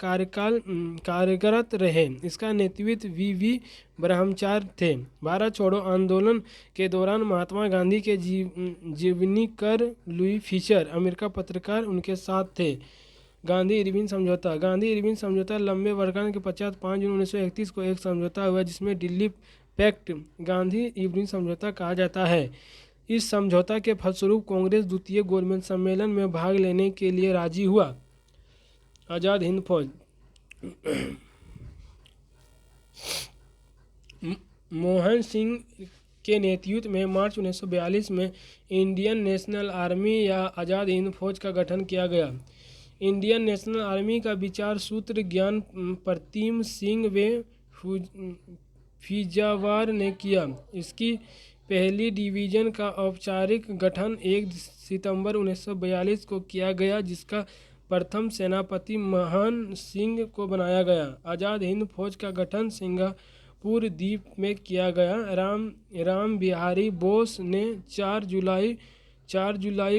[SPEAKER 1] कार्यरत रहे। इसका नेतृत्व वी ब्रह्मचारी थे। भारत छोड़ो आंदोलन के दौरान महात्मा गांधी के जीवनीकार लुई फिशर, अमेरिका पत्रकार, उनके साथ थे। गांधी-इरविन समझौता। गांधी-इरविन समझौता लंबे वर्षगांठ के पश्चात 5 जून 1931 को एक समझौता हुआ जिसमें दिल्ली पैक्ट गांधी-इरविन समझौता कहा जाता है। इस समझौता के फलस्वरूप कांग्रेस द्वितीय गोलमेज सम्मेलन में भाग लेने के लिए राजी हुआ। आज़ाद हिंद फौज। मोहन सिंह के नेतृत्व में मार्च 1942 में इंडियन नेशनल आर्मी या आज़ाद हिंद फौज का गठन किया गया। इंडियन नेशनल आर्मी का विचार सूत्र ज्ञान प्रतीम सिंह व फिजावर ने किया। इसकी पहली डिवीज़न का औपचारिक गठन 1 सितंबर 1942 को किया गया, जिसका प्रथम सेनापति मोहन सिंह को बनाया गया। आज़ाद हिंद फौज का गठन सिंगापुर द्वीप में किया गया। राम बिहारी बोस ने 4 जुलाई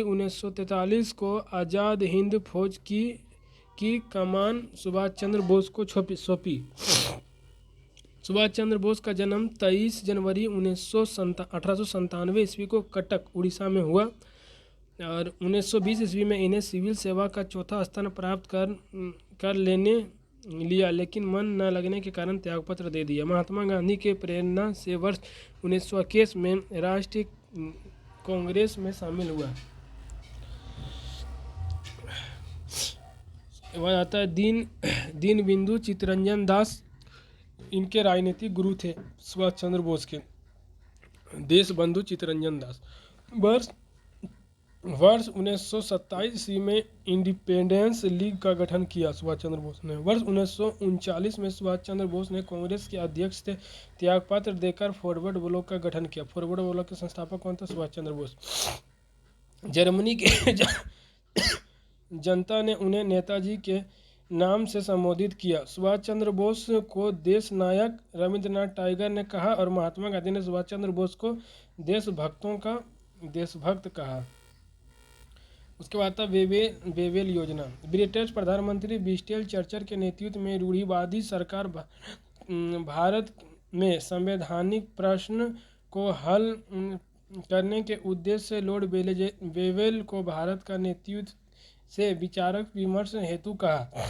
[SPEAKER 1] 1943 को आज़ाद हिंद फौज की कमान सुभाष चंद्र बोस को सौंपी। सुभाष चंद्र बोस का जन्म 23 जनवरी 1897 ईस्वी को कटक, उड़ीसा में हुआ और 1920 ईस्वी में इन्हें सिविल सेवा का चौथा स्थान प्राप्त कर लिया, लेकिन मन न लगने के कारण त्यागपत्र दे दिया। महात्मा गांधी के प्रेरणा से वर्ष 1921 में राष्ट्रीय कांग्रेस में शामिल हुआ। वह आता है दीनबंधु चित्तरंजन दास, इनके राजनीतिक गुरु थे सुभाष चंद्र बोस के। देशबंधु चित्तरंजन दास। वर्ष 1927 ईस्वी में इंडिपेंडेंस लीग का गठन किया सुभाष चंद्र बोस ने। वर्ष 1939 में सुभाष चंद्र बोस ने कांग्रेस के अध्यक्ष से त्यागपत्र देकर फॉरवर्ड ब्लॉक का गठन किया। फॉरवर्ड ब्लॉक के संस्थापक कौन थे? सुभाष चंद्र बोस। जर्मनी के जनता ने उन्हें नेताजी के नाम से संबोधित किया। सुभाष चंद्र बोस को देश नायक रविंद्रनाथ टैगोर ने कहा और महात्मा गांधी ने सुभाष चंद्र बोस को देशभक्त कहा। उसके बाद था वेवेल योजना। ब्रिटिश प्रधानमंत्री विंस्टन चर्चिल के नेतृत्व में रूढ़िवादी सरकार भारत में संवैधानिक प्रश्न को हल करने के उद्देश्य से लॉर्ड वेवेल को भारत का नेतृत्व से विचारक विमर्श हेतु कहा।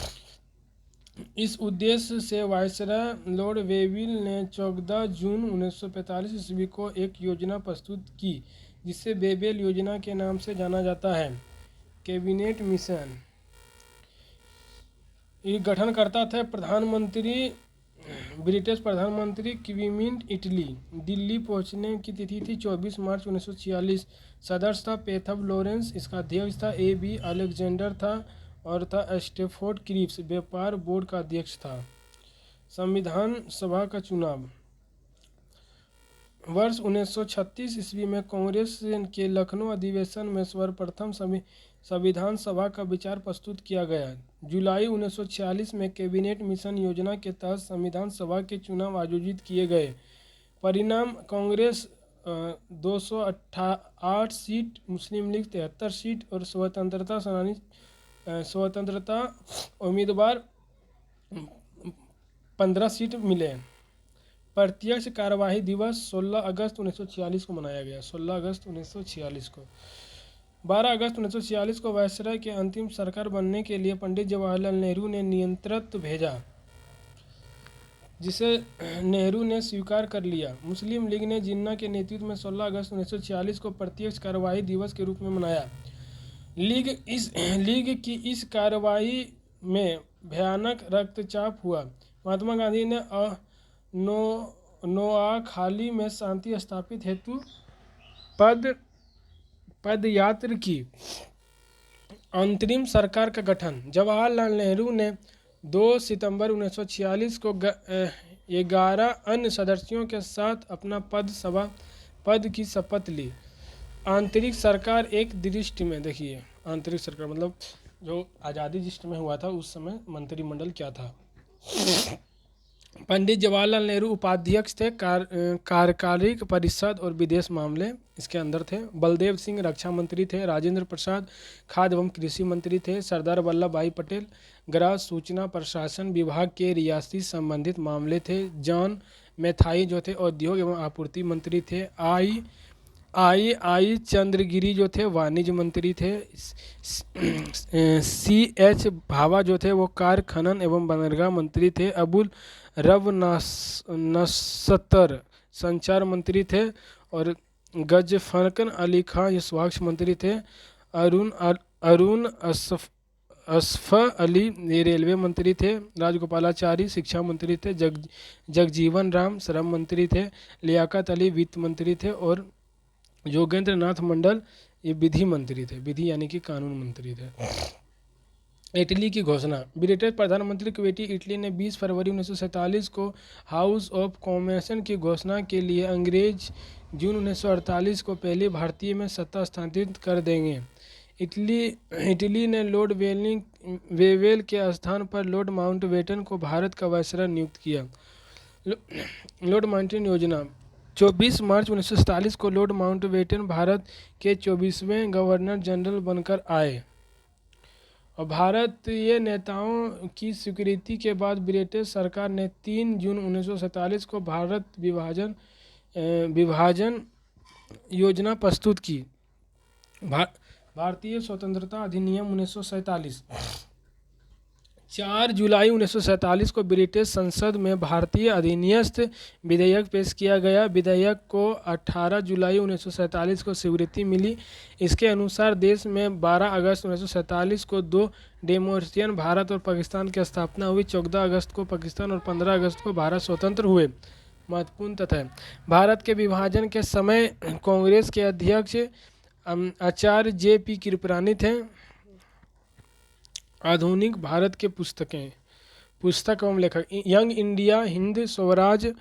[SPEAKER 1] इस उद्देश्य से वायसराय लॉर्ड वेवेल ने 14 जून 1945 ईस्वी को एक योजना प्रस्तुत की, जिसे वेवेल योजना के नाम से जाना जाता है। कैबिनेट मिशन ये गठनकर्ता थे प्रधानमंत्री ब्रिटिश प्रधानमंत्री क्वीमिंट इटली। दिल्ली पहुंचने की तिथि थी 24 मार्च 1946। सदस्य था पेथव लॉरेंस। इसका अध्यक्ष था A.B. अलेक्जेंडर था और था स्टेफोर्ड क्रिप्स व्यापार बोर्ड का अध्यक्ष था। संविधान सभा का चुनाव वर्ष 1936 ईस्वी में कांग्रेस के लखनऊ अधिवेशन में सर्वप्रथम संविधान सभा का विचार प्रस्तुत किया गया। जुलाई 1946 में कैबिनेट मिशन योजना के तहत संविधान सभा के चुनाव आयोजित किए गए। परिणाम कांग्रेस 208 सीट, मुस्लिम लीग 73 सीट और स्वतंत्रता उम्मीदवार 15 सीट मिले। प्रत्यक्ष कार्यवाही दिवस 16 अगस्त 1946 को मनाया गया। 16 अगस्त 1946 को 12 अगस्त 1946 को वायसराय के अंतिम सरकार बनने के लिए पंडित जवाहरलाल नेहरू ने निमंत्रण भेजा, जिसे नेहरू ने स्वीकार कर लिया। मुस्लिम लीग ने जिन्ना के नेतृत्व में 16 अगस्त 1946 को प्रत्यक्ष कार्यवाही दिवस के रूप में मनाया। लीग की इस कार्यवाही में भयानक रक्तचाप हुआ। महात्मा गांधी ने नोआखाली में शांति स्थापित हेतु पदयात्रा की। अंतरिम सरकार का गठन जवाहरलाल नेहरू ने 2 सितंबर 1946 को 11 अन्य सदस्यों के साथ अपना पद की शपथ ली। आंतरिक सरकार एक दृष्टि में देखिए, आंतरिक सरकार मतलब जो आज़ादी जिस समय हुआ था उस समय मंत्रिमंडल क्या था। पंडित जवाहरलाल नेहरू उपाध्यक्ष थे। कार्यकारी परिषद और विदेश मामले इसके अंदर थे। बलदेव सिंह रक्षा मंत्री थे। राजेंद्र प्रसाद खाद्य एवं कृषि मंत्री थे। सरदार वल्लभ भाई पटेल गृह सूचना प्रशासन विभाग के रियासती संबंधित मामले थे। जॉन मैथाई जो थे उद्योग एवं आपूर्ति मंत्री थे। आई चंद्रगिरी जो थे वाणिज्य मंत्री थे। C.H. भाभा जो थे वो कार्य खनन एवं बंदरगाह मंत्री थे। अबुल रब नसतर संचार मंत्री थे और गजफरकन अली खान ये स्वास्थ्य मंत्री थे। अरुण असफ अली ये रेलवे मंत्री थे। राजगोपालाचारी शिक्षा मंत्री थे। जगजीवन राम श्रम मंत्री थे। लियाकत अली वित्त मंत्री थे और योगेंद्र नाथ मंडल ये विधि मंत्री थे। विधि यानी कि कानून मंत्री थे। इटली की घोषणा ब्रिटिश प्रधानमंत्री क्वेटी इटली ने 20 फरवरी 1947 को हाउस ऑफ कॉमन्स की घोषणा के लिए अंग्रेज जून 1948 को पहले भारतीय में सत्ता स्थानांतरित कर देंगे। इटली ने लॉर्ड वेवेल के स्थान पर लॉर्ड माउंटबेटन को भारत का वायसराय नियुक्त किया। लॉर्ड माउंटबेटन योजना 24 मार्च 1947 को लॉर्ड माउंटबेटन भारत के 24वें गवर्नर जनरल बनकर आए और भारतीय नेताओं की स्वीकृति के बाद ब्रिटिश सरकार ने 3 जून 1947 को भारत विभाजन योजना प्रस्तुत की। भारतीय स्वतंत्रता अधिनियम 1947 4 जुलाई 1947 को ब्रिटिश संसद में भारतीय अधिनियम विधेयक पेश किया गया। विधेयक को 18 जुलाई 1947 को स्वीकृति मिली। इसके अनुसार देश में 12 अगस्त 1947 को 2 डेमोक्रेटिक भारत और पाकिस्तान की स्थापना हुई। 14 अगस्त को पाकिस्तान और 15 अगस्त को भारत स्वतंत्र हुए। महत्वपूर्ण तथ्य भारत के विभाजन के समय कांग्रेस के अध्यक्ष आचार्य J.P. कृपलानी थे। आधुनिक भारत के पुस्तक एवं लेखक young India, Hind Swaraj,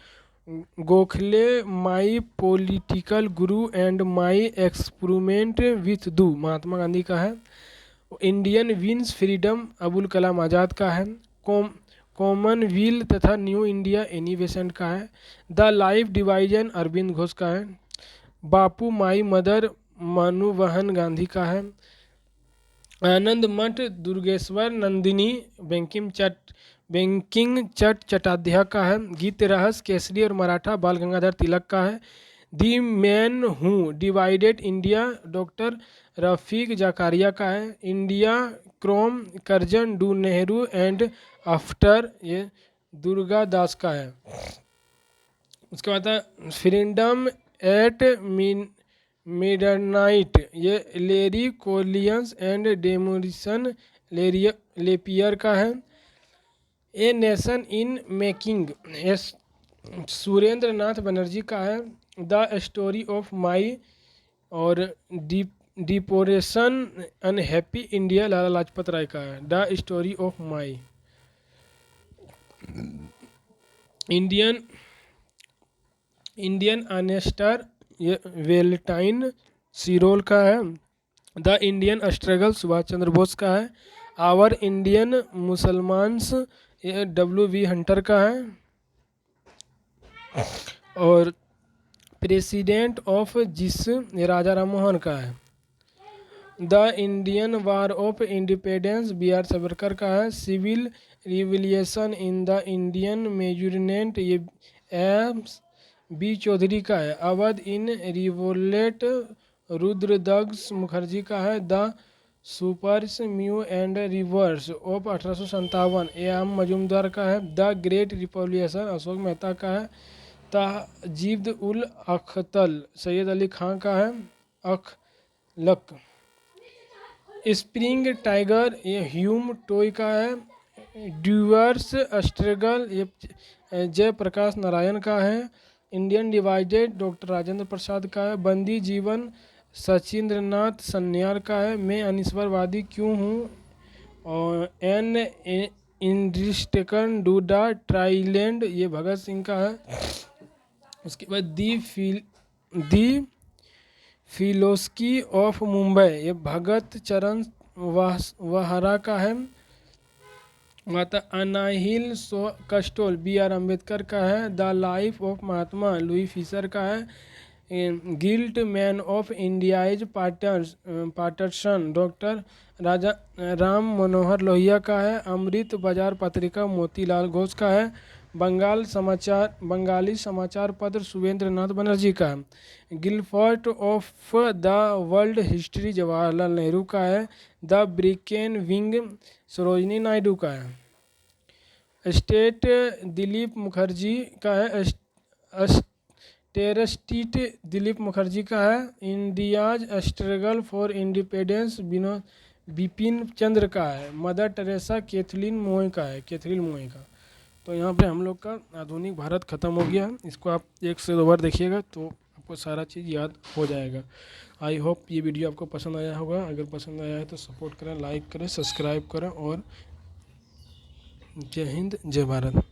[SPEAKER 1] Gokhale, my political Guru and my experiment with दू महात्मा गांधी का है। Indian wins freedom Abul Kalam Azad का है। कॉमनवेल्थ तथा न्यू इंडिया एनी बेसेंट का है। The life divine Arvind Ghosh का है। बापू माई मदर मनुमोहन गांधी का है। आनंद मठ दुर्गेश्वर नंदिनी बंकिम चट्टोपाध्याय का है। गीत रहस्य केसरी और मराठा बाल गंगाधर तिलक का है। The man who divided India doctor Rafiq Zakaria का है। India from Curzon to Nehru and after ये दुर्गा दास का है। उसके बाद फ्रीडम एट मिडनाइट, ये लेरी कोलियंस एंड डेमोरिसन लेपियर का है। A nation in making, Surendra Nath Banerjee का है। द स्टोरी ऑफ माई और deportation unhappy India, Lala Lajpat Rai का है। The story of my, Indian ancestor, ये वेलेंटाइन सीरोल का है। The Indian struggle, Subhash Chandra Bose का है। आवर इंडियन मुसलमान्स, ये W.V. हंटर का है। और प्रेसिडेंट ऑफ जिस, ये राजा राम मोहन का है। The Indian war of independence, B.R. Savarkar का है। Civil revolution in the Indian measurement, ये B. चौधरी का है। अवध इन रिवोल्ट, रुद्रदग्स मुखर्जी का है। द सुपर्स म्यू and reverse of 1857, A.M. Majumdar का है। The great revolution, Ashok Mehta का है। तहजीब उल अख्तल, सैयद अली खां का है। अखलक, स्प्रिंग टाइगर, ये ह्यूम टोय का है। ड्यूअर्स स्ट्रगल, ये जयप्रकाश नारायण का है। Indian divided, doctor Rajendra Prasad का है। बंदी जीवन, सचिंद्रनाथ सन्याल का है। मैं अनिश्वरवादी क्यों हूँ, और एन इंडिस्टेकन डू द ट्राइलैंड, ये भगत सिंह का है। उसके बाद दी फिलोसफी ऑफ मुंबई, ये भगत चरण वहरा का है। माता अनाहिल कस्टोल, B.R. अम्बेडकर का है। The life of Mahatma, Louis Fischer का है। Guilt man of India's partition, doctor Raja Ram Manohar Lohia का है। अमृत बाजार पत्रिका, मोतीलाल घोष का है। बंगाली समाचार पत्र, सुरेंद्र नाथ बनर्जी का है। गिलफर्ट of the world history, Jawaharlal Nehru का है। The broken wing, Sarojini Naidu का है। स्टेट, दिलीप मुखर्जी का है। टेरस्टीट, दिलीप मुखर्जी का है। India's struggle for independence, Bipin Chandra का है। मदर टेरेसा, कैथरीन मोए का है, कैथरीन मोए का। तो यहाँ पे हम लोग का आधुनिक भारत ख़त्म हो गया। इसको आप 1 से 2 बार देखिएगा तो आपको सारा चीज़ याद हो जाएगा। आई होप ये वीडियो आपको पसंद आया होगा। अगर पसंद आया है तो सपोर्ट करें, लाइक करें, सब्सक्राइब करें, और जय हिंद, जय भारत।